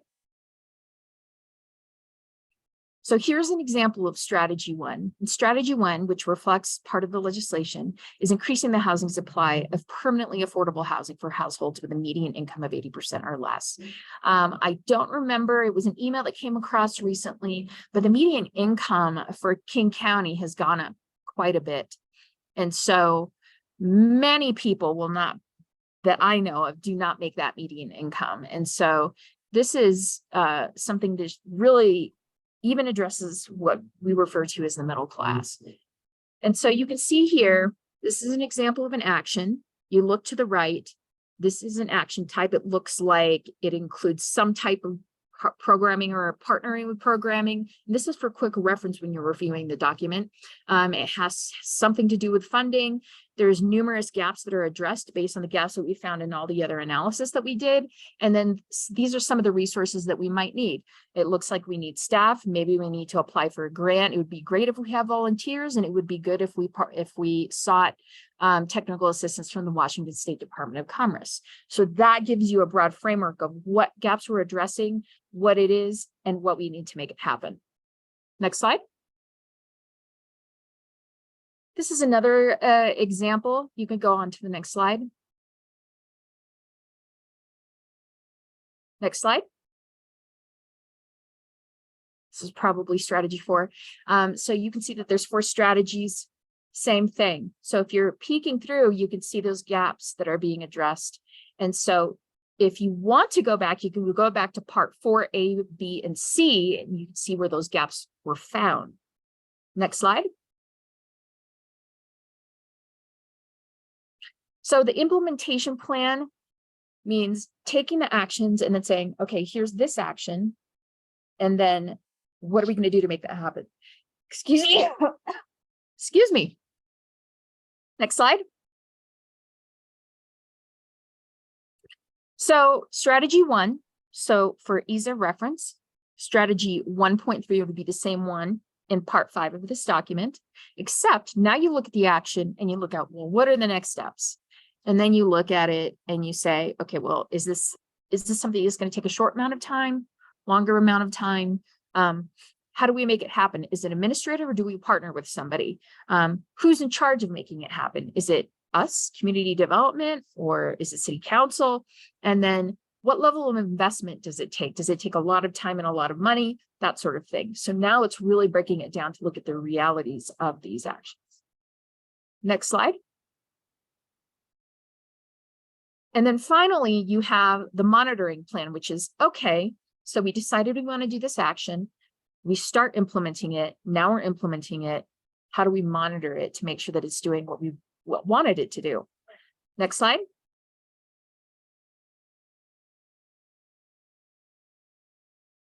So here's an example of strategy one. And strategy one, which reflects part of the legislation, is increasing the housing supply of permanently affordable housing for households with a median income of 80% or less. I don't remember, it was an email that came across recently, but the median income for King County has gone up quite a bit. And so many people will not, that I know of, do not make that median income. And so this is something that really even addresses what we refer to as the middle class. And so you can see here, this is an example of an action. You look to the right, this is an action type. It looks like it includes some type of programming or partnering with programming. And this is for quick reference when you're reviewing the document. It has something to do with funding. There's numerous gaps that are addressed based on the gaps that we found in all the other analysis that we did. And then these are some of the resources that we might need. It looks like we need staff. Maybe we need to apply for a grant. It would be great if we have volunteers, and it would be good if we sought technical assistance from the Washington State Department of Commerce. So that gives you a broad framework of what gaps we're addressing, what it is, and what we need to make it happen. Next slide. This is another example. You can go on to the next slide. Next slide. This is probably strategy 4. So you can see that there's 4 strategies, same thing. So if you're peeking through, you can see those gaps that are being addressed. And so if you want to go back, you can go back to part 4A, B, and C, and you can see where those gaps were found. Next slide. So the implementation plan means taking the actions and then saying, okay, here's this action. And then what are we going to do to make that happen? Excuse me. Excuse me. Next slide. So strategy 1. So for ease of reference, strategy 1.3 would be the same one in part 5 of this document, except now you look at the action and you look at, well, what are the next steps? And then you look at it and you say, okay, well, is this something that's going to take a short amount of time, longer amount of time? How do we make it happen? Is it administrative or do we partner with somebody? Who's in charge of making it happen? Is it us, community development, or is it city council? And then what level of investment does it take? Does it take a lot of time and a lot of money? That sort of thing. So now it's really breaking it down to look at the realities of these actions. Next slide. And then finally, you have the monitoring plan, which is, okay, so we decided we want to do this action. We start implementing it. Now we're implementing it. How do we monitor it to make sure that it's doing what we wanted it to do? Next slide.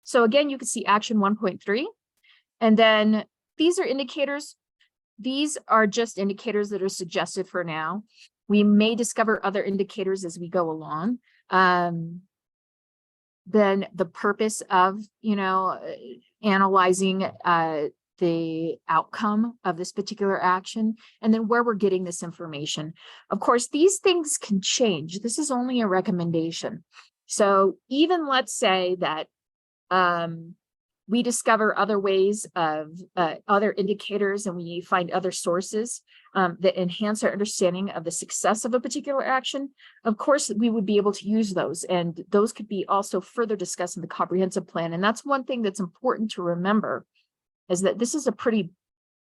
So again, you can see action 1.3. And then these are indicators. These are just indicators that are suggested for now. We may discover other indicators as we go along. Then the purpose of, analyzing the outcome of this particular action, and then where we're getting this information. Of course, these things can change. This is only a recommendation. So even let's say that we discover other ways of other indicators, and we find other sources that enhance our understanding of the success of a particular action. Of course, we would be able to use those, and those could be also further discussed in the comprehensive plan. And that's one thing that's important to remember, is that this is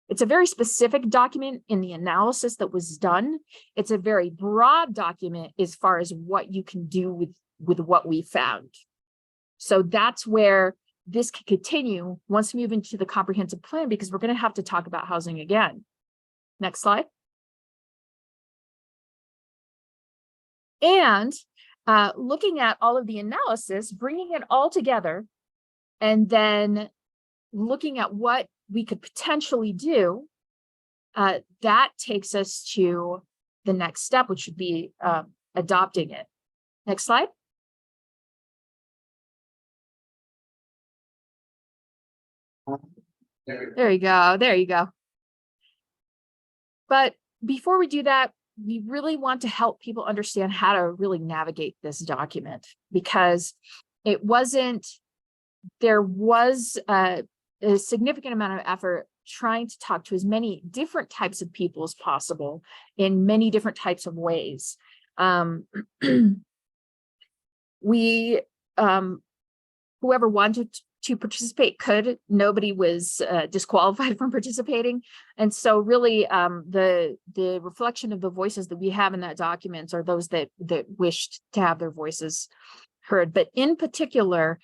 it's a very specific document in the analysis that was done. It's a very broad document as far as what you can do with what we found. So that's where this can continue once we move into the comprehensive plan, because we're going to have to talk about housing again. Next slide. And looking at all of the analysis, bringing it all together, and then looking at what we could potentially do, that takes us to the next step, which would be adopting it. Next slide. There you go. There you go. But before we do that, we really want to help people understand how to really navigate this document, because there was a significant amount of effort trying to talk to as many different types of people as possible in many different types of ways. We, whoever wanted to participate could. Nobody was disqualified from participating. And so really the reflection of the voices that we have in that document are those that wished to have their voices heard. But in particular,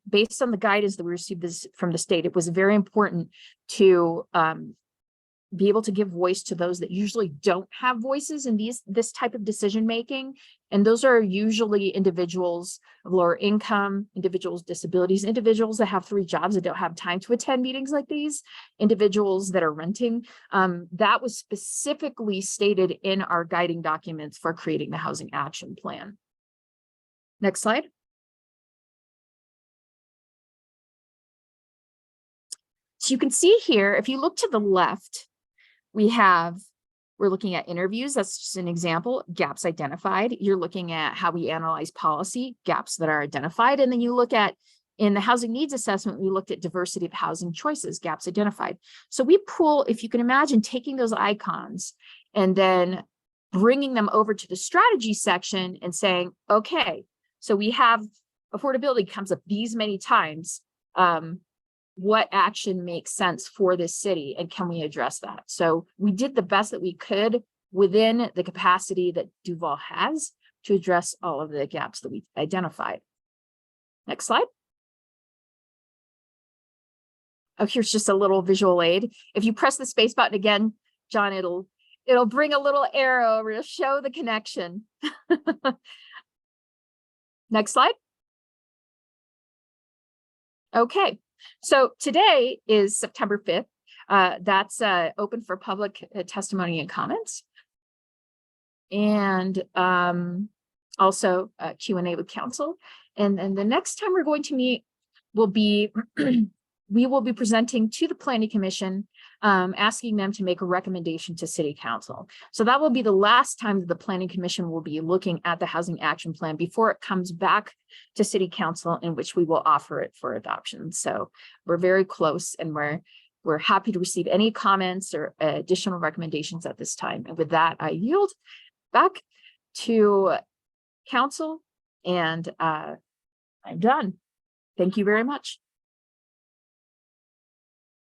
based on the guidance that we received from the state, it was very important to be able to give voice to those that usually don't have voices in this type of decision making. And those are usually individuals of lower income, individuals with disabilities, individuals that have 3 jobs that don't have time to attend meetings like these, individuals that are renting. That was specifically stated in our guiding documents for creating the Housing Action Plan. Next slide. So you can see here, if you look to the left, we're looking at interviews. That's just an example. Gaps identified. You're looking at how we analyze policy, gaps that are identified. And then you look at, in the housing needs assessment, we looked at diversity of housing choices, gaps identified. So we pull, if you can imagine, taking those icons and then bringing them over to the strategy section and saying, okay, so we have affordability comes up these many times. What action makes sense for this city, and can we address that? So we did the best that we could within the capacity that Duvall has to address all of the gaps that we identified. Next slide. Oh, here's just a little visual aid. If you press the space button again, John, it'll bring a little arrow over to show the connection. Next slide. Okay. So today is September 5th. That's open for public testimony and comments. And also Q&A with council. And the next time we're going to meet will be, we will be presenting to the Planning Commission, asking them to make a recommendation to City Council. So that will be the last time that the Planning Commission will be looking at the Housing Action Plan before it comes back to City Council, in which we will offer it for adoption. So we're very close, and we're happy to receive any comments or additional recommendations at this time. And with that, I yield back to council, and I'm done. Thank you very much.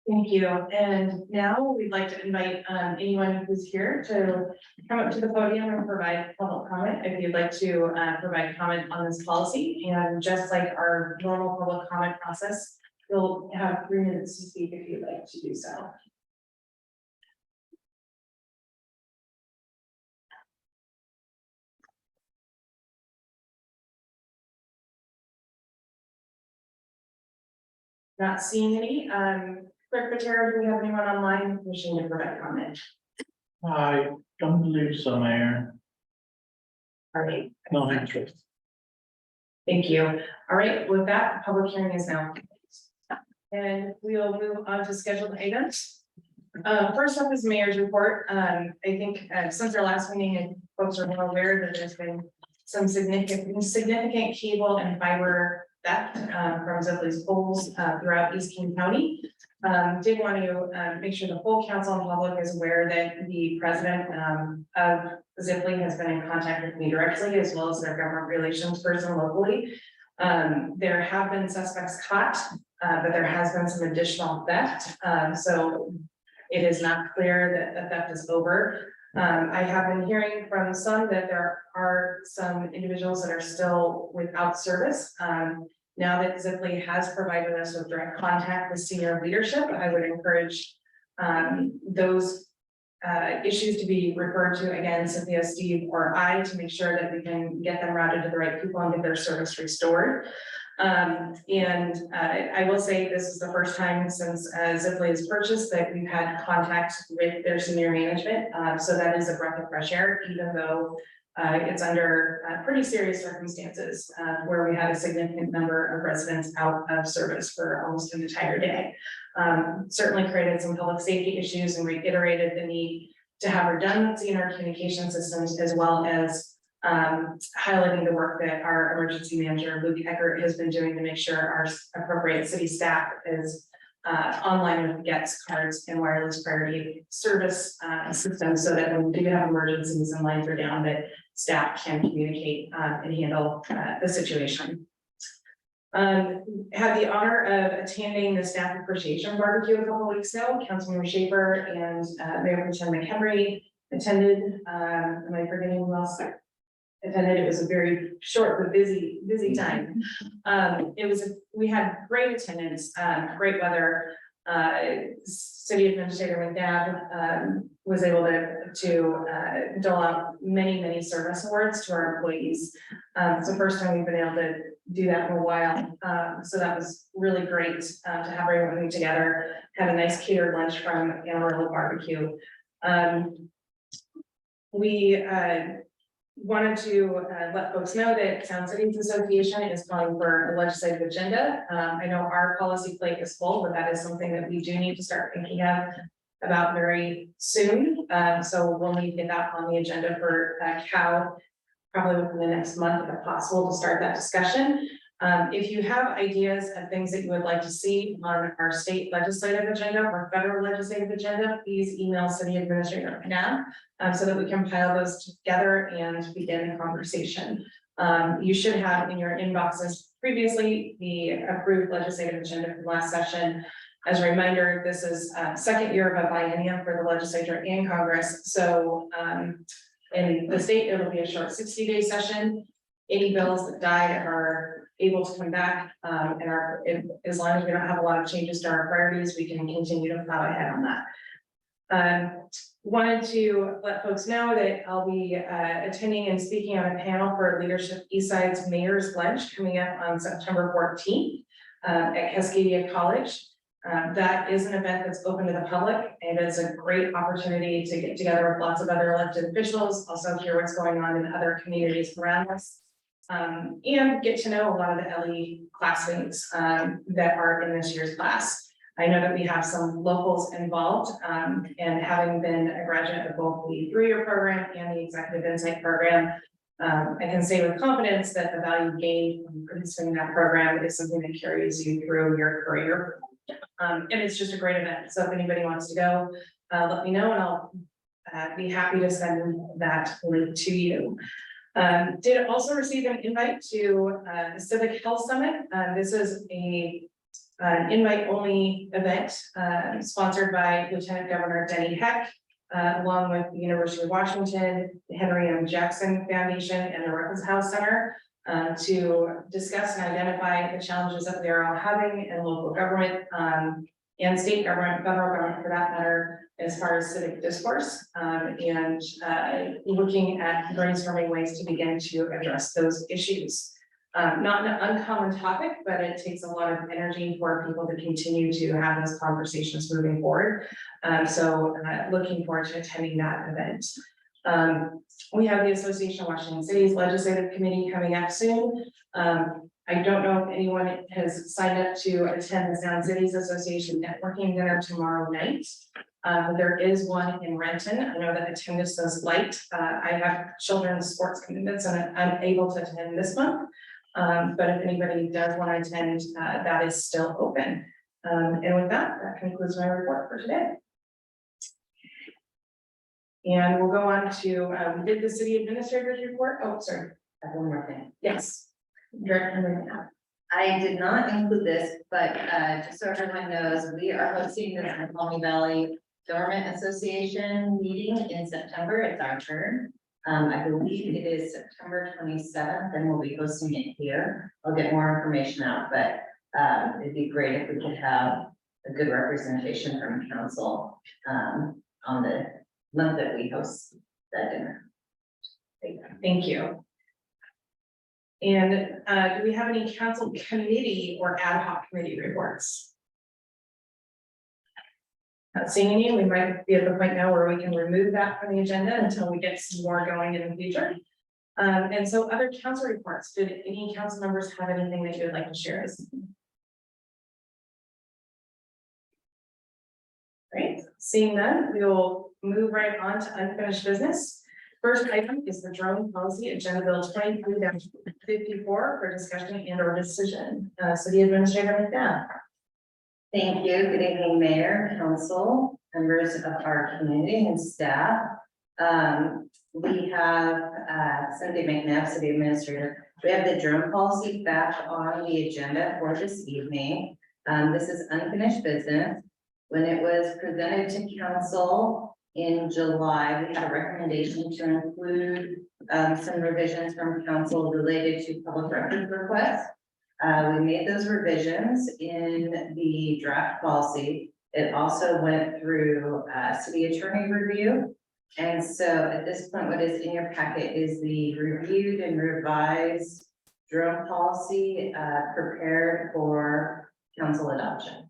Thank you. And now we'd like to invite anyone who's here to come up to the podium and provide public comment if you'd like to provide comment on this policy. And just like our normal public comment process, you'll have 3 minutes to speak if you'd like to do so. Not seeing any. Clerk Patera, do we have anyone online wishing to provide comment? I don't believe so, Mayor. All right. No interest. Thank you. All right, with that, the public hearing is now closed. And we will move on to scheduled items. First up is mayor's report. I think since our last meeting, and folks are well aware that there's been some significant cable and fiber theft from Zipley's poles throughout East King County. Did want to make sure the full council and public is aware that the president of Zipley has been in contact with me directly, as well as their government relations person locally. There have been suspects caught, but there has been some additional theft. So it is not clear that the theft is over. I have been hearing from some that there are some individuals that are still without service. Now that Zipley has provided us with direct contact with senior leadership, I would encourage those issues to be referred to again, Cynthia, Steve, or I, to make sure that we can get them routed to the right people and get their service restored. I will say this is the first time since Zipley has purchased that we've had contact with their senior management. So that is a breath of fresh air, even though it's under pretty serious circumstances where we had a significant number of residents out of service for almost an entire day. Certainly created some public safety issues and reiterated the need to have redundancy in our communication systems, as well as highlighting the work that our emergency manager, Luke Eckert, has been doing to make sure our appropriate city staff is online with Gets cards and wireless priority service systems, so that when we do have emergencies and lines are down, that staff can communicate and handle the situation. Had the honor of attending the staff appreciation barbecue a couple weeks ago. Councilmember Schaefer and Mayor Pro Tem McHenry attended. Am I forgetting who else attended? It was a very short but busy time. We had great attendance, great weather. City Administrator McNabb was able to dole out many service awards to our employees. It's the first time we've been able to do that in a while. So that was really great to have everyone together. Had a nice catered lunch from Amarillo Barbecue. We wanted to let folks know that Sound Cities Association is calling for a legislative agenda. I know our policy plate is full, but that is something that we do need to start thinking about very soon. So we'll need to get that on the agenda for Cal probably within the next month, if possible, to start that discussion. If you have ideas of things that you would like to see on our state legislative agenda or federal legislative agenda, please email City Administrator now, so that we can pile those together and begin the conversation. You should have in your inboxes previously the approved legislative agenda from last session. As a reminder, this is second year of a biennium for the legislature and Congress. So in the state, it'll be a short 60-day session. Any bills that died are able to come back, and as long as we don't have a lot of changes to our priorities, we can continue to plow ahead on that. Wanted to let folks know that I'll be attending and speaking on a panel for Leadership Eastside's Mayor's Lunch coming up on September 14th at Cascadia College. That is an event that's open to the public, and it's a great opportunity to get together with lots of other elected officials, also hear what's going on in other communities around us, and get to know a lot of the LE classmates that are in this year's class. I know that we have some locals involved, and having been a graduate of both the 3-year program and the Executive Insight program, I can say with confidence that the value gained from participating in that program is something that carries you through your career. And it's just a great event. So if anybody wants to go, let me know and I'll be happy to send that link to you. Did also receive an invite to the Civic Health Summit. This is an invite-only event sponsored by Lieutenant Governor Denny Heck, along with the University of Washington, the Henry M. Jackson Foundation, and the Records House Center. To discuss and identify the challenges that we are all having in local government and state government, federal government for that matter, as far as civic discourse, and looking at brainstorming ways to begin to address those issues. Not an uncommon topic, but it takes a lot of energy for people to continue to have those conversations moving forward. So looking forward to attending that event. We have the Association of Washington Cities Legislative Committee coming up soon. I don't know if anyone has signed up to attend the Sound Cities Association networking dinner tomorrow night. There is one in Renton. I know that attendance is light. I have children's sports commitments and I'm able to attend this month. But if anybody does want to attend, that is still open. And with that, that concludes my report for today. And we'll go on to, we did the city administrator's report. Oh, sorry. I have one more thing. Yes. I did not include this, but just so everyone knows, we are hosting the Snoqualmie Valley Government Association meeting in September. It's our turn. I believe it is September 27th, and we'll be hosting it here. I'll get more information out, but it'd be great if we could have a good representation from council on the month that we host that dinner. Thank you. And do we have any council committee or ad hoc committee reports? Not seeing any, we might be at the point now where we can remove that from the agenda until we get some more going in the future. And so other council reports, did any council members have anything that you would like to share? Great, seeing none, we will move right on to unfinished business. First item is the drone policy agenda bill 23-54 for discussion and or decision. City Administrator McNabb. Thank you. Good evening, Mayor, Council, members of our community and staff. We have Cynthia McNabb, City Administrator. We have the drone policy back on the agenda for this evening. This is unfinished business. When it was presented to council in July, we had a recommendation to include some revisions from council related to public records requests. We made those revisions in the draft policy. It also went through city attorney review. And so at this point, what is in your packet is the reviewed and revised drone policy prepared for council adoption.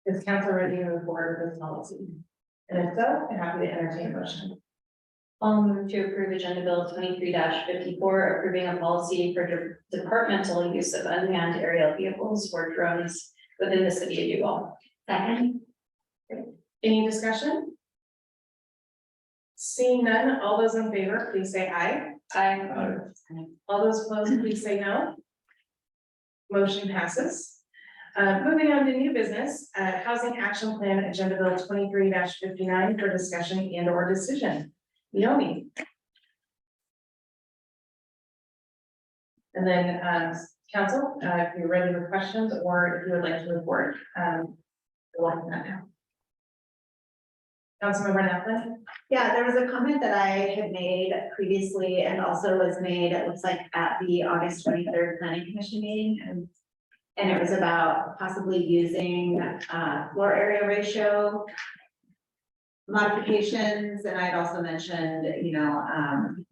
Is council ready to move forward with this policy? And if so, I'm happy to entertain a motion. I'll move to approve Agenda Bill 23-54, approving a policy for departmental use of unmanned aerial vehicles or drones within the city of Duvall. Second. Any discussion? Seeing none, all those in favor, please say aye. Aye. All those opposed, please say no. Motion passes. Moving on to new business, Housing Action Plan, Agenda Bill 23-59 for discussion and or decision. Naomi. And then, council, if you're ready with questions or if you would like to report, we'll welcome that now. Councilmember Napoli? Yeah, there was a comment that I had made previously and also was made, it looks like at the August 23rd Planning Commission meeting. And it was about possibly using floor area ratio modifications, and I'd also mentioned, you know, I'm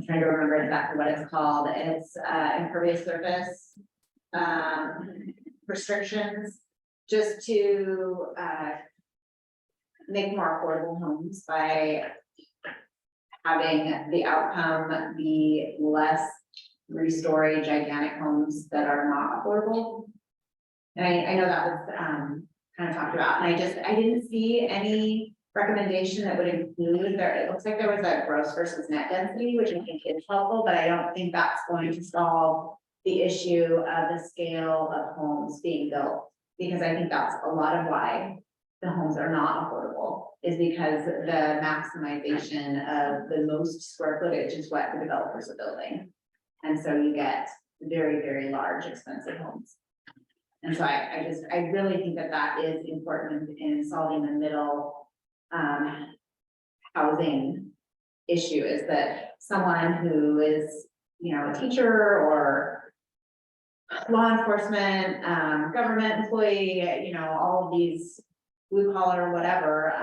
trying to remember exactly what it's called. It's impervious surface restrictions, just to make more affordable homes by having the outcome be less 3-story gigantic homes that are not affordable. And I know that was kind of talked about, and I didn't see any recommendation that would include there. It looks like there was a gross versus net density, which I think is helpful, but I don't think that's going to solve the issue of the scale of homes being built, because I think that's a lot of why the homes are not affordable, is because the maximization of the most square footage is what the developers are building. And so you get very, very large, expensive homes. And so I really think that that is important in solving the middle housing issue, is that someone who is, you know, a teacher or law enforcement, government employee, you know, all of these blue collar, whatever,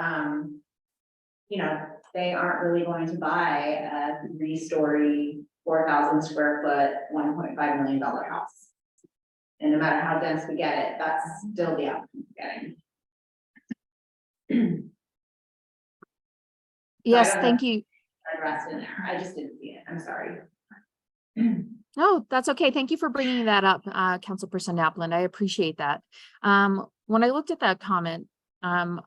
you know, they aren't really going to buy a 3-story, 4,000 square foot, $1.5 million house. And no matter how dense we get it, that's still the outcome we're getting. Yes, thank you. Addressed in there. I just didn't see it. I'm sorry. No, that's okay. Thank you for bringing that up, Councilperson Napland. I appreciate that. When I looked at that comment, I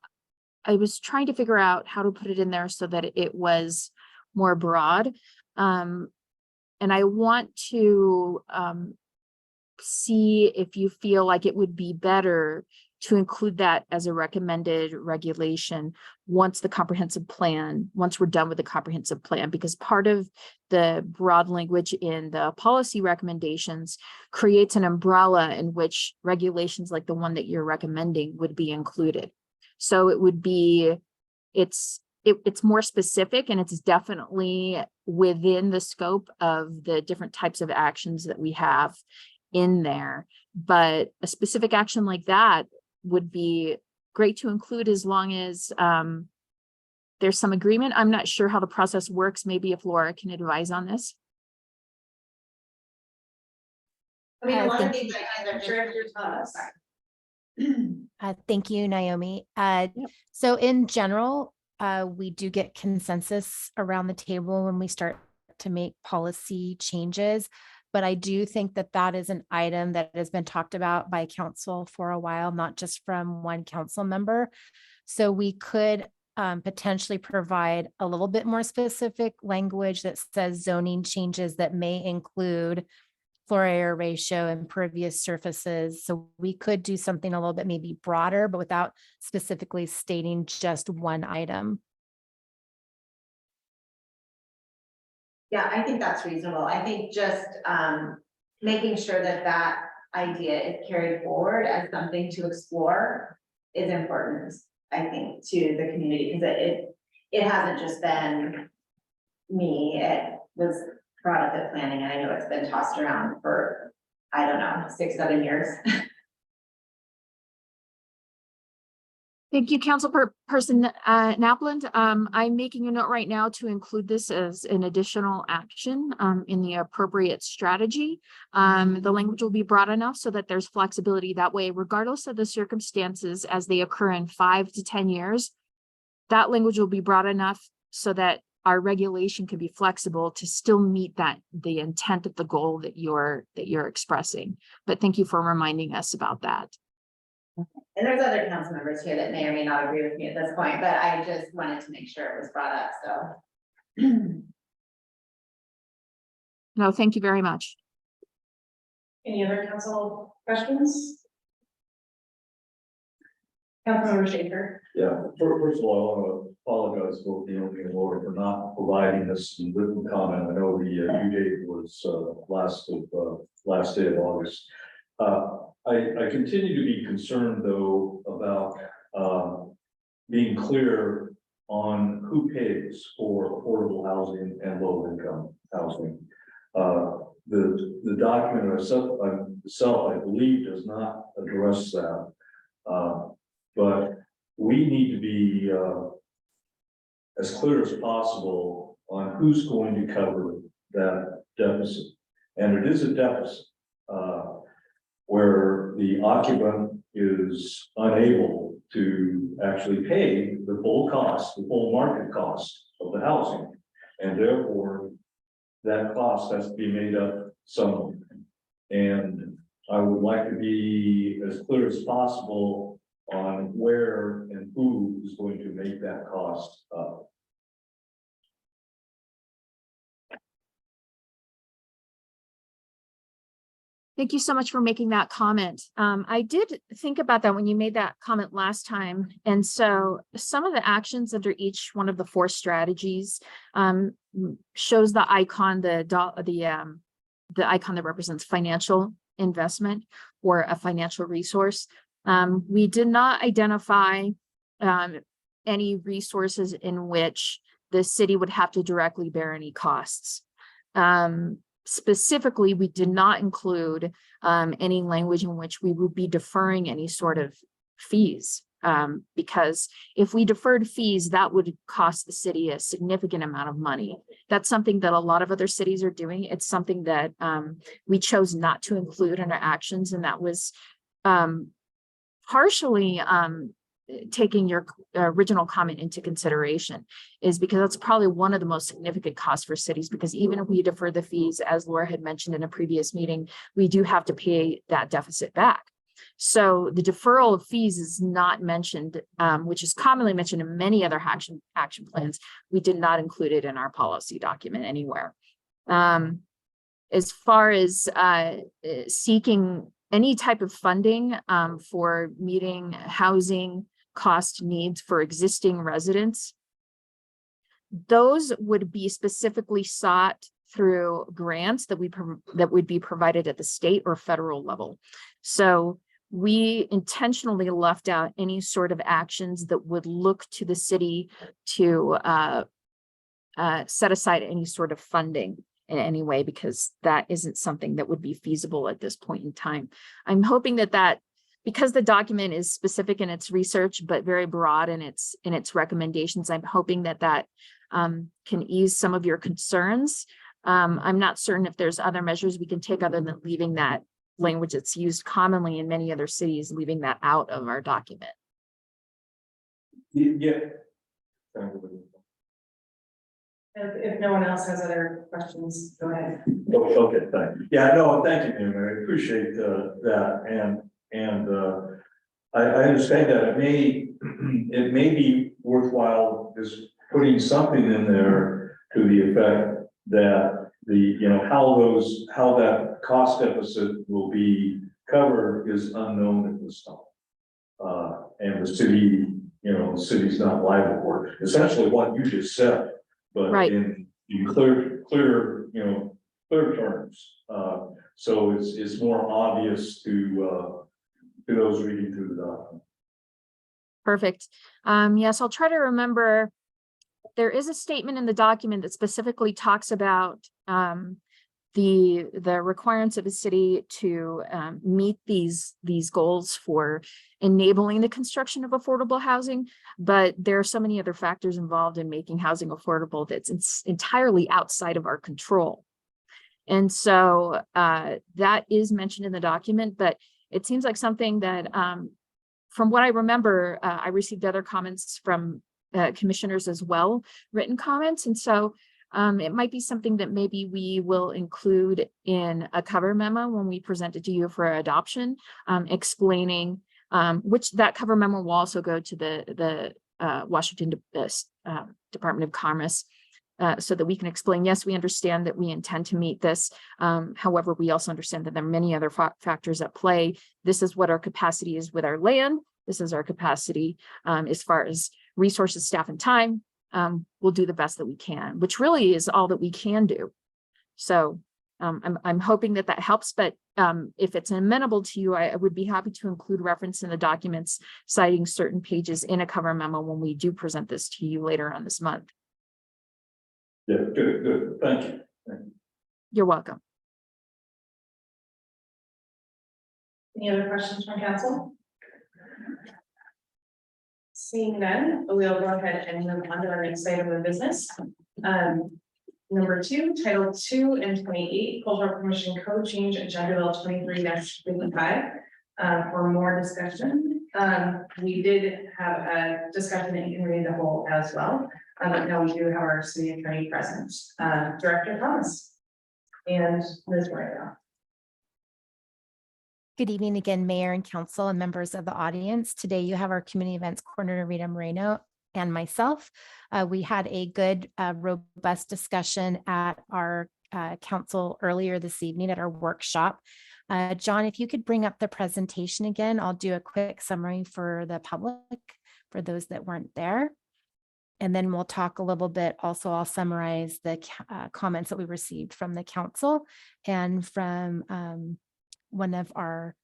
was trying to figure out how to put it in there so that it was more broad. And I want to see if you feel like it would be better to include that as a recommended regulation once we're done with the comprehensive plan, because part of the broad language in the policy recommendations creates an umbrella in which regulations like the one that you're recommending would be included. So it would be, it's more specific, and it's definitely within the scope of the different types of actions that we have in there. But a specific action like that would be great to include, as long as there's some agreement. I'm not sure how the process works. Maybe if Laura can advise on this. I mean, a lot of Thank these ideas are Sure, just. your thoughts. Thank you, Naomi. So in general, we do get consensus around the table when we start to make policy changes. But I do think that that is an item that has been talked about by council for a while, not just from one council member. So we could potentially provide a little bit more specific language that says zoning changes that may include floor area ratio, impervious surfaces. So we could do something a little bit maybe broader, but without specifically stating just one item. Yeah, I think that's reasonable. I think just making sure that that idea is carried forward as something to explore is important, I think, to the community, because it hasn't just been me, it was brought up at planning, and I know it's been tossed around for, I don't know, 6-7 years. Thank you, Councilperson Napland. I'm making a note right now to include this as an additional action in the appropriate strategy. The language will be broad enough so that there's flexibility that way, regardless of the circumstances as they occur in 5 to 10 years. That language will be broad enough so that our regulation can be flexible to still meet the intent of the goal that you're expressing. But thank you for reminding us about that. And there's other council members here that may or may not agree with me at this point, but I just wanted to make sure it was brought up, so. No, thank you very much. Any other council questions? Councilmember Schaefer. Yeah, first of all, I want to apologize for the opening lawyer for not providing this in written comment. I know the due date was last day of August. I continue to be concerned, though, about being clear on who pays for affordable housing and low income housing. The document itself, I believe, does not address that. But we need to be as clear as possible on who's going to cover that deficit. And it is a deficit where the occupant is unable to actually pay the full cost, the full market cost of the housing. And therefore, that cost has to be made up somewhere. And I would like to be as clear as possible on where and who is going to make that cost up. Thank you so much for making that comment. I did think about that when you made that comment last time. And so some of the actions under each one of the 4 strategies shows the icon, the icon that represents financial investment or a financial resource. We did not identify any resources in which the city would have to directly bear any costs. Specifically, we did not include any language in which we would be deferring any sort of fees, because if we deferred fees, that would cost the city a significant amount of money. That's something that a lot of other cities are doing. It's something that we chose not to include in our actions, and that was partially taking your original comment into consideration, is because that's probably one of the most significant costs for cities, because even if we defer the fees, as Laura had mentioned in a previous meeting, we do have to pay that deficit back. So the deferral of fees is not mentioned, which is commonly mentioned in many other action plans. We did not include it in our policy document anywhere. As far as seeking any type of funding for meeting housing cost needs for existing residents, those would be specifically sought through grants that would be provided at the state or federal level. So we intentionally left out any sort of actions that would look to the city to set aside any sort of funding in any way, because that isn't something that would be feasible at this point in time. I'm hoping that because the document is specific in its research, but very broad in its recommendations, I'm hoping that can ease some of your concerns. I'm not certain if there's other measures we can take other than leaving that language that's used commonly in many other cities, leaving that out of our document. Yeah. If no one else has other questions, go ahead. Okay, thank you. Yeah, no, thank you, Mary. I appreciate that, and I understand that it may be worthwhile is putting something in there to the effect that how that cost deficit will be covered is unknown at this time. And the city's not liable for it, essentially what you just said, but Right. in clear terms. So it's more obvious to those reading through the document. Perfect. Yes, I'll try to remember. There is a statement in the document that specifically talks about the requirements of a city to meet these goals for enabling the construction of affordable housing. But there are so many other factors involved in making housing affordable that's entirely outside of our control. And so that is mentioned in the document, but it seems like something that from what I remember, I received other comments from commissioners as well, written comments. And so it might be something that maybe we will include in a cover memo when we present it to you for adoption, explaining which that cover memo will also go to the Washington Department of Commerce. So that we can explain, yes, we understand that we intend to meet this. However, we also understand that there are many other factors at play. This is what our capacity is with our land. This is our capacity as far as resources, staff, and time. We'll do the best that we can, which really is all that we can do. So I'm hoping that helps, but if it's amenable to you, I would be happy to include reference in the documents citing certain pages in a cover memo when we do present this to you later on this month. Yeah, good. Thank you. You're welcome. Any other questions from council? Seeing none, we'll go ahead and move on to our next item of business. Number 2, Title 2 and 28, Cultural Commission Code Change Agenda Bill 23-55. For more discussion, we did have a discussion that you can read the whole as well. But now we do have our city attorney present, Director Thomas and Ms. Moreno. Good evening again, Mayor and Council and members of the audience. Today you have our Community Events Coordinator, Rita Moreno, and myself. We had a good, robust discussion at our council earlier this evening at our workshop. John, if you could bring up the presentation again, I'll do a quick summary for the public, for those that weren't there. And then we'll talk a little bit. Also, I'll summarize the comments that we received from the council and from one of our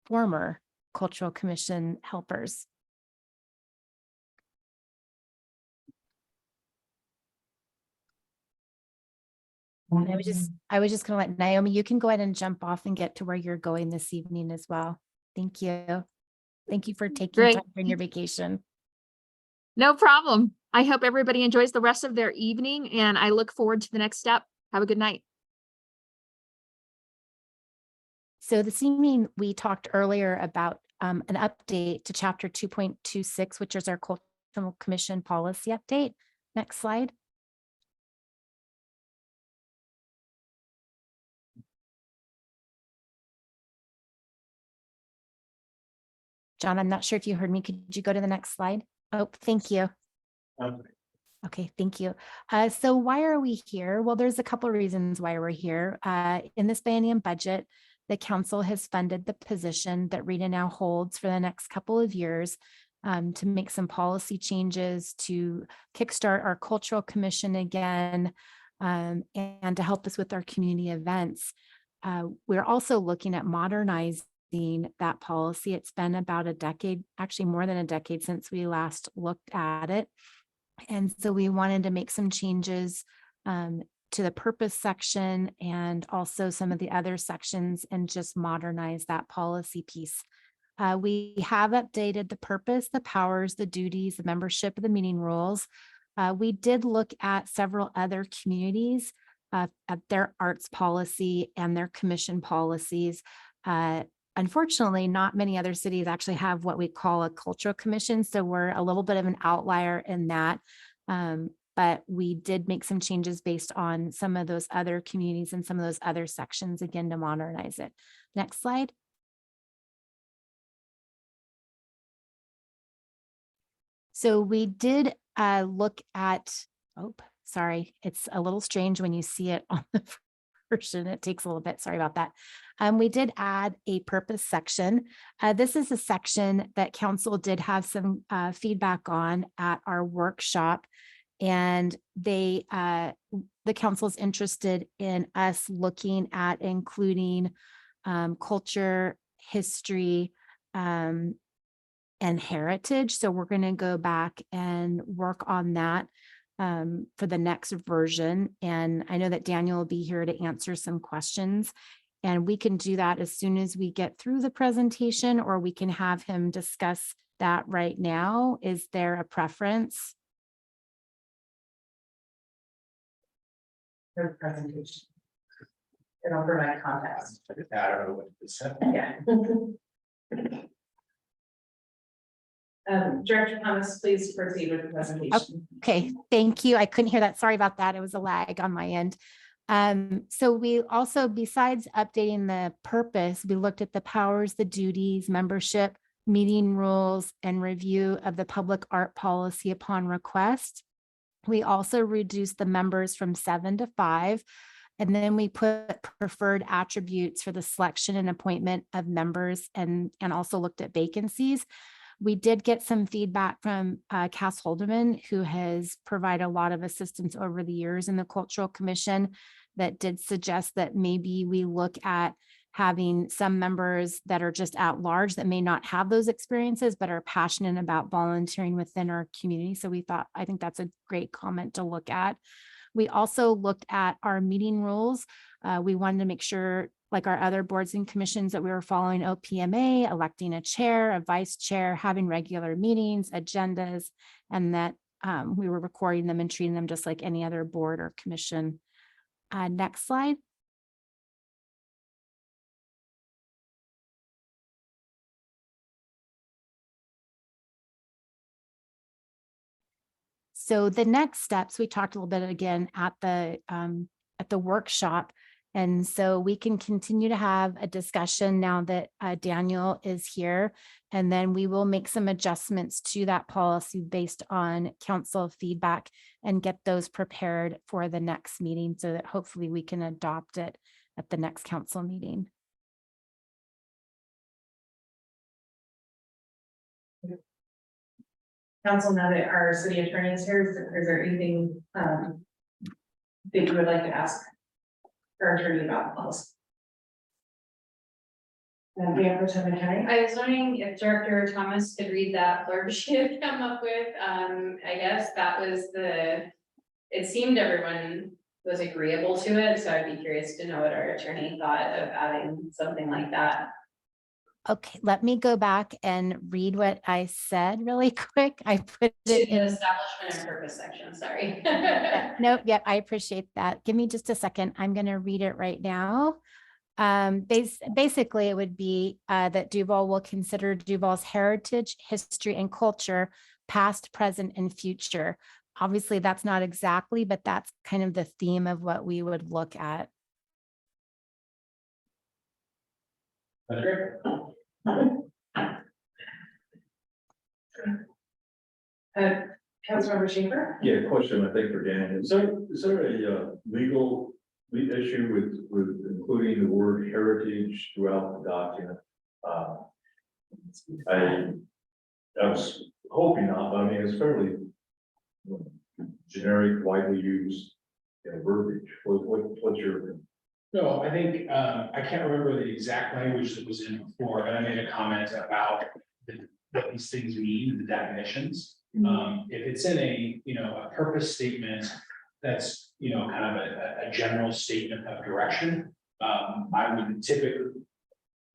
former Cultural Commission helpers. I was just going to let Naomi, you can go ahead and jump off and get to where you're going this evening as well. Thank you. Thank you for taking time from your vacation. No problem. I hope everybody enjoys the rest of their evening, and I look forward to the next step. Have a good night. So this evening, we talked earlier about an update to Chapter 2.26, which is our Cultural Commission policy update. Next slide. John, I'm not sure if you heard me. Could you go to the next slide? Oh, thank you. Okay, thank you. So why are we here? Well, there's a couple of reasons why we're here. In this biennium budget, the council has funded the position that Rita now holds for the next couple of years to make some policy changes to kickstart our cultural commission again and to help us with our community events. We're also looking at modernizing that policy. It's been about a decade, actually more than a decade since we last looked at it. And so we wanted to make some changes to the purpose section and also some of the other sections and just modernize that policy piece. We have updated the purpose, the powers, the duties, the membership, the meeting rules. We did look at several other communities at their arts policy and their commission policies. Unfortunately, not many other cities actually have what we call a cultural commission. So we're a little bit of an outlier in that. But we did make some changes based on some of those other communities and some of those other sections, again, to modernize it. Next slide. So we did look at, oh, sorry, it's a little strange when you see it on the version. It takes a little bit, sorry about that. We did add a purpose section. This is a section that council did have some feedback on at our workshop. And the council's interested in us looking at including culture, history, and heritage. So we're going to go back and work on that for the next version. And I know that Daniel will be here to answer some questions. And we can do that as soon as we get through the presentation, or we can have him discuss that right now. Is there a preference? For presentation. It'll provide context. I don't know what to say. Yeah. Director Thomas, please proceed with the presentation. Okay, thank you. I couldn't hear that. Sorry about that. It was a lag on my end. So we also, besides updating the purpose, we looked at the powers, the duties, membership, meeting rules, and review of the public art policy upon request. We also reduced the members from 7 to 5. And then we put preferred attributes for the selection and appointment of members, and also looked at vacancies. We did get some feedback from Cass Holdeman, who has provided a lot of assistance over the years in the Cultural Commission, that did suggest that maybe we look at having some members that are just at large that may not have those experiences, but are passionate about volunteering within our community. So I think that's a great comment to look at. We also looked at our meeting rules. We wanted to make sure, like our other boards and commissions, that we were following OPMA, electing a chair, a vice chair, having regular meetings, agendas, and that we were recording them and treating them just like any other board or commission. Next slide. So the next steps, we talked a little bit again at the workshop. And so we can continue to have a discussion now that Daniel is here, and then we will make some adjustments to that policy based on council feedback and get those prepared for the next meeting so that hopefully we can adopt it at the next council meeting. Council, now that our city attorney is here, is there anything that you would like to ask our attorney about the policy? Mayor Pro Tem Henry? I was wondering if Director Thomas could read that blurb she had come up with. I guess that was it seemed everyone was agreeable to it, so I'd be curious to know what our attorney thought of adding something like that. Okay, let me go back and read what I said really quick. I put it in the establishment and purpose section, sorry. Nope, yep, I appreciate that. Give me just a second. I'm going to read it right now. Basically, it would be that Duvall will consider Duvall's heritage, history, and culture, past, present, and future. Obviously, that's not exactly, but that's kind of the theme of what we would look at. That's great. Councilmember Schaefer? Yeah, question, I think, for Dan. Is there a legal issue with including the word heritage throughout the document? I was hoping not, but I mean, it's fairly generic, widely used verbiage. What's your opinion? No, I think, I can't remember the exact language that was in before, but I made a comment about what these things mean, the definitions. If it's in a purpose statement, that's, kind of a general statement of direction. I would typically,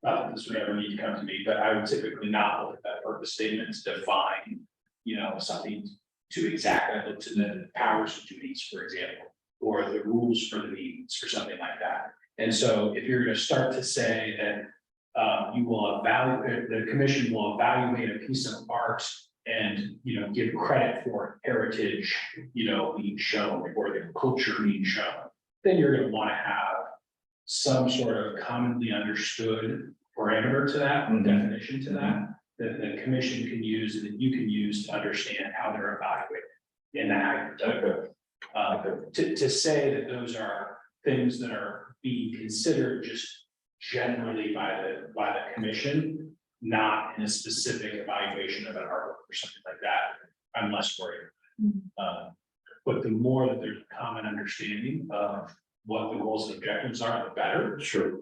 not that this would ever need to come to me, but I would typically not look at that purpose statement to define, something to exactly look to the powers and duties, for example, or the rules for the meetings or something like that. And so if you're going to start to say that you will evaluate, the commission will evaluate a piece of art and, give credit for heritage, being shown or the culture being shown, then you're going to want to have some sort of commonly understood parameter to that, definition to that that the commission can use and that you can use to understand how they're evaluated in that. To say that those are things that are being considered just generally by the commission, not in a specific evaluation of an artwork or something like that, I'm less worried. But the more that there's a common understanding of what the goals and objectives are, the better. Sure.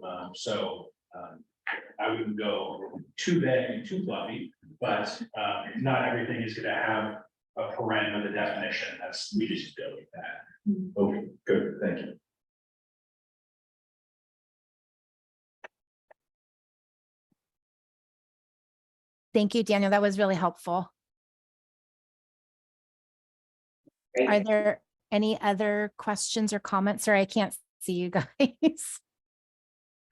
I wouldn't go too vague and too fluffy, but not everything is gonna have a paren with a definition. We just go with that. Okay, good, thank you. Thank you, Daniel. That was really helpful. Great. Are there any other questions or comments? Sorry, I can't see you guys.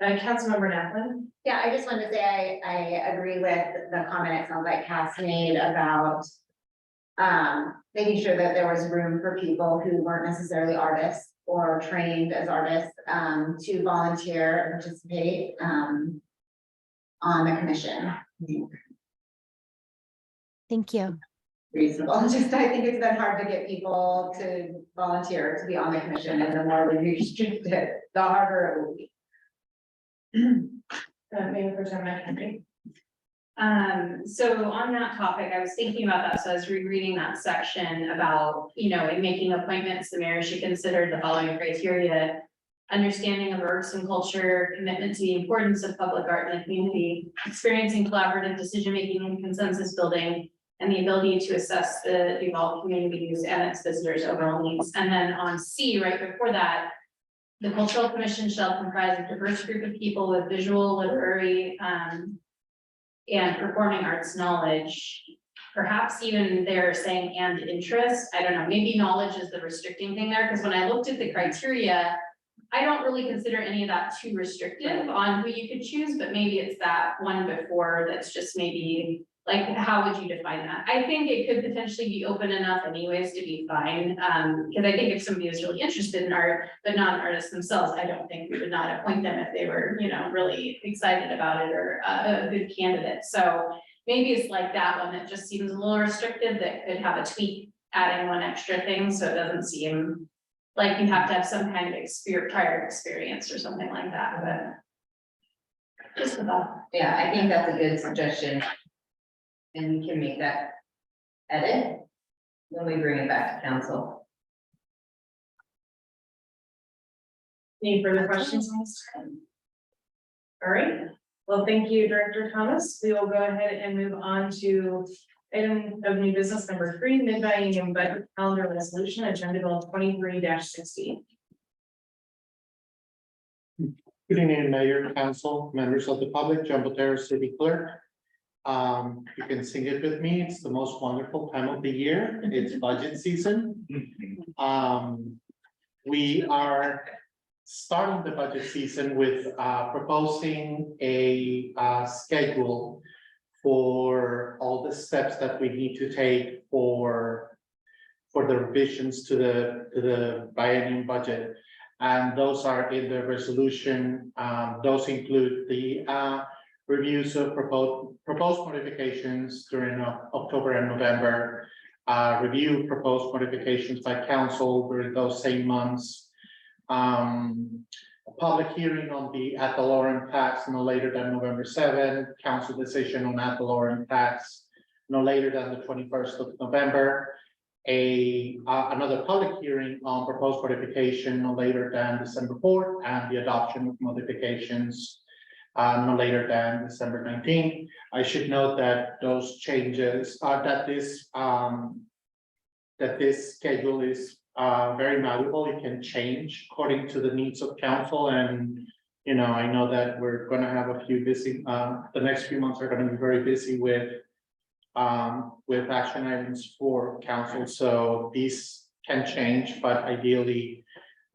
Councilmember Naflin? Yeah, I just wanted to say I agree with the comment it sounds like Cass made about making sure that there was room for people who weren't necessarily artists or trained as artists to volunteer and participate on the commission. Thank you. Reasonable, just I think it's been hard to get people to volunteer to be on the commission, and the more we restrict it, the harder it will be. Mayor Pro Tem McHenry? So on that topic, I was thinking about that, so I was rereading that section about, in making appointments, the mayor should consider the following criteria. Understanding of arts and culture, commitment to the importance of public art in the community, experiencing collaborative decision-making and consensus building, and the ability to assess the Duvall communities and its visitors' overall needs. And then on C, right before that, the cultural commission shall comprise a diverse group of people with visual, literary, and performing arts knowledge. Perhaps even they're saying and interest. I don't know, maybe knowledge is the restricting thing there, because when I looked at the criteria, I don't really consider any of that too restrictive on who you could choose, but maybe it's that one before that's just maybe like, how would you define that? I think it could potentially be open enough anyways to be fine. Because I think if somebody was really interested in art, but not an artist themselves, I don't think we would not appoint them if they were, really excited about it or a good candidate. So maybe it's like that one that just seems a little restrictive that could have a tweak, adding one extra thing, so it doesn't seem like you have to have some kind of prior experience or something like that, but just a thought. Yeah, I think that's a good suggestion. And we can make that edit when we bring it back to council. Any further questions on this? All right, well, thank you, Director Thomas. We will go ahead and move on to item of new business number 3, mid-biennium budget calendar resolution, agenda bill 23-60. Good evening, Mayor, Council, members of the public, John Botero, City Clerk. You can sing it with me. It's the most wonderful time of the year. It's budget season. We are starting the budget season with proposing a schedule for all the steps that we need to take for the revisions to the biennium budget. And those are in the resolution. Those include the reviews of proposed modifications during October and November, review proposed modifications by council during those same months, a public hearing on the ad valorem tax no later than November 7, council decision on ad valorem tax no later than the 21st of November, another public hearing on proposed modification no later than December 4th, and the adoption of modifications no later than December 19th. I should note that those changes that this schedule is very malleable. It can change according to the needs of council, and I know that we're going to have a few busy. The next few months are going to be very busy with action items for council, so these can change, but ideally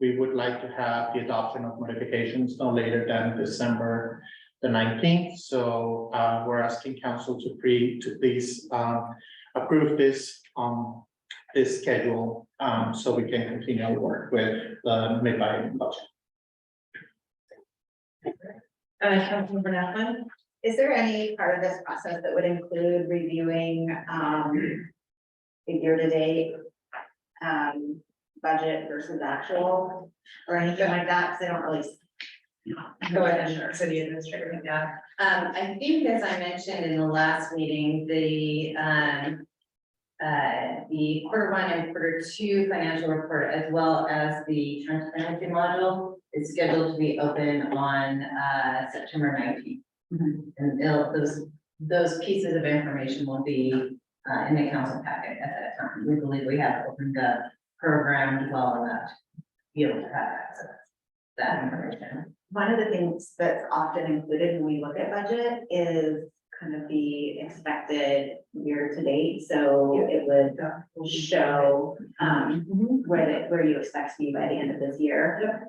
we would like to have the adoption of modifications no later than December the 19th. So we're asking council to please approve this schedule so we can continue to work with the mid-biennium budget. Councilmember Naflin? Is there any part of this process that would include reviewing, the year-to-date, budget versus actual, or anything like that, because I don't really. Go ahead, city administrator, yeah. I think as I mentioned in the last meeting, the quarter one and quarter two financial report, as well as the transparency module, is scheduled to be open on, September 19th. And those pieces of information will be, in the council packet at that time. We believe we have opened the program well enough to be able to have access to that information. One of the things that's often included when we look at budget is kind of the expected year-to-date, so it would show, where you expect to be by the end of this year.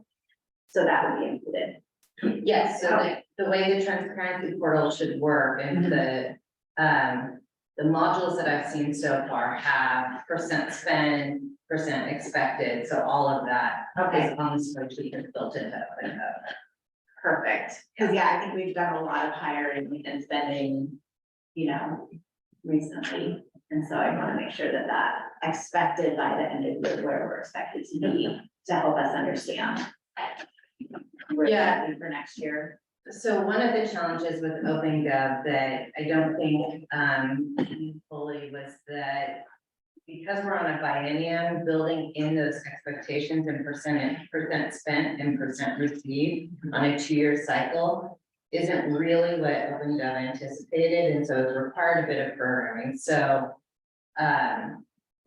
So that would be included. Yes, so the way the transparency portal should work and the modules that I've seen so far have percent spend, percent expected, so all of that is on the spreadsheet that's built into it. Perfect, because I think we've done a lot of hiring and spending, recently. And so I want to make sure that that expected by the end of the year, where we're expected to be, to help us understand. Where we're at for next year. So one of the challenges with OpenGov that I don't think fully was that because we're on a biennium, building in those expectations and percent spent and percent received on a 2-year cycle isn't really what OpenGov anticipated, and so it's required a bit of programming. So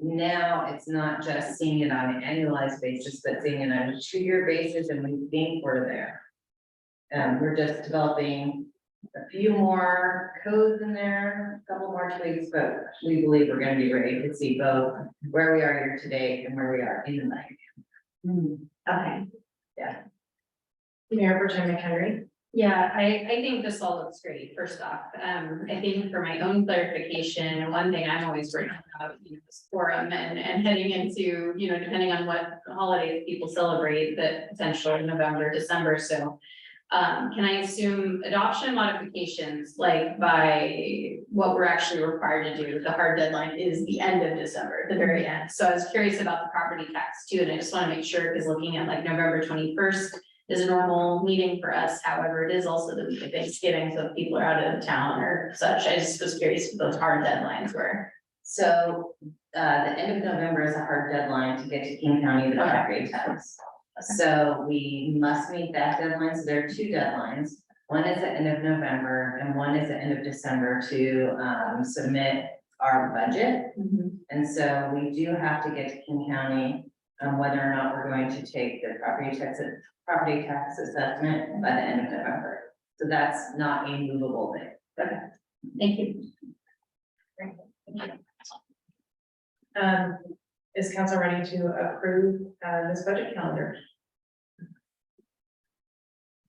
now it's not just seeing it on an annualized basis, but seeing it on a 2-year basis, and we think we're there. We're just developing a few more codes in there, a couple more tweaks, but we believe we're going to be ready to see both where we are year to date and where we are in the night. Okay. Yeah. Mayor Pro Tem McHenry. Yeah, I think this all looks great, first off. I think for my own clarification, one thing I'm always worried about, this forum and heading into, depending on what holidays people celebrate, that potentially November, December, so. Can I assume adoption modifications, like by what we're actually required to do, the hard deadline is the end of December, the very end. So I was curious about the property tax too, and I just want to make sure, because looking at like November 21st is a normal meeting for us. However, it is also the week of Thanksgiving, so if people are out of town or such, I just was curious what those hard deadlines were. So the end of November is a hard deadline to get to King County, the property tax. So we must meet that deadline. So there are 2 deadlines. One is the end of November and one is the end of December to submit our budget. And so we do have to get to King County whether or not we're going to take the property tax assessment by the end of November. So that's not a movable thing. Okay, thank you. Is council ready to approve this budget calendar?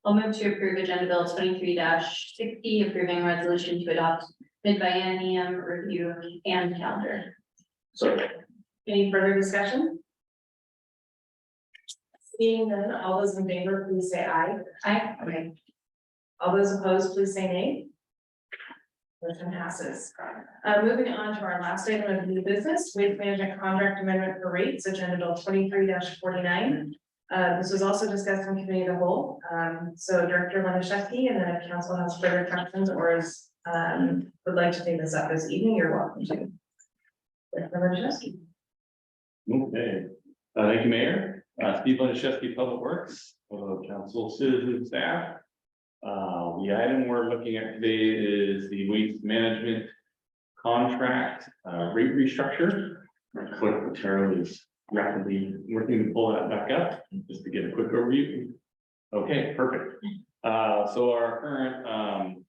I'll move to approve Agenda Bill 23-60, approving resolution to adopt mid-biennium review and calendar. Any further discussion? Seeing none, all those in favor, please say aye. Aye. Okay. All those opposed, please say nay. Motion passes. Moving on to our last item of new business, waste management contract amendment for rates, Agenda Bill 23-49. This was also discussed in committee of the whole. So Director Lenishevsky, and then if council has further questions or is would like to take this up this evening, you're welcome to. Director Lenishevsky. Okay, thank you, Mayor. Steve Lenishevsky, Public Works, fellow council, citizen, staff. The item we're looking at today is the waste management contract rate restructure. Our clerk Material is rapidly working to pull that back up just to get a quick overview. Okay, perfect. So our current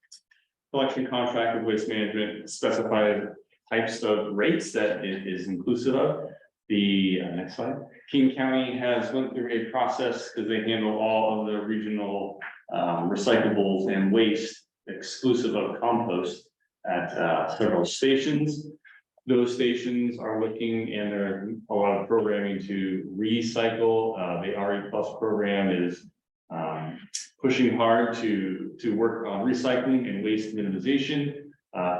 collection contract with waste management specified types of rates that it is inclusive of. The next slide. King County has went through a process because they handle all of the regional recyclables and waste exclusive of compost at several stations. Those stations are looking, and there's a lot of programming to recycle. The RE Plus program is pushing hard to work on recycling and waste minimization,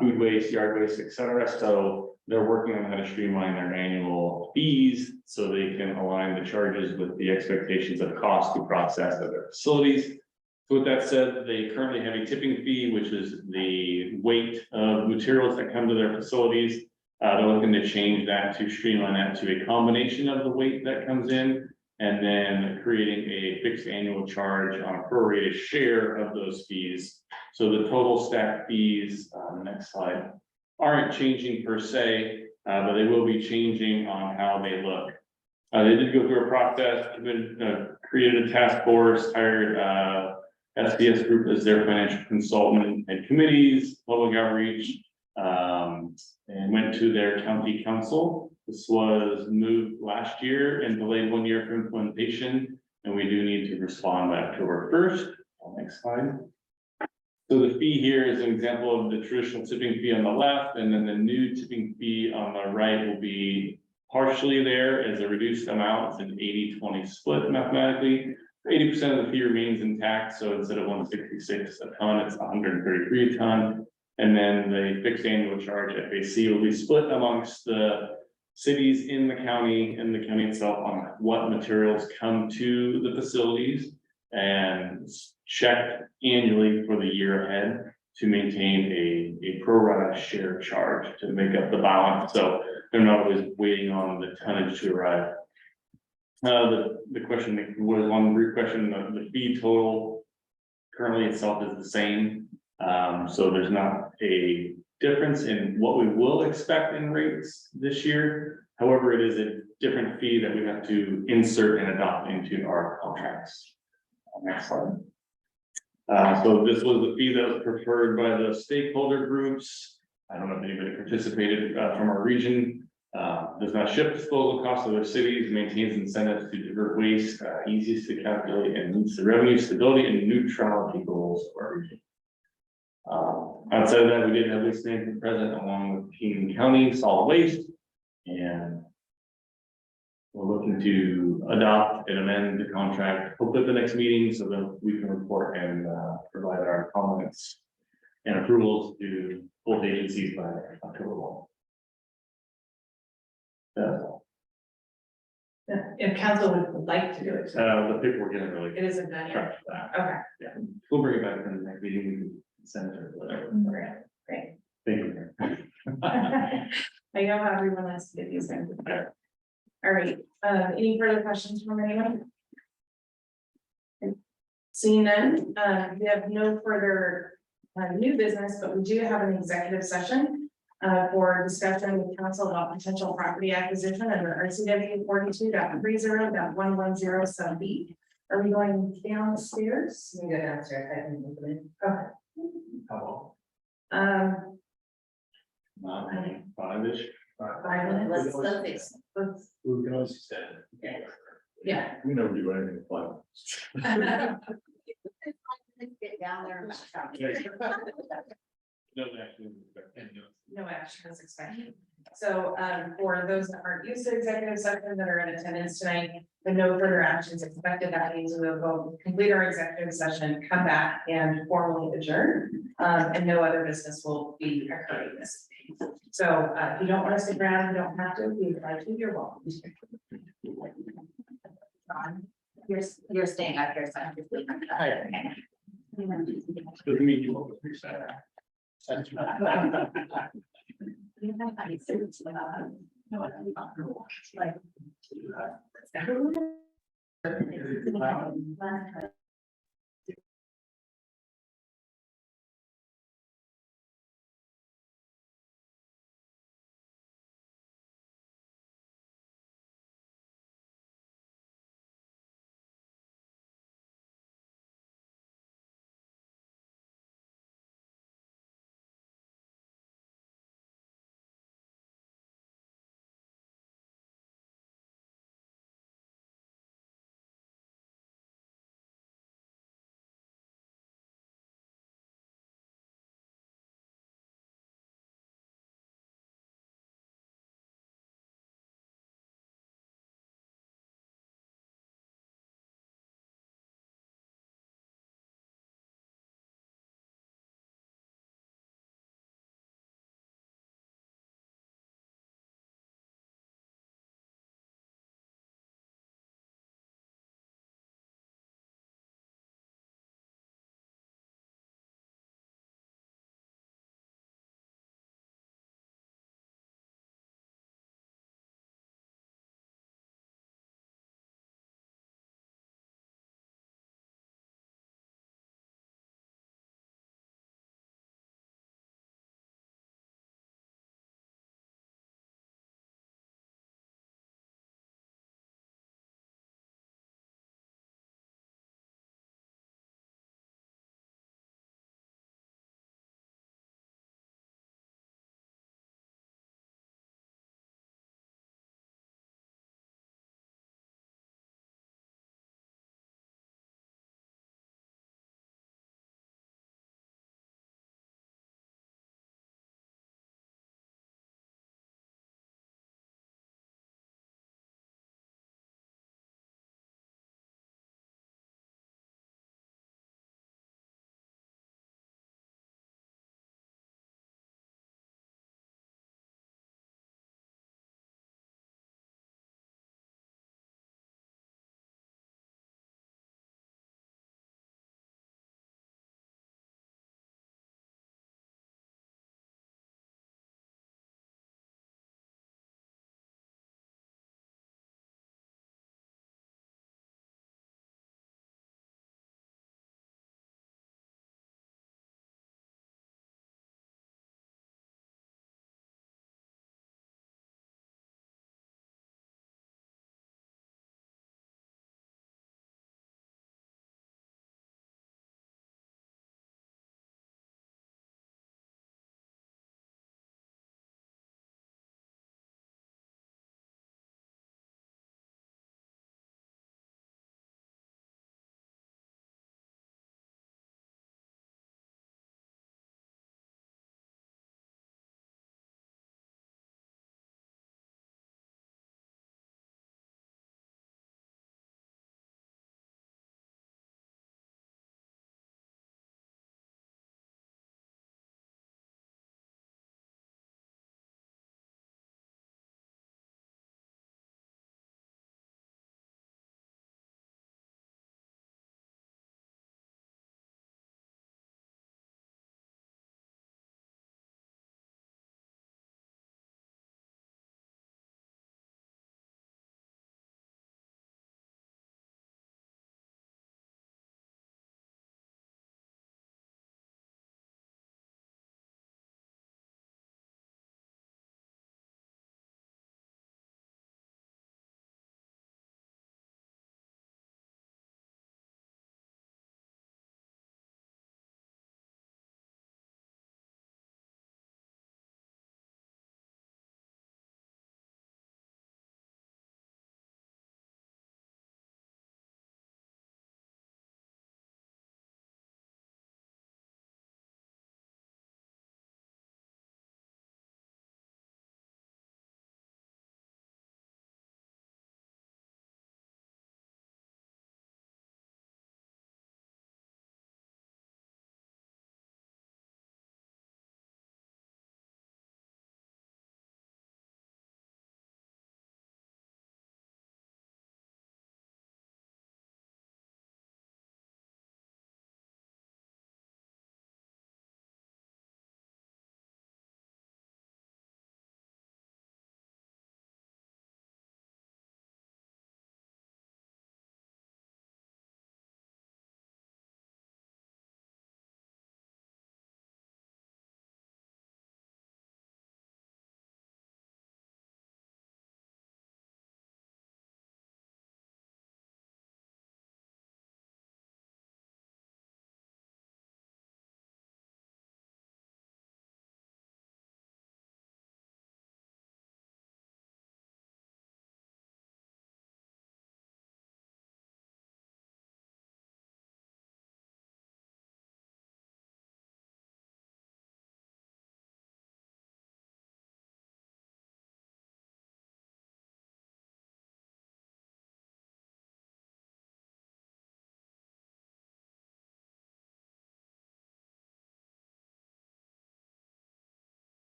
food waste, yard waste, et cetera. So they're working on how to streamline their annual fees so they can align the charges with the expectations of cost to process at their facilities. So with that said, they currently have a tipping fee, which is the weight of materials that come to their facilities. They're looking to change that to streamline that to a combination of the weight that comes in, and then creating a fixed annual charge on a prorated share of those fees. So the total stack fees, next slide, aren't changing per se, but they will be changing on how they look. They did go through a process, created a task force, hired SBS Group as their financial consultant, and committees, public outreach, and went to their county council. This was moved last year and delayed 1 year for implementation, and we do need to respond by October 1st. Next slide. So the fee here is an example of the traditional tipping fee on the left, and then the new tipping fee on the right will be partially there as a reduced amount. It's an 80-20 split mathematically. 80% of the fee remains intact, so instead of 166 a ton, it's 133 a ton. And then the fixed annual charge FAC will be split amongst the cities in the county and the county itself on what materials come to the facilities, and checked annually for the year ahead to maintain a pro rata share charge to make up the balance. So they're not always waiting on the tonnage to arrive. The question was one brief question, the fee total currently itself is the same. So there's not a difference in what we will expect in rates this year. However, it is a different fee that we have to insert and adopt into our contracts. Next slide. So this was the fee that was preferred by the stakeholder groups. I don't know if anybody participated from our region. Does not shift disposal costs of their cities, maintains incentives to divert waste, easiest to calculate, and meets the revenue stability and neutrality goals of our region. Outside of that, we did have waste management present along with King County Solid Waste, and we're looking to adopt and amend the contract, hopefully at the next meeting, so that we can report and provide our comments and approvals to both agencies by October 1. If council would like to do it. The paperwork isn't really. It isn't done yet. Okay. Yeah, we'll bring it back in the next meeting, we can send it or whatever. Great. Thank you. I know how everyone wants to get these things. All right, any further questions from anyone? Seeing none, we have no further new business, but we do have an executive session for discussion with council about potential property acquisition under RCW 42.30.110 sub B. Are we going downstairs? We go downstairs, I can open it. Okay. How Um, about? Five-ish. 5 minutes. Let's, We can always extend it. yeah. We never do anything fun. Get down there and back out. No, actually. No action is expected. So, for those that aren't used to executive session that are in attendance tonight, with no further actions expected, that means we will go complete our executive session, come back and formally adjourn. And no other business will be occurring this evening. So, if you don't want to stick around, you don't have to, if you'd like to, you're welcome. You're staying up here, so I'm just leaving. Doesn't mean you won't be sad. Like.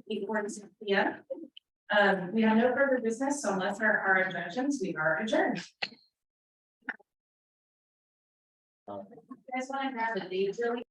Before this, yeah. We have no further business, so unless there are objections, we are adjourned. You guys want to grab the dates really?